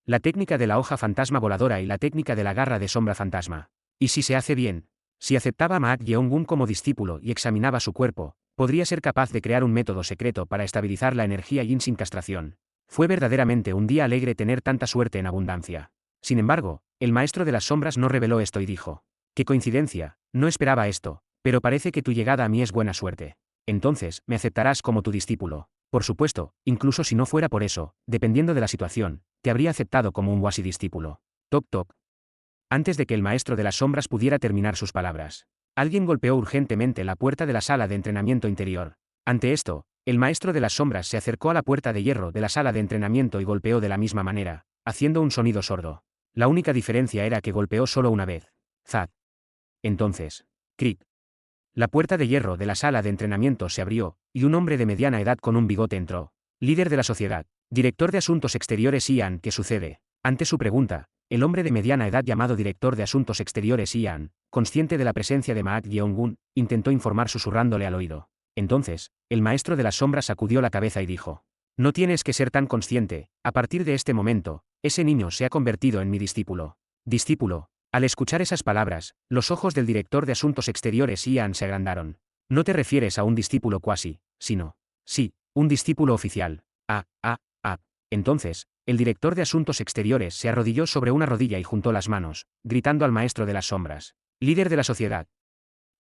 La técnica de la hoja fantasma voladora y la técnica de la garra de sombra fantasma. ¿Y si se hace bien? Si aceptaba a Maat Yeongun como discípulo y examinaba su cuerpo, podría ser capaz de crear un método secreto para estabilizar la energía yin sin castración. Fue verdaderamente un día alegre tener tanta suerte en abundancia. Sin embargo, el maestro de las sombras no reveló esto y dijo: «Qué coincidencia, no esperaba esto, pero parece que tu llegada a mí es buena suerte. Entonces, me aceptarás como tu discípulo. Por supuesto, incluso si no fuera por eso, dependiendo de la situación, te habría aceptado como un wasi discípulo». Toc toc. Antes de que el maestro de las sombras pudiera terminar sus palabras, alguien golpeó urgentemente la puerta de la sala de entrenamiento interior. Ante esto, el maestro de las sombras se acercó a la puerta de hierro de la sala de entrenamiento y golpeó de la misma manera, haciendo un sonido sordo. La única diferencia era que golpeó solo una vez. Zad. Entonces, cric. La puerta de hierro de la sala de entrenamiento se abrió, y un hombre de mediana edad con un bigote entró. Líder de la sociedad, director de asuntos exteriores Ian, ¿qué sucede? Ante su pregunta, el hombre de mediana edad llamado director de asuntos exteriores Ian, consciente de la presencia de Maat Yeongun, intentó informar susurrándole al oído. Entonces, el maestro de las sombras sacudió la cabeza y dijo: «No tienes que ser tan consciente, a partir de este momento, ese niño se ha convertido en mi discípulo». Discípulo. Al escuchar esas palabras, los ojos del director de asuntos exteriores Ian se agrandaron. No te refieres a un discípulo cuasi, sino, sí, un discípulo oficial. Entonces, el director de asuntos exteriores se arrodilló sobre una rodilla y juntó las manos, gritando al maestro de las sombras: «Líder de la sociedad.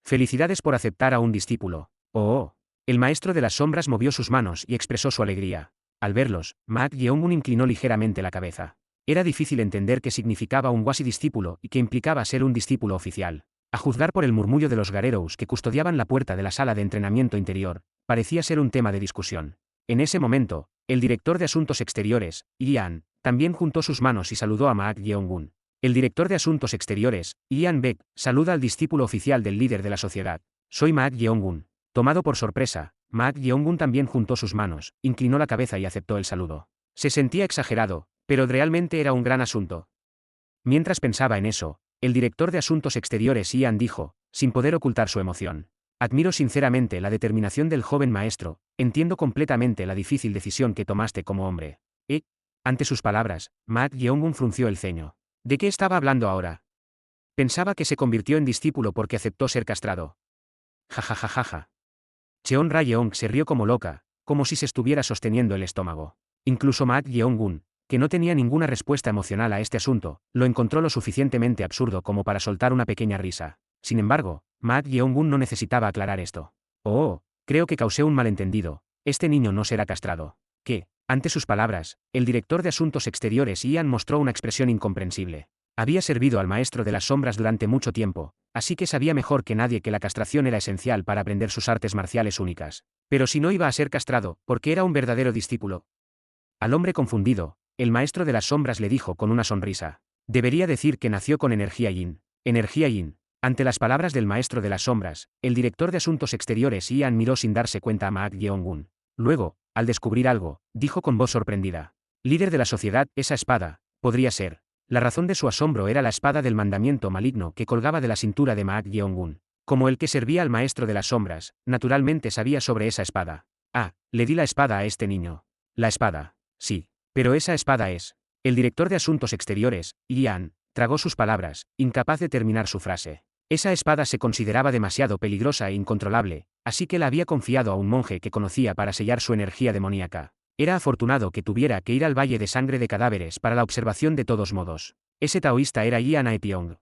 Felicidades por aceptar a un discípulo». Oh. El maestro de las sombras movió sus manos y expresó su alegría. Al verlos, Maat Yeongun inclinó ligeramente la cabeza. Era difícil entender qué significaba un wasi discípulo y qué implicaba ser un discípulo oficial. A juzgar por el murmullo de los Garerous que custodiaban la puerta de la sala de entrenamiento interior, parecía ser un tema de discusión. En ese momento, el director de asuntos exteriores, Ian, también juntó sus manos y saludó a Maat Yeongun. El director de asuntos exteriores, Ian Beck, saluda al discípulo oficial del líder de la sociedad. Soy Maat Yeongun. Tomado por sorpresa, Maat Yeongun también juntó sus manos, inclinó la cabeza y aceptó el saludo. Se sentía exagerado, pero realmente era un gran asunto. Mientras pensaba en eso, El director de Asuntos Exteriores Ian dijo, sin poder ocultar su emoción. Admiro sinceramente la determinación del joven maestro, entiendo completamente la difícil decisión que tomaste como hombre. Ante sus palabras, Mak Yeongun frunció el ceño. ¿De qué estaba hablando ahora? Pensaba que se convirtió en discípulo porque aceptó ser castrado. Jajajajaja. Cheon Ra-yeong se rió como loca, como si se estuviera sosteniendo el estómago. Incluso Mak Yeongun, que no tenía ninguna respuesta emocional a este asunto, lo encontró lo suficientemente absurdo como para soltar una pequeña risa. Sin embargo, Mak Yeongun no necesitaba aclarar esto. Oh, creo que causé un malentendido. Este niño no será castrado. ¿Qué? Ante sus palabras, el director de Asuntos Exteriores Ian mostró una expresión incomprensible. Había servido al maestro de las sombras durante mucho tiempo, así que sabía mejor que nadie que la castración era esencial para aprender sus artes marciales únicas. Pero si no iba a ser castrado, ¿por qué era un verdadero discípulo? Al hombre confundido, el maestro de las sombras le dijo con una sonrisa. Debería decir que nació con energía yin. Energía yin. Ante las palabras del maestro de las sombras, el director de Asuntos Exteriores Ian miró sin darse cuenta a Mak Yeongun. Luego, al descubrir algo, dijo con voz sorprendida. Líder de la sociedad, esa espada, podría ser. La razón de su asombro era la espada del mandamiento maligno que colgaba de la cintura de Mak Yeongun. Como el que servía al maestro de las sombras, naturalmente sabía sobre esa espada. Le di la espada a este niño. La espada. Sí. Pero esa espada es. El director de Asuntos Exteriores, Ian, tragó sus palabras, incapaz de terminar su frase. Esa espada se consideraba demasiado peligrosa e incontrolable, así que la había confiado a un monje que conocía para sellar su energía demoníaca. Era afortunado que tuviera que ir al Valle de Sangre de Cadáveres para la observación de todos modos. Ese taoísta era Ian Aepyong,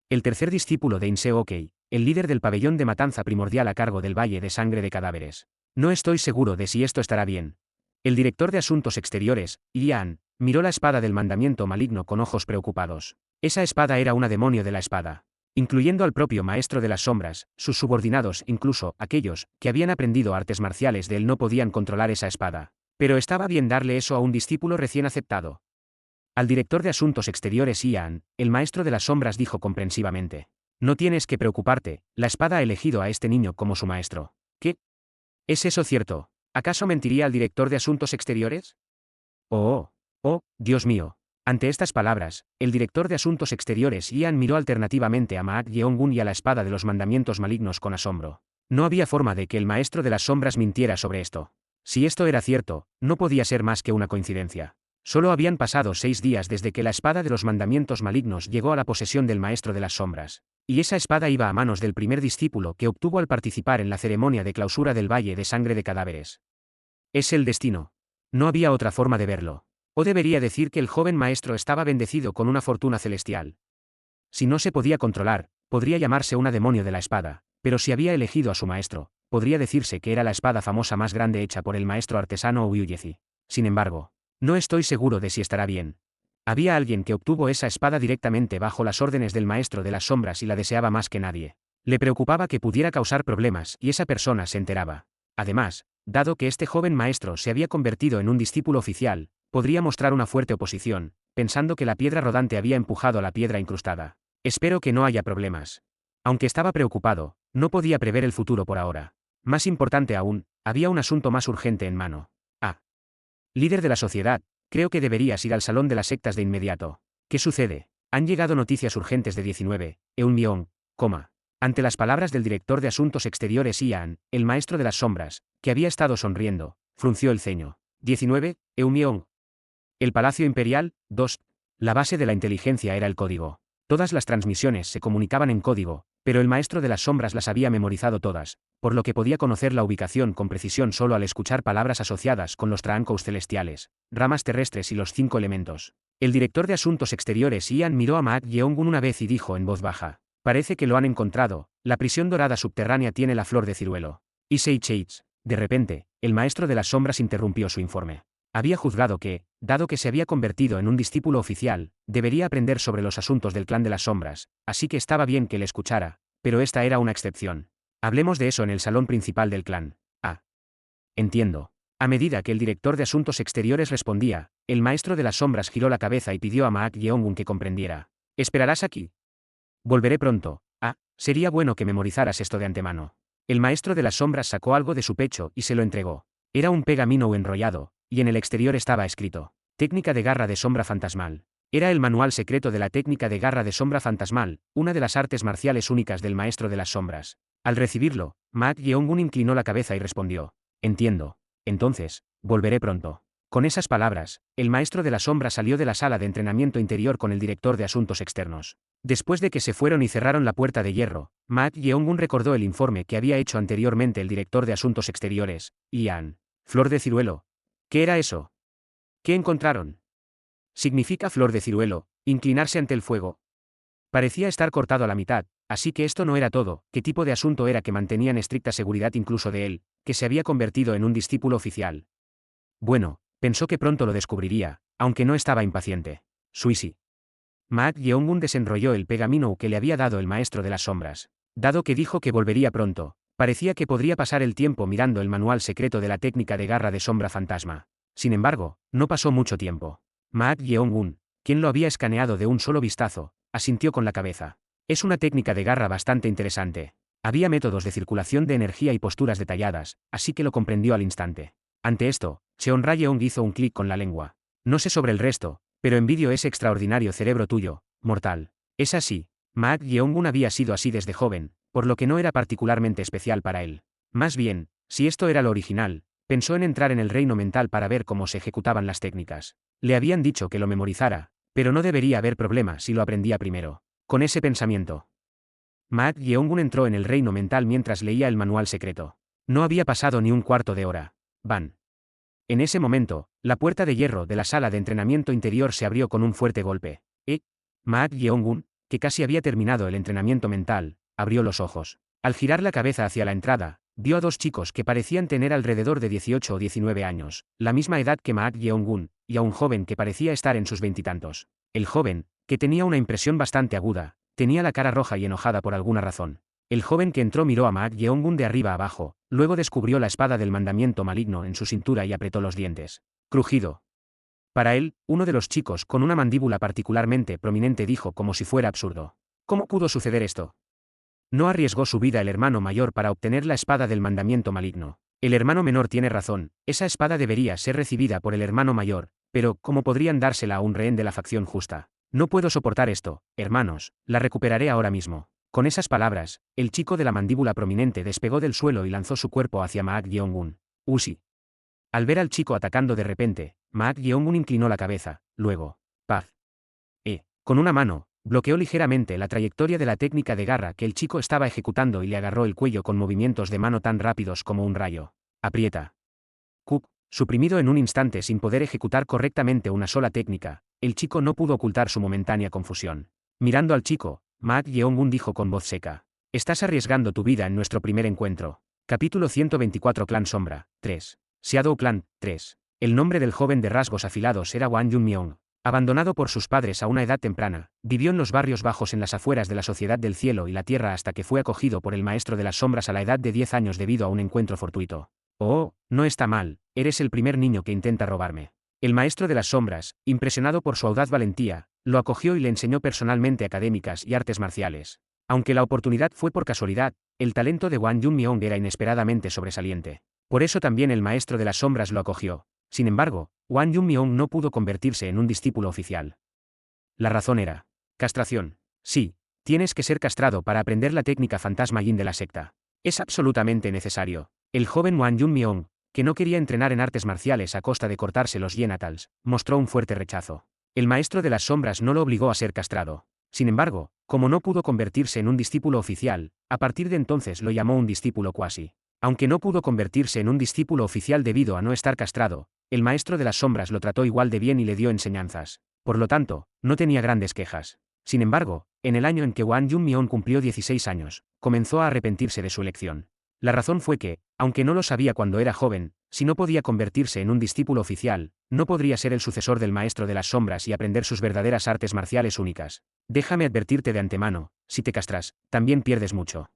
el tercer discípulo de Inseokei, el líder del pabellón de matanza primordial a cargo del Valle de Sangre de Cadáveres. No estoy seguro de si esto estará bien. El director de Asuntos Exteriores, Ian, miró la espada del mandamiento maligno con ojos preocupados. Esa espada era una demonio de la espada. Incluyendo al propio maestro de las sombras, sus subordinados, incluso aquellos que habían aprendido artes marciales de él no podían controlar esa espada. Pero estaba bien darle eso a un discípulo recién aceptado. Al director de Asuntos Exteriores Ian, el maestro de las sombras dijo comprensivamente. No tienes que preocuparte, la espada ha elegido a este niño como su maestro. ¿Qué? ¿Es eso cierto? ¿Acaso mentiría al director de Asuntos Exteriores? Dios mío. Ante estas palabras, el director de Asuntos Exteriores Ian miró alternativamente a Mak Yeongun y a la espada de los mandamientos malignos con asombro. No había forma de que el maestro de las sombras mintiera sobre esto. Si esto era cierto, no podía ser más que una coincidencia. Solo habían pasado 6 días desde que la espada de los mandamientos malignos llegó a la posesión del maestro de las sombras. Y esa espada iba a manos del primer discípulo que obtuvo al participar en la ceremonia de clausura del Valle de Sangre de Cadáveres. Es el destino. No había otra forma de verlo. O debería decir que el joven maestro estaba bendecido con una fortuna celestial. Si no se podía controlar, podría llamarse una demonio de la espada, pero si había elegido a su maestro, podría decirse que era la espada famosa más grande hecha por el maestro artesano Ouyezi. Sin embargo, no estoy seguro de si estará bien. Había alguien que obtuvo esa espada directamente bajo las órdenes del maestro de las sombras y la deseaba más que nadie. Le preocupaba que pudiera causar problemas y esa persona se enteraba. Además, dado que este joven maestro se había convertido en un discípulo oficial, podría mostrar una fuerte oposición, pensando que la piedra rodante había empujado a la piedra incrustada. Espero que no haya problemas. Aunque estaba preocupado, no podía prever el futuro por ahora. Más importante aún, había un asunto más urgente en mano. Líder de la sociedad, creo que deberías ir al salón de las sectas de inmediato. ¿Qué sucede? Han llegado noticias urgentes de 19, Eunmyeong, Ante las palabras del director de Asuntos Exteriores Ian, el maestro de las sombras, que había estado sonriendo, frunció el ceño. 19, Eunmyeong. El Palacio Imperial, 2. La base de la inteligencia era el código. Todas las transmisiones se comunicaban en código, pero el maestro de las sombras las había memorizado todas, por lo que podía conocer la ubicación con precisión solo al escuchar palabras asociadas con los Traancous celestiales, ramas terrestres y los 5 elementos. El director de Asuntos Exteriores Ian miró a Mak Yeongun una vez y dijo en voz baja. Parece que lo han encontrado, la prisión dorada subterránea tiene la flor de ciruelo. Issei Chates. De repente, el maestro de las sombras interrumpió su informe. Había juzgado que, dado que se había convertido en un discípulo oficial, debería aprender sobre los asuntos del clan de las sombras, así que estaba bien que le escuchara, pero esta era una excepción. Hablemos de eso en el salón principal del clan. Entiendo. A medida que el director de Asuntos Exteriores respondía, el maestro de las sombras giró la cabeza y pidió a Mak Yeongun que comprendiera. ¿Esperarás aquí? Volveré pronto. Sería bueno que memorizaras esto de antemano. El maestro de las sombras sacó algo de su pecho y se lo entregó. Era un pergamino enrollado, y en el exterior estaba escrito: técnica de garra de sombra fantasmal. Era el manual secreto de la técnica de garra de sombra fantasmal, una de las artes marciales únicas del maestro de las sombras. Al recibirlo, Ma Yeongun inclinó la cabeza y respondió: entiendo. Entonces, volveré pronto. Con esas palabras, el maestro de la sombra salió de la sala de entrenamiento interior con el director de asuntos externos. Después de que se fueron y cerraron la puerta de hierro, Ma Yeongun recordó el informe que había hecho anteriormente el director de asuntos exteriores, Ian. Flor de ciruelo. ¿Qué era eso? ¿Qué encontraron? Significa flor de ciruelo, inclinarse ante el fuego. Parecía estar cortado a la mitad, así que esto no era todo. ¿Qué tipo de asunto era que mantenían estricta seguridad incluso de él, que se había convertido en un discípulo oficial? Bueno, pensó que pronto lo descubriría, aunque no estaba impaciente. Suisi. Ma Yeongun desenrolló el pergamino que le había dado el maestro de las sombras. Dado que dijo que volvería pronto, parecía que podría pasar el tiempo mirando el manual secreto de la técnica de garra de sombra fantasma. Sin embargo, no pasó mucho tiempo. Ma Yeongun, quien lo había escaneado de un solo vistazo, asintió con la cabeza. Es una técnica de garra bastante interesante. Había métodos de circulación de energía y posturas detalladas, así que lo comprendió al instante. Ante esto, Cheonra Yeong hizo un clic con la lengua. No sé sobre el resto, pero envidio ese extraordinario cerebro tuyo, mortal. Es así. Ma Yeongun había sido así desde joven, por lo que no era particularmente especial para él. Más bien, si esto era lo original, pensó en entrar en el reino mental para ver cómo se ejecutaban las técnicas. Le habían dicho que lo memorizara, pero no debería haber problema si lo aprendía primero. Con ese pensamiento, Ma Yeongun entró en el reino mental mientras leía el manual secreto. No había pasado ni un cuarto de hora. Van. En ese momento, la puerta de hierro de la sala de entrenamiento interior se abrió con un fuerte golpe. Ma Yeongun, que casi había terminado el entrenamiento mental, abrió los ojos. Al girar la cabeza hacia la entrada, vio a dos chicos que parecían tener alrededor de 18 o 19 años, la misma edad que Ma Yeongun, y a un joven que parecía estar en sus veintitantos. El joven, que tenía una impresión bastante aguda, tenía la cara roja y enojada por alguna razón. El joven que entró miró a Ma Yeongun de arriba a abajo, luego descubrió la espada del mandamiento maligno en su cintura y apretó los dientes. Crujido. Para él, uno de los chicos con una mandíbula particularmente prominente dijo como si fuera absurdo: ¿cómo pudo suceder esto? No arriesgó su vida el hermano mayor para obtener la espada del mandamiento maligno. El hermano menor tiene razón, esa espada debería ser recibida por el hermano mayor, pero ¿cómo podrían dársela a un rehén de la facción justa? No puedo soportar esto, hermanos, la recuperaré ahora mismo. Con esas palabras, el chico de la mandíbula prominente despegó del suelo y lanzó su cuerpo hacia Ma Yeongun. Usi. Al ver al chico atacando de repente, Ma Yeongun inclinó la cabeza, luego, paz. Con una mano, bloqueó ligeramente la trayectoria de la técnica de garra que el chico estaba ejecutando y le agarró el cuello con movimientos de mano tan rápidos como un rayo. Aprieta. Cook, suprimido en un instante sin poder ejecutar correctamente una sola técnica, el chico no pudo ocultar su momentánea confusión. Mirando al chico, Ma Yeongun dijo con voz seca: estás arriesgando tu vida en nuestro primer encuentro. Capítulo 124 Clan Sombra, 3. Shadow Clan, 3. El nombre del joven de rasgos afilados era Wang Junmyeong. Abandonado por sus padres a una edad temprana, vivió en los barrios bajos en las afueras de la sociedad del cielo y la tierra hasta que fue acogido por el maestro de las sombras a la edad de 10 años debido a un encuentro fortuito. Oh, no está mal, eres el primer niño que intenta robarme. El maestro de las sombras, impresionado por su audaz valentía, lo acogió y le enseñó personalmente académicas y artes marciales. Aunque la oportunidad fue por casualidad, el talento de Wang Junmyeong era inesperadamente sobresaliente. Por eso también el maestro de las sombras lo acogió. Sin embargo, Wang Junmyeong no pudo convertirse en un discípulo oficial. La razón era castración. Sí, tienes que ser castrado para aprender la técnica fantasma yin de la secta. Es absolutamente necesario. El joven Wang Junmyeong, que no quería entrenar en artes marciales a costa de cortarse los genitals, mostró un fuerte rechazo. El maestro de las sombras no lo obligó a ser castrado. Sin embargo, como no pudo convertirse en un discípulo oficial, a partir de entonces lo llamó un discípulo cuasi. Aunque no pudo convertirse en un discípulo oficial debido a no estar castrado, el maestro de las sombras lo trató igual de bien y le dio enseñanzas. Por lo tanto, no tenía grandes quejas. Sin embargo, en el año en que Wang Junmyeong cumplió 16 años, comenzó a arrepentirse de su elección. La razón fue que, aunque no lo sabía cuando era joven, si no podía convertirse en un discípulo oficial, no podría ser el sucesor del maestro de las sombras y aprender sus verdaderas artes marciales únicas. Déjame advertirte de antemano, si te castras, también pierdes mucho.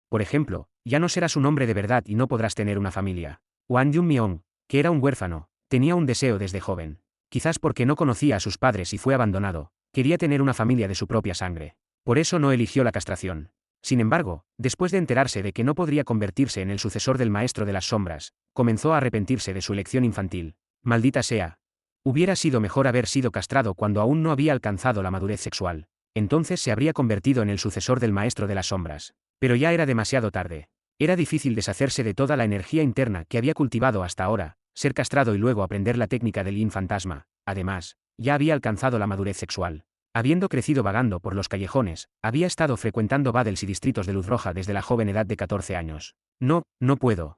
Por ejemplo, ya no serás un hombre de verdad y no podrás tener una familia. Wang Junmyeong, que era un huérfano, tenía un deseo desde joven. Quizás porque no conocía a sus padres y fue abandonado, quería tener una familia de su propia sangre. Por eso no eligió la castración. Sin embargo, después de enterarse de que no podría convertirse en el sucesor del maestro de las sombras, comenzó a arrepentirse de su elección infantil. Maldita sea. Hubiera sido mejor haber sido castrado cuando aún no había alcanzado la madurez sexual. Entonces se habría convertido en el sucesor del maestro de las sombras. Pero ya era demasiado tarde. Era difícil deshacerse de toda la energía interna que había cultivado hasta ahora, ser castrado y luego aprender la técnica del Yin fantasma. Además, ya había alcanzado la madurez sexual. Habiendo crecido vagando por los callejones, había estado frecuentando badels y distritos de luz roja desde la joven edad de 14 años. No, no puedo.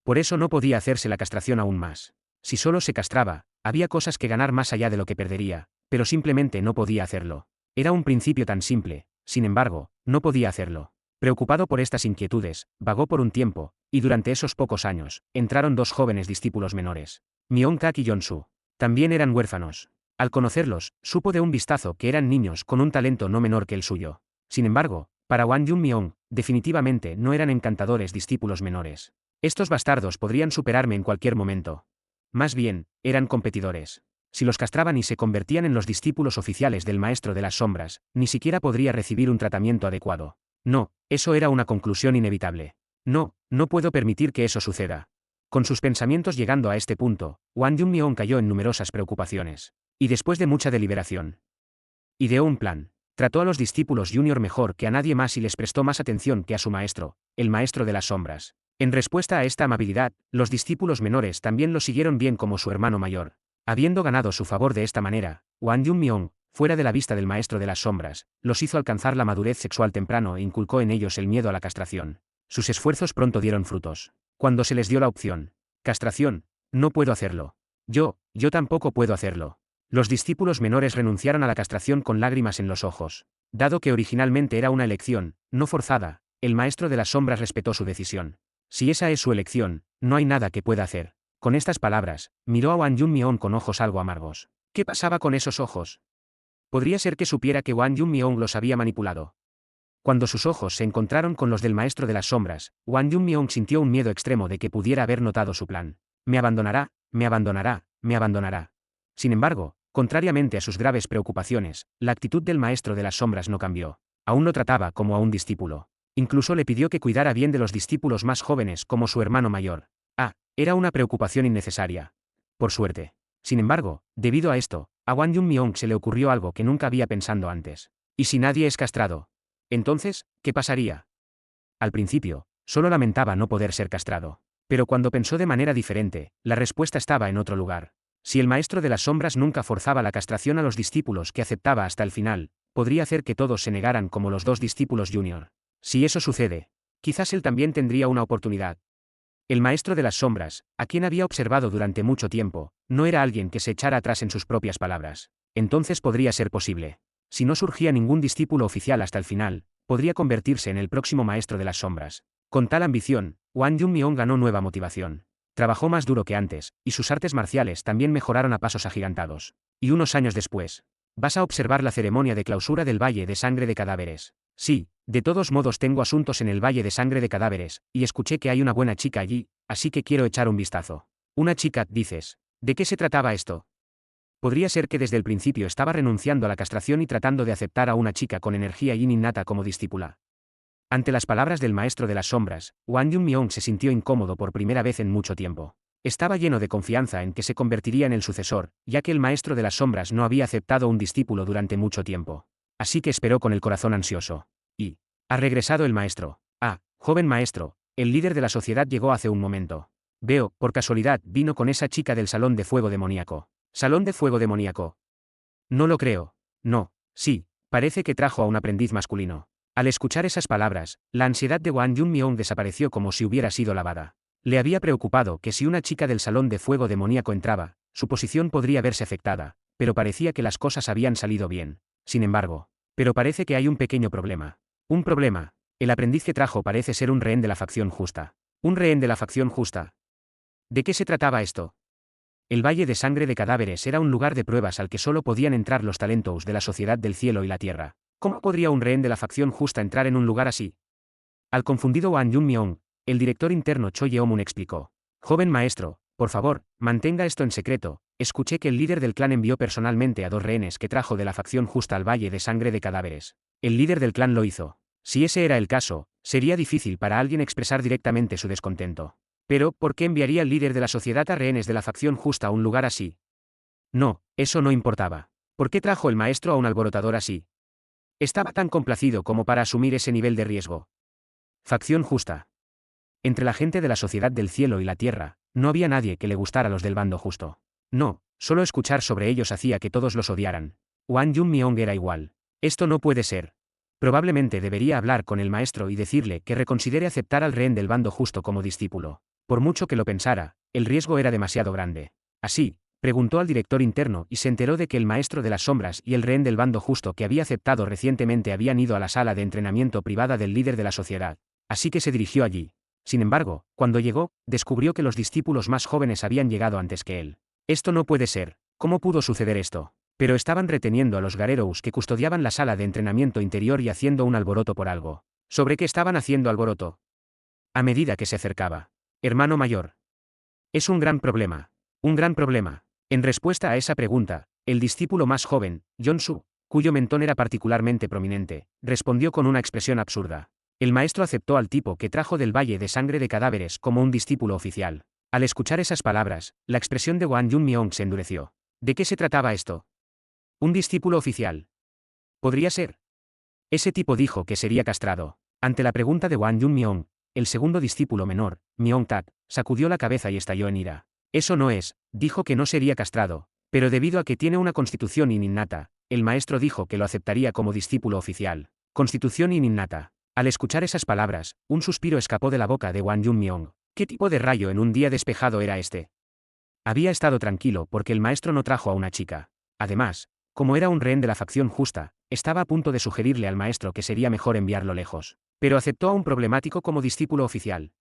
Por eso no podía hacerse la castración aún más. Si solo se castraba, había cosas que ganar más allá de lo que perdería, pero simplemente no podía hacerlo. Era un principio tan simple, sin embargo, no podía hacerlo. Preocupado por estas inquietudes, vagó por un tiempo, y durante esos pocos años, entraron dos jóvenes discípulos menores. Myeong-kak y Yeon-su. También eran huérfanos. Al conocerlos, supo de un vistazo que eran niños con un talento no menor que el suyo. Sin embargo, para Won Jun-myung, definitivamente no eran encantadores discípulos menores. Estos bastardos podrían superarme en cualquier momento. Más bien, eran competidores. Si los castraban y se convertían en los discípulos oficiales del maestro de las sombras, ni siquiera podría recibir un tratamiento adecuado. No, eso era una conclusión inevitable. No, no puedo permitir que eso suceda. Con sus pensamientos llegando a este punto, Won Jun-myung cayó en numerosas preocupaciones. Y después de mucha deliberación, ideó un plan. Trató a los discípulos junior mejor que a nadie más y les prestó más atención que a su maestro, el maestro de las sombras. En respuesta a esta amabilidad, los discípulos menores también lo siguieron bien como su hermano mayor. Habiendo ganado su favor de esta manera, Won Jun-myung, fuera de la vista del maestro de las sombras, los hizo alcanzar la madurez sexual temprano e inculcó en ellos el miedo a la castración. Sus esfuerzos pronto dieron frutos. Cuando se les dio la opción, castración, no puedo hacerlo. Yo tampoco puedo hacerlo. Los discípulos menores renunciaron a la castración con lágrimas en los ojos. Dado que originalmente era una elección, no forzada, el maestro de las sombras respetó su decisión. Si esa es su elección, no hay nada que pueda hacer. Con estas palabras, miró a Won Jun-myung con ojos algo amargos. ¿Qué pasaba con esos ojos? Podría ser que supiera que Won Jun-myung los había manipulado. Cuando sus ojos se encontraron con los del maestro de las sombras, Won Jun-myung sintió un miedo extremo de que pudiera haber notado su plan. Me abandonará, me abandonará, me abandonará. Sin embargo, contrariamente a sus graves preocupaciones, la actitud del maestro de las sombras no cambió. Aún lo trataba como a un discípulo. Incluso le pidió que cuidara bien de los discípulos más jóvenes como su hermano mayor. Era una preocupación innecesaria. Por suerte. Sin embargo, debido a esto, a Won Jun-myung se le ocurrió algo que nunca había pensado antes. ¿Y si nadie es castrado? Entonces, ¿qué pasaría? Al principio, solo lamentaba no poder ser castrado. Pero cuando pensó de manera diferente, la respuesta estaba en otro lugar. Si el maestro de las sombras nunca forzaba la castración a los discípulos que aceptaba hasta el final, podría hacer que todos se negaran como los dos discípulos junior. Si eso sucede, quizás él también tendría una oportunidad. El maestro de las sombras, a quien había observado durante mucho tiempo, no era alguien que se echara atrás en sus propias palabras. Entonces podría ser posible. Si no surgía ningún discípulo oficial hasta el final, podría convertirse en el próximo maestro de las sombras. Con tal ambición, Won Jun-myung ganó nueva motivación. Trabajó más duro que antes, y sus artes marciales también mejoraron a pasos agigantados. Y unos años después, vas a observar la ceremonia de clausura del Valle de Sangre de Cadáveres. Sí, de todos modos tengo asuntos en el Valle de Sangre de Cadáveres, y escuché que hay una buena chica allí, así que quiero echar un vistazo. Una chica, dices. ¿De qué se trataba esto? Podría ser que desde el principio estaba renunciando a la castración y tratando de aceptar a una chica con energía yin innata como discípula. Ante las palabras del maestro de las sombras, Won Jun-myung se sintió incómodo por primera vez en mucho tiempo. Estaba lleno de confianza en que se convertiría en el sucesor, ya que el maestro de las sombras no había aceptado un discípulo durante mucho tiempo. Así que esperó con el corazón ansioso. Y ha regresado el maestro. Joven maestro, el líder de la sociedad llegó hace un momento. Veo, por casualidad, vino con esa chica del salón de fuego demoníaco. ¿Salón de fuego demoníaco? No lo creo. No, sí, parece que trajo a un aprendiz masculino. Al escuchar esas palabras, la ansiedad de Won Jun-myung desapareció como si hubiera sido lavada. Le había preocupado que si una chica del salón de fuego demoníaco entraba, su posición podría verse afectada, pero parecía que las cosas habían salido bien. Sin embargo, pero parece que hay un pequeño problema. Un problema. El aprendiz que trajo parece ser un rehén de la facción justa. ¿Un rehén de la facción justa? ¿De qué se trataba esto? El Valle de Sangre de Cadáveres era un lugar de pruebas al que solo podían entrar los talentos de la sociedad del cielo y la tierra. ¿Cómo podría un rehén de la facción justa entrar en un lugar así? Al confundido Won Jun-myung, el director interno Cho Yeomun explicó. Joven maestro, por favor, mantenga esto en secreto. Escuché que el líder del clan envió personalmente a dos rehenes que trajo de la facción justa al Valle de Sangre de Cadáveres. El líder del clan lo hizo. Si ese era el caso, sería difícil para alguien expresar directamente su descontento. Pero, ¿por qué enviaría el líder de la sociedad a rehenes de la facción justa a un lugar así? No, eso no importaba. ¿Por qué trajo el maestro a un alborotador así? Estaba tan complacido como para asumir ese nivel de riesgo. Facción justa. Entre la gente de la sociedad del cielo y la tierra, no había nadie que le gustara a los del bando justo. No, solo escuchar sobre ellos hacía que todos los odiaran. Wang Yunmiong era igual. Esto no puede ser. Probablemente debería hablar con el maestro y decirle que reconsidere aceptar al rehén del bando justo como discípulo. Por mucho que lo pensara, el riesgo era demasiado grande. Así, preguntó al director interno y se enteró de que el maestro de las sombras y el rehén del bando justo que había aceptado recientemente habían ido a la sala de entrenamiento privada del líder de la sociedad. Así que se dirigió allí. Sin embargo, cuando llegó, descubrió que los discípulos más jóvenes habían llegado antes que él. Esto no puede ser. ¿Cómo pudo suceder esto? Pero estaban reteniendo a los Garerous que custodiaban la sala de entrenamiento interior y haciendo un alboroto por algo. ¿Sobre qué estaban haciendo alboroto? A medida que se acercaba. Hermano mayor. Es un gran problema. Un gran problema. En respuesta a esa pregunta, el discípulo más joven, Yonsu, cuyo mentón era particularmente prominente, respondió con una expresión absurda. El maestro aceptó al tipo que trajo del Valle de Sangre de Cadáveres como un discípulo oficial. Al escuchar esas palabras, la expresión de Wang Yunmiong se endureció. ¿De qué se trataba esto? ¿Un discípulo oficial? ¿Podría ser? Ese tipo dijo que sería castrado. Ante la pregunta de Wang Yunmiong, el segundo discípulo menor, Myong-tak, sacudió la cabeza y estalló en ira. Eso no es, dijo que no sería castrado, pero debido a que tiene una constitución innata, el maestro dijo que lo aceptaría como discípulo oficial. Constitución innata. Al escuchar esas palabras, un suspiro escapó de la boca de Wang Yunmiong. ¿Qué tipo de rayo en un día despejado era este? Había estado tranquilo porque el maestro no trajo a una chica. Además, como era un rehén de la facción justa, estaba a punto de sugerirle al maestro que sería mejor enviarlo lejos. Pero aceptó a un problemático como discípulo oficial.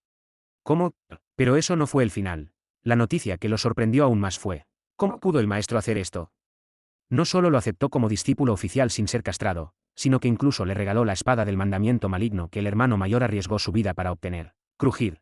¿Cómo? Pero eso no fue el final. La noticia que lo sorprendió aún más fue: ¿cómo pudo el maestro hacer esto? No solo lo aceptó como discípulo oficial sin ser castrado, sino que incluso le regaló la espada del mandamiento maligno que el hermano mayor arriesgó su vida para obtener. Crujir.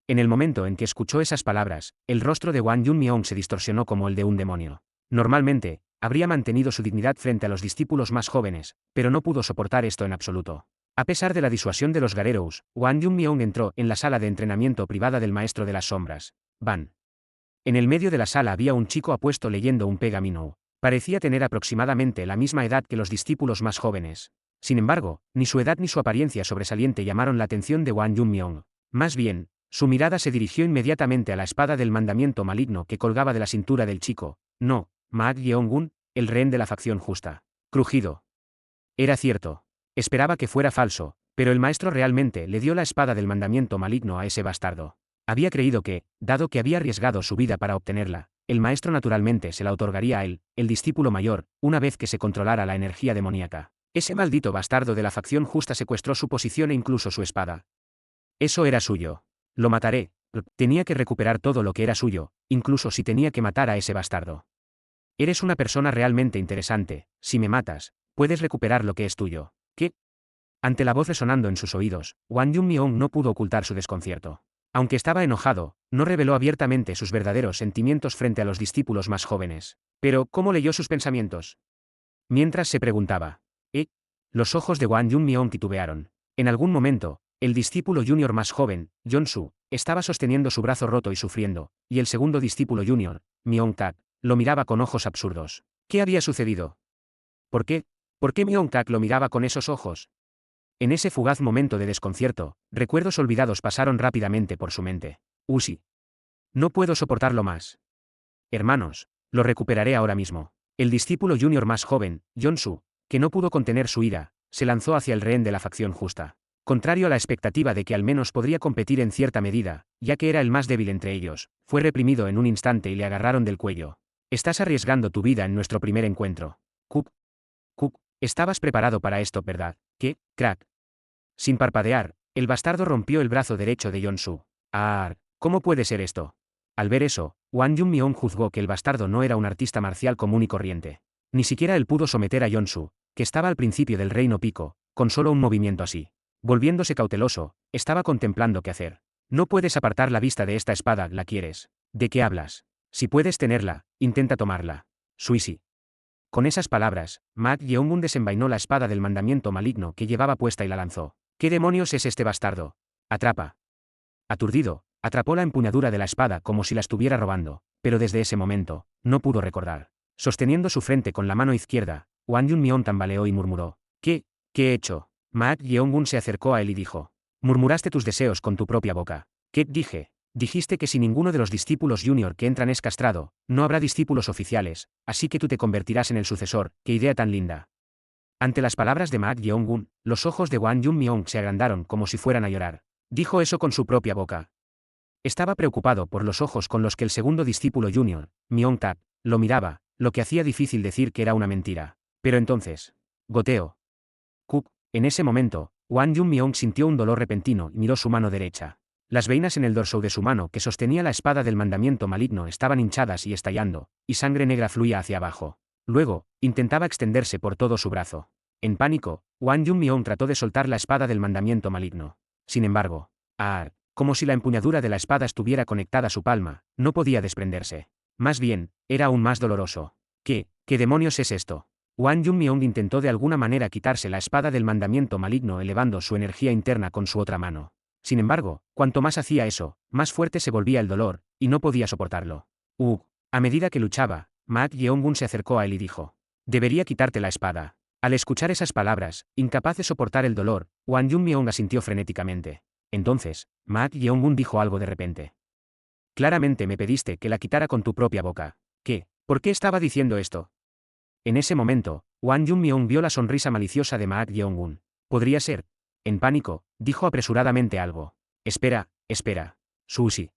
En el momento en que escuchó esas palabras, el rostro de Wang Yunmiong se distorsionó como el de un demonio. Normalmente, habría mantenido su dignidad frente a los discípulos más jóvenes, pero no pudo soportar esto en absoluto. A pesar de la disuasión de los Garerous, Wang Yunmiong entró en la sala de entrenamiento privada del maestro de las sombras, Ban. En el medio de la sala había un chico apuesto leyendo un pergamino. Parecía tener aproximadamente la misma edad que los discípulos más jóvenes. Sin embargo, ni su edad ni su apariencia sobresaliente llamaron la atención de Wang Yunmiong. Más bien, su mirada se dirigió inmediatamente a la espada del mandamiento maligno que colgaba de la cintura del chico. No, Maak Yeong-gun, el rehén de la facción justa. Crujido. Era cierto. Esperaba que fuera falso, pero el maestro realmente le dio la espada del mandamiento maligno a ese bastardo. Había creído que, dado que había arriesgado su vida para obtenerla, el maestro naturalmente se la otorgaría a él, el discípulo mayor, una vez que se controlara la energía demoníaca. Ese maldito bastardo de la facción justa secuestró su posición e incluso su espada. Eso era suyo. Lo mataré. Tenía que recuperar todo lo que era suyo, incluso si tenía que matar a ese bastardo. Eres una persona realmente interesante. Si me matas, puedes recuperar lo que es tuyo. ¿Qué? Ante la voz resonando en sus oídos, Wang Yunmiong no pudo ocultar su desconcierto. Aunque estaba enojado, no reveló abiertamente sus verdaderos sentimientos frente a los discípulos más jóvenes. Pero, ¿cómo leyó sus pensamientos? Mientras se preguntaba. Los ojos de Wang Yunmiong titubearon. En algún momento, el discípulo junior más joven, Yonsu, estaba sosteniendo su brazo roto y sufriendo, y el segundo discípulo junior, Myong-tak, lo miraba con ojos absurdos. ¿Qué había sucedido? ¿Por qué? ¿Por qué Myong-tak lo miraba con esos ojos? En ese fugaz momento de desconcierto, recuerdos olvidados pasaron rápidamente por su mente. Sí. No puedo soportarlo más. Hermanos, lo recuperaré ahora mismo. El discípulo junior más joven, Yonsu, que no pudo contener su ira, se lanzó hacia el rehén de la facción justa. Contrario a la expectativa de que al menos podría competir en cierta medida, ya que era el más débil entre ellos, fue reprimido en un instante y le agarraron del cuello. Estás arriesgando tu vida en nuestro primer encuentro. Kup. Estabas preparado para esto, ¿verdad? ¿Qué, crack? Sin parpadear, el bastardo rompió el brazo derecho de Yonsu. ¿Cómo puede ser esto? Al ver eso, Wang Yunmiong juzgó que el bastardo no era un artista marcial común y corriente. Ni siquiera él pudo someter a Yonsu, que estaba al principio del reino pico, con solo un movimiento así. Volviéndose cauteloso, estaba contemplando qué hacer. No puedes apartar la vista de esta espada, ¿la quieres? ¿De qué hablas? Si puedes tenerla, intenta tomarla. Suisi. Con esas palabras, Maak Yeong-gun desenvainó la espada del mandamiento maligno que llevaba puesta y la lanzó. ¿Qué demonios es este bastardo? Atrapa. Aturdido, atrapó la empuñadura de la espada como si la estuviera robando, pero desde ese momento, no pudo recordar. Sosteniendo su frente con la mano izquierda, Wang Yunmion tambaleó y murmuró. ¿Qué he hecho? Mak Yeongun se acercó a él y dijo. Murmuraste tus deseos con tu propia boca. ¿Qué dije? Dijiste que si ninguno de los discípulos junior que entran es castrado, no habrá discípulos oficiales, así que tú te convertirás en el sucesor. ¡Qué idea tan linda! Ante las palabras de Mak Yeongun, los ojos de Wang Yunmion se agrandaron como si fueran a llorar. Dijo eso con su propia boca. Estaba preocupado por los ojos con los que el segundo discípulo junior, Myeong-tak, lo miraba, lo que hacía difícil decir que era una mentira. Pero entonces, goteo. Kuk. En ese momento, Wang Yunmion sintió un dolor repentino y miró su mano derecha. Las veinas en el dorso de su mano que sostenía la espada del mandamiento maligno estaban hinchadas y estallando, y sangre negra fluía hacia abajo. Luego, intentaba extenderse por todo su brazo. En pánico, Wang Yunmion trató de soltar la espada del mandamiento maligno. Sin embargo, como si la empuñadura de la espada estuviera conectada a su palma, no podía desprenderse. Más bien, era aún más doloroso. ¿Qué demonios es esto? Wang Yunmion intentó de alguna manera quitarse la espada del mandamiento maligno elevando su energía interna con su otra mano. Sin embargo, cuanto más hacía eso, más fuerte se volvía el dolor, y no podía soportarlo. A medida que luchaba, Mak Yeongun se acercó a él y dijo. Debería quitarte la espada. Al escuchar esas palabras, incapaz de soportar el dolor, Wang Yunmion asintió frenéticamente. Entonces, Mak Yeongun dijo algo de repente. Claramente me pediste que la quitara con tu propia boca. ¿Qué? ¿Por qué estaba diciendo esto? En ese momento, Wang Yunmion vio la sonrisa maliciosa de Mak Yeongun. Podría ser. En pánico, dijo apresuradamente algo. Espera. Sushi.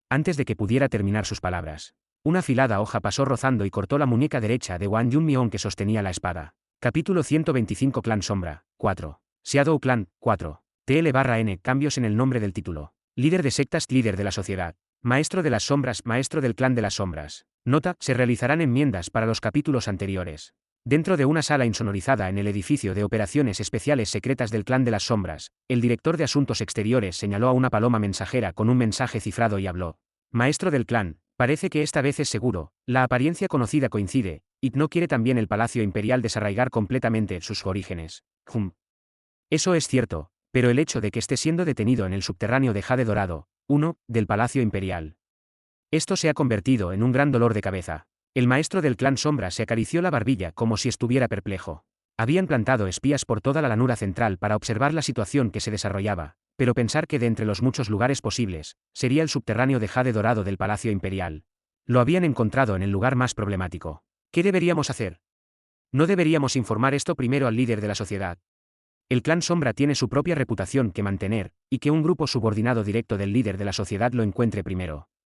Antes de que pudiera terminar sus palabras, una afilada hoja pasó rozando y cortó la muñeca derecha de Wang Yunmion que sostenía la espada. Capítulo 125 Clan Sombra, 4. Shadow Clan, 4. TL/N. Cambios en el nombre del título. Líder de sectas, líder de la sociedad. Maestro de las sombras, maestro del clan de las sombras. Nota, se realizarán enmiendas para los capítulos anteriores. Dentro de una sala insonorizada en el edificio de operaciones especiales secretas del clan de las sombras, el director de asuntos exteriores señaló a una paloma mensajera con un mensaje cifrado y habló. Maestro del clan, parece que esta vez es seguro, la apariencia conocida coincide, y no quiere también el Palacio Imperial desarraigar completamente sus orígenes. Eso es cierto, pero el hecho de que esté siendo detenido en el subterráneo de Jade Dorado, 1, del Palacio Imperial. Esto se ha convertido en un gran dolor de cabeza. El maestro del clan Sombra se acarició la barbilla como si estuviera perplejo. Habían plantado espías por toda la llanura central para observar la situación que se desarrollaba, pero pensar que de entre los muchos lugares posibles, sería el subterráneo de Jade Dorado del Palacio Imperial. Lo habían encontrado en el lugar más problemático. ¿Qué deberíamos hacer? ¿No deberíamos informar esto primero al líder de la sociedad? El clan Sombra tiene su propia reputación que mantener, y que un grupo subordinado directo del líder de la sociedad lo encuentre primero.